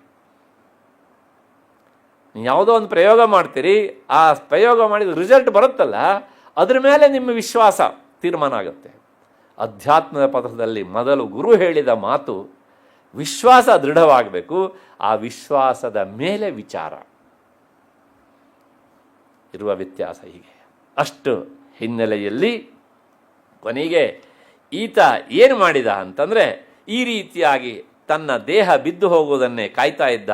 ಯಾವುದೋ ಒಂದು ಪ್ರಯೋಗ ಮಾಡ್ತೀರಿ, ಆ ಪ್ರಯೋಗ ಮಾಡಿದ ರಿಸಲ್ಟ್ ಬರುತ್ತಲ್ಲ, ಅದ್ರ ಮೇಲೆ ನಿಮ್ಮ ವಿಶ್ವಾಸ ತೀರ್ಮಾನ ಆಗುತ್ತೆ. ಅಧ್ಯಾತ್ಮದ ಪಥದಲ್ಲಿ ಮೊದಲು ಗುರು ಹೇಳಿದ ಮಾತು, ವಿಶ್ವಾಸ ದೃಢವಾಗಬೇಕು, ಆ ವಿಶ್ವಾಸದ ಮೇಲೆ ವಿಚಾರ. ಇರುವ ವ್ಯತ್ಯಾಸ ಹೀಗೆ. ಅಷ್ಟು ಹಿನ್ನೆಲೆಯಲ್ಲಿ ಕೊನೆಗೆ ಈತ ಏನು ಮಾಡಿದ ಅಂತಂದರೆ, ಈ ರೀತಿಯಾಗಿ ತನ್ನ ದೇಹ ಬಿದ್ದು ಹೋಗುವುದನ್ನೇ ಕಾಯ್ತಾ ಇದ್ದ.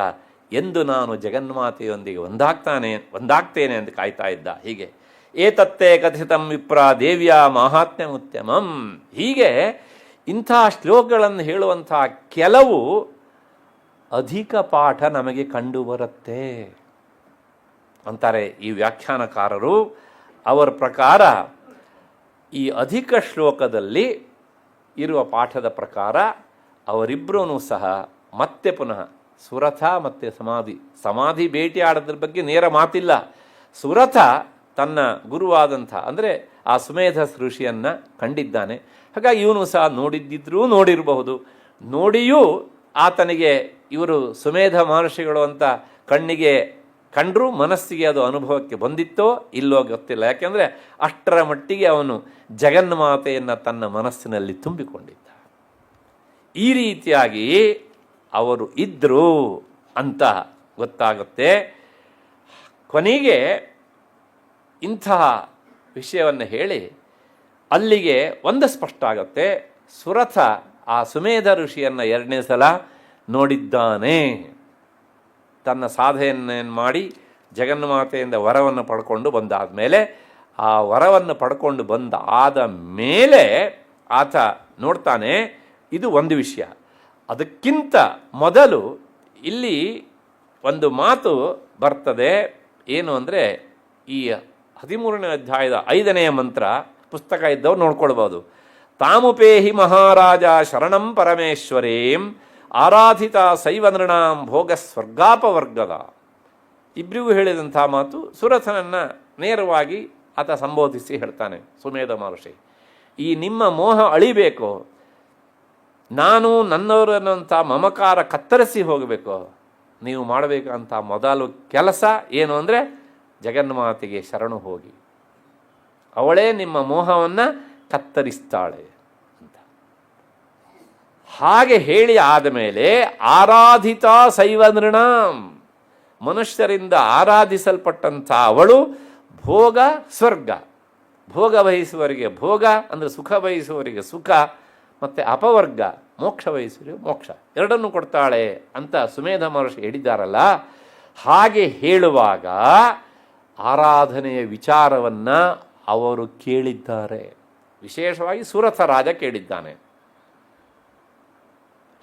ಎಂದು ನಾನು ಜಗನ್ಮಾತೆಯೊಂದಿಗೆ ಒಂದಾಗ್ತೇನೆ ಅಂತ ಕಾಯ್ತಾ ಇದ್ದ. ಹೀಗೆ ಏತತ್ತೇ ಕಥಿತಂ ವಿಪ್ರ ದೇವಿಯ ಮಾಹಾತ್ಮ್ಯಮುತ್ತಮಂ. ಹೀಗೆ ಇಂಥ ಶ್ಲೋಕಗಳನ್ನು ಹೇಳುವಂಥ ಕೆಲವು ಅಧಿಕ ಪಾಠ ನಮಗೆ ಕಂಡುಬರುತ್ತೆ ಅಂತಾರೆ ಈ ವ್ಯಾಖ್ಯಾನಕಾರರು. ಅವರ ಪ್ರಕಾರ ಈ ಅಧಿಕ ಶ್ಲೋಕದಲ್ಲಿ ಇರುವ ಪಾಠದ ಪ್ರಕಾರ ಅವರಿಬ್ಬರೂ ಸಹ ಮತ್ತೆ ಪುನಃ ಸುರಥ ಮತ್ತು ಸಮಾಧಿ ಭೇಟಿಯಾಡೋದ್ರ ಬಗ್ಗೆ ನೇರ ಮಾತಿಲ್ಲ. ಸುರಥ ತನ್ನ ಗುರುವಾದಂಥ ಅಂದರೆ ಆ ಸುಮೇಧ ಋಷಿಯನ್ನು ಕಂಡಿದ್ದಾನೆ. ಹಾಗಾಗಿ ಇವನು ಸಹ ನೋಡಿರಬಹುದು. ನೋಡಿಯೂ ಆತನಿಗೆ ಇವರು ಸುಮೇಧ ಮಹರ್ಷಿಗಳು ಅಂತ ಕಣ್ಣಿಗೆ ಕಂಡರೂ ಮನಸ್ಸಿಗೆ ಅದು ಅನುಭವಕ್ಕೆ ಬಂದಿತ್ತೋ ಇಲ್ಲೋ ಗೊತ್ತಿಲ್ಲ. ಯಾಕೆಂದರೆ ಅಷ್ಟರ ಮಟ್ಟಿಗೆ ಅವನು ಜಗನ್ಮಾತೆಯನ್ನು ತನ್ನ ಮನಸ್ಸಿನಲ್ಲಿ ತುಂಬಿಕೊಂಡಿದ್ದ. ಈ ರೀತಿಯಾಗಿ ಅವರು ಇದ್ದರು ಅಂತ ಗೊತ್ತಾಗುತ್ತೆ. ಕೊನೆಗೆ ಇಂತಹ ವಿಷಯವನ್ನು ಹೇಳಿ ಅಲ್ಲಿಗೆ ಒಂದು ಸ್ಪಷ್ಟ ಆಗುತ್ತೆ, ಸುರಥ ಆ ಸುಮೇಧ ಋಷಿಯನ್ನು 2ನೇ ಸಲ ನೋಡಿದ್ದಾನೆ. ತನ್ನ ಸಾಧನೆಯನ್ನು ಮಾಡಿ ಜಗನ್ಮಾತೆಯಿಂದ ವರವನ್ನು ಪಡ್ಕೊಂಡು ಬಂದಾದ ಮೇಲೆ, ಆ ವರವನ್ನು ಪಡ್ಕೊಂಡು ಆದ ಮೇಲೆ ಆತ ನೋಡ್ತಾನೆ. ಇದು ಒಂದು ವಿಷಯ. ಅದಕ್ಕಿಂತ ಮೊದಲು ಇಲ್ಲಿ ಒಂದು ಮಾತು ಬರ್ತದೆ. ಏನು ಅಂದರೆ, ಈ 13ನೇ ಅಧ್ಯಾಯದ 5ನೇ ಮಂತ್ರ, ಪುಸ್ತಕ ಇದ್ದವ್ರು ನೋಡ್ಕೊಳ್ಬೋದು. ತಾಮುಪೇಹಿ ಮಹಾರಾಜ ಶರಣಂ ಪರಮೇಶ್ವರೀಂ ಆರಾಧಿತ ಶೈವ ನೃಣಾಂ ಭೋಗ ಸ್ವರ್ಗಾಪವರ್ಗದ. ಇಬ್ಬರಿಗೂ ಹೇಳಿದಂಥ ಮಾತು ಸುರಥನನ್ನು ನೇರವಾಗಿ ಆತ ಸಂಬೋಧಿಸಿ ಹೇಳ್ತಾನೆ. ಸುಮೇಧ ಮಹರ್ಷಿ, ಈ ನಿಮ್ಮ ಮೋಹ ಅಳಿಬೇಕು, ನಾನು ನನ್ನವರನ್ನಂಥ ಮಮಕಾರ ಕತ್ತರಿಸಿ ಹೋಗಬೇಕು. ನೀವು ಮಾಡಬೇಕಂತ ಮೊದಲು ಕೆಲಸ ಏನು ಅಂದರೆ, ಜಗನ್ಮಾತೆಗೆ ಶರಣು ಹೋಗಿ, ಅವಳೇ ನಿಮ್ಮ ಮೋಹವನ್ನು ಕತ್ತರಿಸ್ತಾಳೆ ಅಂತ. ಹಾಗೆ ಹೇಳಿ ಆದಮೇಲೆ ಆರಾಧಿತ ಶೈವ ನೃಣಾಂ, ಮನುಷ್ಯರಿಂದ ಆರಾಧಿಸಲ್ಪಟ್ಟಂಥ ಅವಳು ಭೋಗ ಸ್ವರ್ಗ, ಭೋಗ ಬಯಸುವವರಿಗೆ ಭೋಗ ಅಂದರೆ ಸುಖ ಬಯಸುವವರಿಗೆ ಸುಖ, ಮತ್ತು ಅಪವರ್ಗ ಮೋಕ್ಷ ಬಯಸುವವರಿಗೆ ಮೋಕ್ಷ, ಎರಡನ್ನೂ ಕೊಡ್ತಾಳೆ ಅಂತ ಸುಮೇಧ ಮಹರ್ಷಿ ಹೇಳಿದ್ದಾರಲ್ಲ. ಹಾಗೆ ಹೇಳುವಾಗ ಆರಾಧನೆಯ ವಿಚಾರವನ್ನು ಅವರು ಕೇಳಿದ್ದಾರೆ. ವಿಶೇಷವಾಗಿ ಸುರಥ ರಾಜ ಕೇಳಿದ್ದಾನೆ,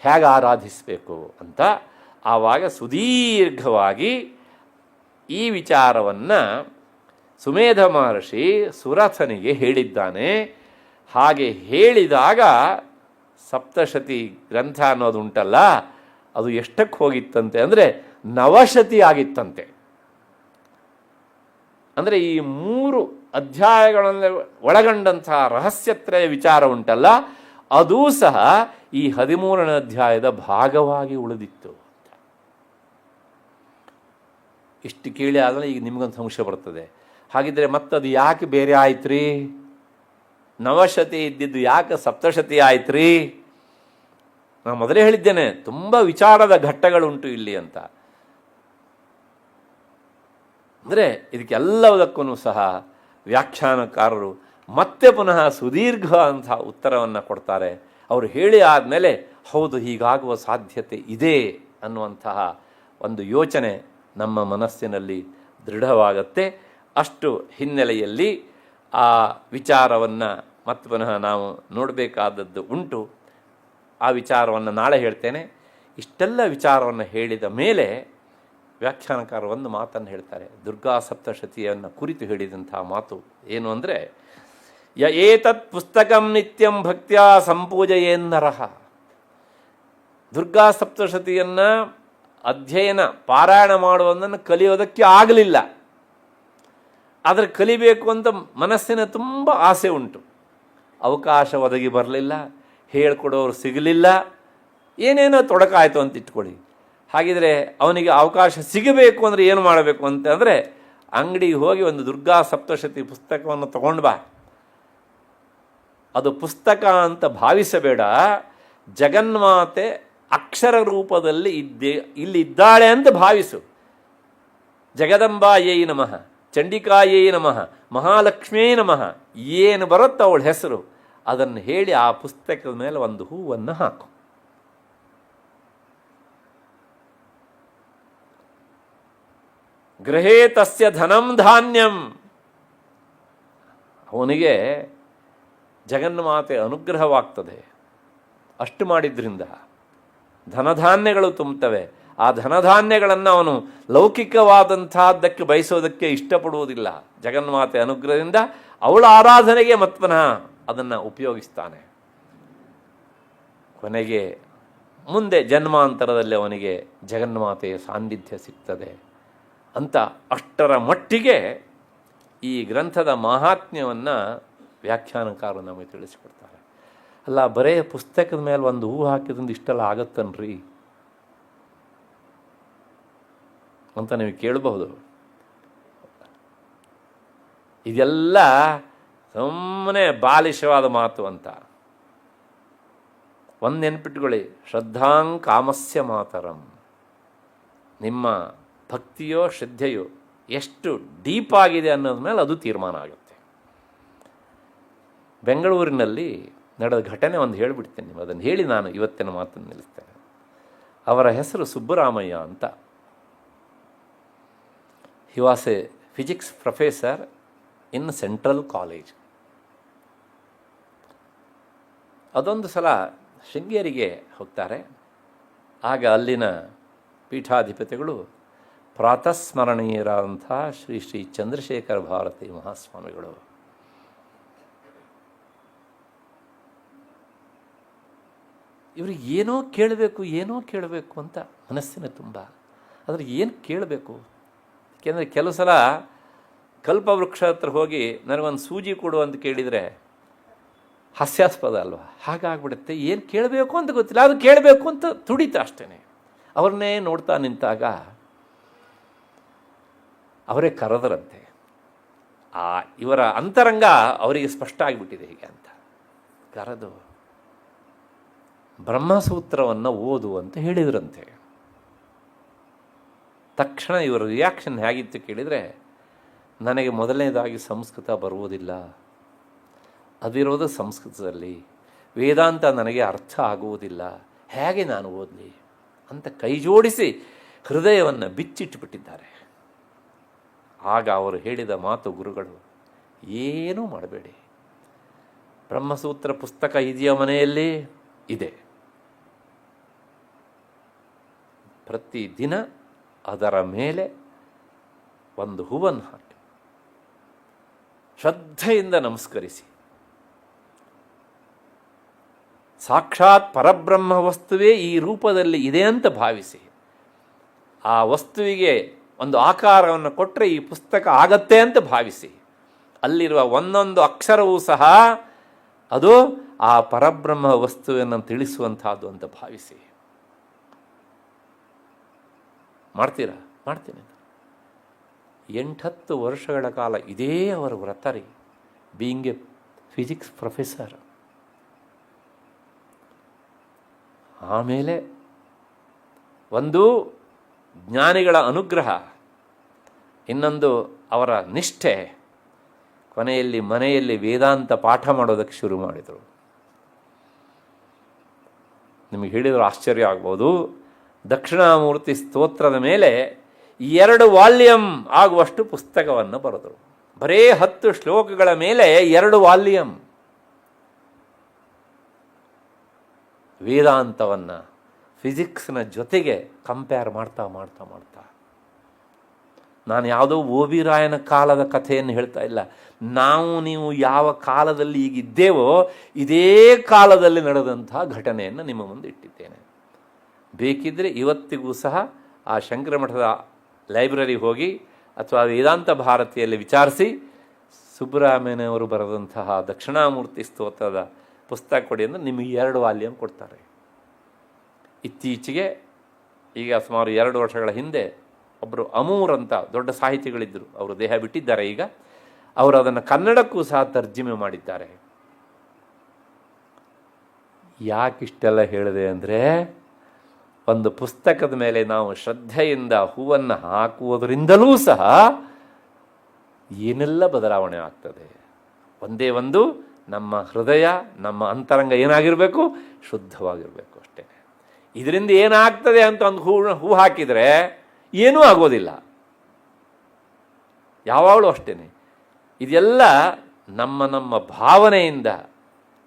ಹೇಗೆ ಆರಾಧಿಸಬೇಕು ಅಂತ. ಆವಾಗ ಸುದೀರ್ಘವಾಗಿ ಈ ವಿಚಾರವನ್ನು ಸುಮೇಧ ಮಹರ್ಷಿ ಸುರಥನಿಗೆ ಹೇಳಿದ್ದಾನೆ. ಹಾಗೆ ಹೇಳಿದಾಗ ಸಪ್ತಶತಿ ಗ್ರಂಥ ಅನ್ನೋದು ಉಂಟಲ್ಲ, ಅದು ಎಷ್ಟಕ್ಕೆ ಹೋಗಿತ್ತಂತೆ ಅಂದರೆ 9 ಶತಿ ಆಗಿತ್ತಂತೆ. ಅಂದರೆ ಈ 3 ಅಧ್ಯಾಯಗಳಲ್ಲಿ ಒಳಗೊಂಡಂತಹ ರಹಸ್ಯತ್ರಯ ವಿಚಾರ ಉಂಟಲ್ಲ, ಅದೂ ಸಹ ಈ 13ನೇ ಅಧ್ಯಾಯದ ಭಾಗವಾಗಿ ಉಳಿದಿತ್ತು. ಇಷ್ಟು ಕೇಳಿ ಆದಮೇಲೆ ಈಗ ನಿಮಗೊಂದು ಸಂಶಯ ಬರ್ತದೆ, ಹಾಗಿದ್ರೆ ಮತ್ತದು ಯಾಕೆ ಬೇರೆ ಆಯ್ತು ರೀ? ನವಶತಿ ಇದ್ದಿದ್ದು ಯಾಕೆ ಸಪ್ತಶತಿ ಆಯ್ತು ರೀ? ನಾನು ಮೊದಲೇ ಹೇಳಿದ್ದೇನೆ, ತುಂಬ ವಿಚಾರದ ಘಟ್ಟಗಳುಂಟು ಇಲ್ಲಿ ಅಂತ. ಅಂದರೆ ಇದಕ್ಕೆಲ್ಲದಕ್ಕೂ ಸಹ ವ್ಯಾಖ್ಯಾನಕಾರರು ಮತ್ತೆ ಪುನಃ ಸುದೀರ್ಘ ಅಂತಹ ಉತ್ತರವನ್ನು ಕೊಡ್ತಾರೆ. ಅವರು ಹೇಳಿ ಆದಮೇಲೆ ಹೌದು ಹೀಗಾಗುವ ಸಾಧ್ಯತೆ ಇದೆ ಅನ್ನುವಂತಹ ಒಂದು ಯೋಚನೆ ನಮ್ಮ ಮನಸ್ಸಿನಲ್ಲಿ ದೃಢವಾಗತ್ತೆ. ಅಷ್ಟು ಹಿನ್ನೆಲೆಯಲ್ಲಿ ಆ ವಿಚಾರವನ್ನು ಮತ್ತೆ ಪುನಃ ನಾವು ನೋಡಬೇಕಾದದ್ದು ಉಂಟು. ಆ ವಿಚಾರವನ್ನು ನಾಳೆ ಹೇಳ್ತೇನೆ. ಇಷ್ಟೆಲ್ಲ ವಿಚಾರವನ್ನು ಹೇಳಿದ ಮೇಲೆ ವ್ಯಾಖ್ಯಾನಕಾರ ಒಂದು ಮಾತನ್ನು ಹೇಳ್ತಾರೆ. ದುರ್ಗಾ ಸಪ್ತಶತಿಯನ್ನು ಕುರಿತು ಹೇಳಿದಂಥ ಮಾತು ಏನು ಅಂದರೆ, ಯ ಏತತ್ ಪುಸ್ತಕಂ ನಿತ್ಯಂ ಭಕ್ತ್ಯಾ ಸಂಪೂಜಯೇನ್ನರಃ. ದುರ್ಗಾ ಸಪ್ತಶತಿಯನ್ನು ಅಧ್ಯಯನ ಪಾರಾಯಣ ಮಾಡುವುದನ್ನು ಕಲಿಯೋದಕ್ಕೆ ಆಗಲಿಲ್ಲ, ಆದರೆ ಕಲಿಬೇಕು ಅಂತ ಮನಸ್ಸಿನ ತುಂಬ ಆಸೆ ಉಂಟು. ಅವಕಾಶ ಒದಗಿ ಬರಲಿಲ್ಲ, ಹೇಳ್ಕೊಡೋರು ಸಿಗಲಿಲ್ಲ, ಏನೇನೋ ತೊಡಕಾಯಿತು ಅಂತ ಇಟ್ಕೊಳ್ಳಿ. ಹಾಗಿದ್ರೆ ಅವನಿಗೆ ಅವಕಾಶ ಸಿಗಬೇಕು ಅಂದರೆ ಏನು ಮಾಡಬೇಕು ಅಂತಂದರೆ, ಅಂಗಡಿಗೆ ಹೋಗಿ ಒಂದು ದುರ್ಗಾ ಸಪ್ತಶತಿ ಪುಸ್ತಕವನ್ನು ತಗೊಂಡು ಬಾ. ಅದು ಪುಸ್ತಕ ಅಂತ ಭಾವಿಸಬೇಡ, ಜಗನ್ಮಾತೆ ಅಕ್ಷರ ರೂಪದಲ್ಲಿ ಇಲ್ಲಿದ್ದಾಳೆ ಅಂತ ಭಾವಿಸು. ಜಗದಂಬಾಯೈ ನಮಃ, ಚಂಡಿಕಾಯೈ ನಮಃ, ಮಹಾಲಕ್ಷ್ಮೀ ನಮಃ, ಏನು ಬರುತ್ತೋ ಅವಳ ಹೆಸರು ಅದನ್ನು ಹೇಳಿ ಆ ಪುಸ್ತಕದ ಮೇಲೆ ಒಂದು ಹೂವನ್ನು ಹಾಕು. ಗೃಹೇ ತಸ್ಯ ಧನಂ ಧಾನ್ಯಂ. ಅವನಿಗೆ ಜಗನ್ಮಾತೆ ಅನುಗ್ರಹವಾಗ್ತದೆ. ಅಷ್ಟು ಮಾಡಿದ್ರಿಂದ ಧನಧಾನ್ಯಗಳು ತುಂಬುತ್ತವೆ. ಆ ಧನಧಾನ್ಯಗಳನ್ನು ಅವನು ಲೌಕಿಕವಾದಂತಹದ್ದಕ್ಕೆ ಬಯಸೋದಕ್ಕೆ ಇಷ್ಟಪಡುವುದಿಲ್ಲ. ಜಗನ್ಮಾತೆ ಅನುಗ್ರಹದಿಂದ ಅವಳ ಆರಾಧನೆಗೆ ಮತ್ತೆ ಪುನಃ ಅದನ್ನು ಉಪಯೋಗಿಸ್ತಾನೆ. ಕೊನೆಗೆ ಮುಂದೆ ಜನ್ಮಾಂತರದಲ್ಲಿ ಅವನಿಗೆ ಜಗನ್ಮಾತೆಯ ಸಾನ್ನಿಧ್ಯ ಸಿಗ್ತದೆ ಅಂತ ಅಷ್ಟರ ಮಟ್ಟಿಗೆ ಈ ಗ್ರಂಥದ ಮಾಹಾತ್ಮ್ಯವನ್ನು ವ್ಯಾಖ್ಯಾನಕಾರರು ನಮಗೆ ತಿಳಿಸಿಕೊಡ್ತಾರೆ. ಅಲ್ಲ, ಬರೇ ಪುಸ್ತಕದ ಮೇಲೆ ಒಂದು ಹೂ ಹಾಕಿದ್ರಿಂದ ಇಷ್ಟೆಲ್ಲ ಆಗತ್ತನ್ರಿ ಅಂತ ನೀವು ಕೇಳಬಹುದು. ಇದೆಲ್ಲ ಸುಮ್ಮನೆ ಬಾಲಿಶವಾದ ಮಾತು ಅಂತ ಒಂದು ನೆನ್ಪಿಟ್ಕೊಳ್ಳಿ. ಶ್ರದ್ಧಾಂ ಕಾಮಸ್ಯ ಮಾತರಂ. ನಿಮ್ಮ ಭಕ್ತಿಯೋ ಶ್ರದ್ಧೆಯೋ ಎಷ್ಟು ಡೀಪ್ ಆಗಿದೆ ಅನ್ನೋದ ಮೇಲೆ ಅದು ತೀರ್ಮಾನ ಆಗುತ್ತೆ. ಬೆಂಗಳೂರಿನಲ್ಲಿ ನಡೆದ ಘಟನೆ ಒಂದು ಹೇಳಿಬಿಡ್ತೀನಿ. ನೀವು ಅದನ್ನು ಹೇಳಿ ನಾನು ಇವತ್ತಿನ ಮಾತನ್ನು ನಿಲ್ಲಿಸ್ತೇನೆ. ಅವರ ಹೆಸರು ಸುಬ್ಬರಾಮಯ್ಯ ಅಂತ. He was A physics professor in central college. ಅದೊಂದು ಸಲ ಶೃಂಗೇರಿಗೆ ಹೋಗ್ತಾರೆ. ಆಗ ಅಲ್ಲಿನ ಪೀಠಾಧಿಪತಿಗಳು ಪ್ರಾತಸ್ಮರಣೀಯರಾದಂಥ ಶ್ರೀ ಶ್ರೀ ಚಂದ್ರಶೇಖರ ಭಾರತಿ ಮಹಾಸ್ವಾಮಿಗಳು. ಇವ್ರಿಗೆ ಏನೋ ಕೇಳಬೇಕು ಅಂತ ಮನಸ್ಸಿನ ತುಂಬ. ಆದರೆ ಏನು ಕೇಳಬೇಕು? ಏಕೆಂದರೆ ಕೆಲವು ಸಲ ಕಲ್ಪವೃಕ್ಷ ಹತ್ರ ಹೋಗಿ ನನಗೊಂದು ಸೂಜಿ ಕೊಡು ಅಂತ ಕೇಳಿದರೆ ಹಾಸ್ಯಾಸ್ಪದ ಅಲ್ವಾ? ಹಾಗಾಗ್ಬಿಡುತ್ತೆ. ಏನು ಕೇಳಬೇಕು ಅಂತ ಗೊತ್ತಿಲ್ಲ, ಅದು ಕೇಳಬೇಕು ಅಂತ ತುಡಿತ ಅಷ್ಟೇ. ಅವ್ರನ್ನೇ ನೋಡ್ತಾ ನಿಂತಾಗ ಅವರೇ ಕರೆದರಂತೆ. ಇವರ ಅಂತರಂಗ ಅವರಿಗೆ ಸ್ಪಷ್ಟ ಆಗಿಬಿಟ್ಟಿದೆ ಹೀಗೆ ಅಂತ ಕರೆದು ಬ್ರಹ್ಮಸೂತ್ರವನ್ನು ಓದು ಅಂತ ಹೇಳಿದ್ರಂತೆ. ತಕ್ಷಣ ಇವರ ರಿಯಾಕ್ಷನ್ ಹೇಗಿತ್ತು ಕೇಳಿದರೆ, ನನಗೆ ಮೊದಲನೇದಾಗಿ ಸಂಸ್ಕೃತ ಬರುವುದಿಲ್ಲ, ಅದಿರೋದು ಸಂಸ್ಕೃತದಲ್ಲಿ, ವೇದಾಂತ ನನಗೆ ಅರ್ಥ ಆಗುವುದಿಲ್ಲ, ಹೇಗೆ ನಾನು ಓದಲಿ ಅಂತ ಕೈ ಜೋಡಿಸಿ ಹೃದಯವನ್ನು ಬಿಚ್ಚಿಟ್ಟುಬಿಟ್ಟಿದ್ದಾರೆ. ಆಗ ಅವರು ಹೇಳಿದ ಮಾತು ಗುರುಗಳು, ಏನೂ ಮಾಡಬೇಡಿ, ಬ್ರಹ್ಮಸೂತ್ರ ಪುಸ್ತಕ ಇದೆಯಾ ಮನೆಯಲ್ಲಿ? ಇದೆ. ಪ್ರತಿದಿನ ಅದರ ಮೇಲೆ ಒಂದು ಹೂವನ್ನು ಹಾಕಿ ಶ್ರದ್ಧೆಯಿಂದ ನಮಸ್ಕರಿಸಿ, ಸಾಕ್ಷಾತ್ ಪರಬ್ರಹ್ಮ ವಸ್ತುವೇ ಈ ರೂಪದಲ್ಲಿ ಇದೆ ಅಂತ ಭಾವಿಸಿ, ಆ ವಸ್ತುವಿಗೆ ಒಂದು ಆಕಾರವನ್ನು ಕೊಟ್ಟರೆ ಈ ಪುಸ್ತಕ ಆಗತ್ತೆ ಅಂತ ಭಾವಿಸಿ, ಅಲ್ಲಿರುವ ಒಂದೊಂದು ಅಕ್ಷರವೂ ಸಹ ಅದು ಆ ಪರಬ್ರಹ್ಮ ವಸ್ತುವನ್ನು ತಿಳಿಸುವಂತಹದ್ದು ಅಂತ ಭಾವಿಸಿ. ಮಾಡ್ತೀರಾ? ಮಾಡ್ತೀನಿ. 8-10 ವರ್ಷಗಳ ಕಾಲ ಇದೇ ಅವರ ವ್ರತ ರೀ. Being A physics professor. ಆಮೇಲೆ ಒಂದು ಜ್ಞಾನಿಗಳ ಅನುಗ್ರಹ, ಇನ್ನೊಂದು ಅವರ ನಿಷ್ಠೆ. ಕೊನೆಯಲ್ಲಿ ಮನೆಯಲ್ಲಿ ವೇದಾಂತ ಪಾಠ ಮಾಡೋದಕ್ಕೆ ಶುರು ಮಾಡಿದರು. ನಿಮಗೆ ಹೇಳಿದರೂ ಆಶ್ಚರ್ಯ ಆಗ್ಬೋದು, ದಕ್ಷಿಣಾಮೂರ್ತಿ ಸ್ತೋತ್ರದ ಮೇಲೆ 2 ವಾಲ್ಯೂಮ್ ಆಗುವಷ್ಟು ಪುಸ್ತಕವನ್ನು ಬರೆದರು. ಬರೇ 10 ಶ್ಲೋಕಗಳ ಮೇಲೆ 2 ವಾಲ್ಯೂಮ್ ವೇದಾಂತವನ್ನು ಫಿಸಿಕ್ಸ್ನ ಜೊತೆಗೆ ಕಂಪೇರ್ ಮಾಡ್ತಾ ಮಾಡ್ತಾ ಮಾಡ್ತಾ. ನಾನು ಯಾವುದೋ ಓಬಿರಾಯನ ಕಾಲದ ಕಥೆಯನ್ನು ಹೇಳ್ತಾ ಇಲ್ಲ. ನಾವು ನೀವು ಯಾವ ಕಾಲದಲ್ಲಿ ಈಗಿದ್ದೇವೋ ಇದೇ ಕಾಲದಲ್ಲಿ ನಡೆದಂತಹ ಘಟನೆಯನ್ನು ನಿಮ್ಮ ಮುಂದೆ ಇಟ್ಟಿದ್ದೇನೆ. ಬೇಕಿದ್ದರೆ ಇವತ್ತಿಗೂ ಸಹ ಆ ಶಂಕರ ಮಠದ ಲೈಬ್ರರಿ ಹೋಗಿ ಅಥವಾ ವೇದಾಂತ ಭಾರತಿಯಲ್ಲಿ ವಿಚಾರಿಸಿ, ಸುಬ್ರಹ್ಮಣ್ಯವರು ಬರೆದಂತಹ ದಕ್ಷಿಣಾಮೂರ್ತಿ ಸ್ತೋತ್ರದ ಪುಸ್ತಕ ಕೊಡಿ ಅಂದರೆ ನಿಮಗೆ 2 ವಾಲ್ಯೂಮ್ ಕೊಡ್ತಾರೆ. ಇತ್ತೀಚೆಗೆ ಈಗ ಸುಮಾರು 2 ವರ್ಷಗಳ ಹಿಂದೆ ಒಬ್ಬರು ಅಮೂರ್ ಅಂತ ದೊಡ್ಡ ಸಾಹಿತಿಗಳಿದ್ದರು, ಅವರು ದೇಹ ಬಿಟ್ಟಿದ್ದಾರೆ ಈಗ. ಅವರು ಅದನ್ನು ಕನ್ನಡಕ್ಕೂ ಸಹ ತರ್ಜುಮೆ ಮಾಡಿದ್ದಾರೆ. ಯಾಕಿಷ್ಟೆಲ್ಲ ಹೇಳಿದೆ ಅಂದರೆ, ಒಂದು ಪುಸ್ತಕದ ಮೇಲೆ ನಾವು ಶ್ರದ್ಧೆಯಿಂದ ಹೂವನ್ನು ಹಾಕುವುದರಿಂದಲೂ ಸಹ ಏನೆಲ್ಲ ಬದಲಾವಣೆ ಆಗ್ತದೆ. ಒಂದೇ ಒಂದು, ನಮ್ಮ ಹೃದಯ, ನಮ್ಮ ಅಂತರಂಗ ಏನಾಗಿರಬೇಕು? ಶುದ್ಧವಾಗಿರಬೇಕು ಅಷ್ಟೇ. ಇದರಿಂದ ಏನಾಗ್ತದೆ ಅಂತ ಒಂದು ಹೂ ಹಾಕಿದರೆ ಏನೂ ಆಗೋದಿಲ್ಲ. ಯಾವಾಗಲೂ ಅಷ್ಟೇ. ಇದೆಲ್ಲ ನಮ್ಮ ನಮ್ಮ ಭಾವನೆಯಿಂದ,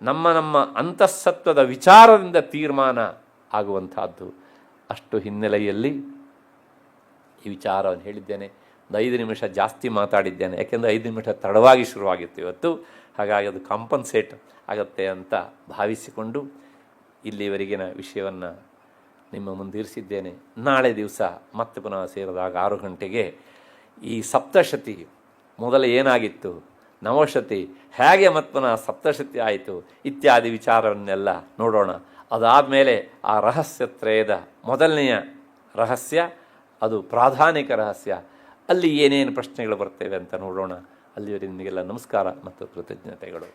ನಮ್ಮ ನಮ್ಮ ಅಂತಃಸತ್ವದ ವಿಚಾರದಿಂದ ತೀರ್ಮಾನ ಆಗುವಂತಹದ್ದು. ಅಷ್ಟು ಹಿನ್ನೆಲೆಯಲ್ಲಿ ಈ ವಿಚಾರವನ್ನು ಹೇಳಿದ್ದೇನೆ. ಒಂದು 5 ನಿಮಿಷ ಜಾಸ್ತಿ ಮಾತಾಡಿದ್ದೇನೆ, ಯಾಕೆಂದರೆ 5 ನಿಮಿಷ ತಡವಾಗಿ ಶುರುವಾಗಿತ್ತು ಇವತ್ತು. ಹಾಗಾಗಿ ಅದು ಕಾಂಪನ್ಸೇಟ್ ಆಗುತ್ತೆ ಅಂತ ಭಾವಿಸಿಕೊಂಡು ಇಲ್ಲಿವರೆಗಿನ ವಿಷಯವನ್ನು ನಿಮ್ಮ ಮುಂದಿರಿಸಿದ್ದೇನೆ. ನಾಳೆ ದಿವಸ ಮತ್ತೆ ಪುನಃ ಸೇರಿದಾಗ 6 ಗಂಟೆಗೆ ಈ ಸಪ್ತಶತಿ ಮೊದಲು ಏನಾಗಿತ್ತು, ನವಶತಿ ಹೇಗೆ ಮತ್ತೆ ಪುನಃ ಸಪ್ತಶತಿ ಆಯಿತು ಇತ್ಯಾದಿ ವಿಚಾರವನ್ನೆಲ್ಲ ನೋಡೋಣ. ಅದಾದಮೇಲೆ ಆ ರಹಸ್ಯತ್ರಯದ ಮೊದಲನೆಯ ರಹಸ್ಯ, ಅದು ಪ್ರಾಧಾನಿಕ ರಹಸ್ಯ, ಅಲ್ಲಿ ಏನೇನು ಪ್ರಶ್ನೆಗಳು ಬರ್ತೇವೆ ಅಂತ ನೋಡೋಣ. ಅಲ್ಲಿವರೆಗೆ ನಿಮಗೆಲ್ಲ ನಮಸ್ಕಾರ ಮತ್ತು ಕೃತಜ್ಞತೆಗಳು.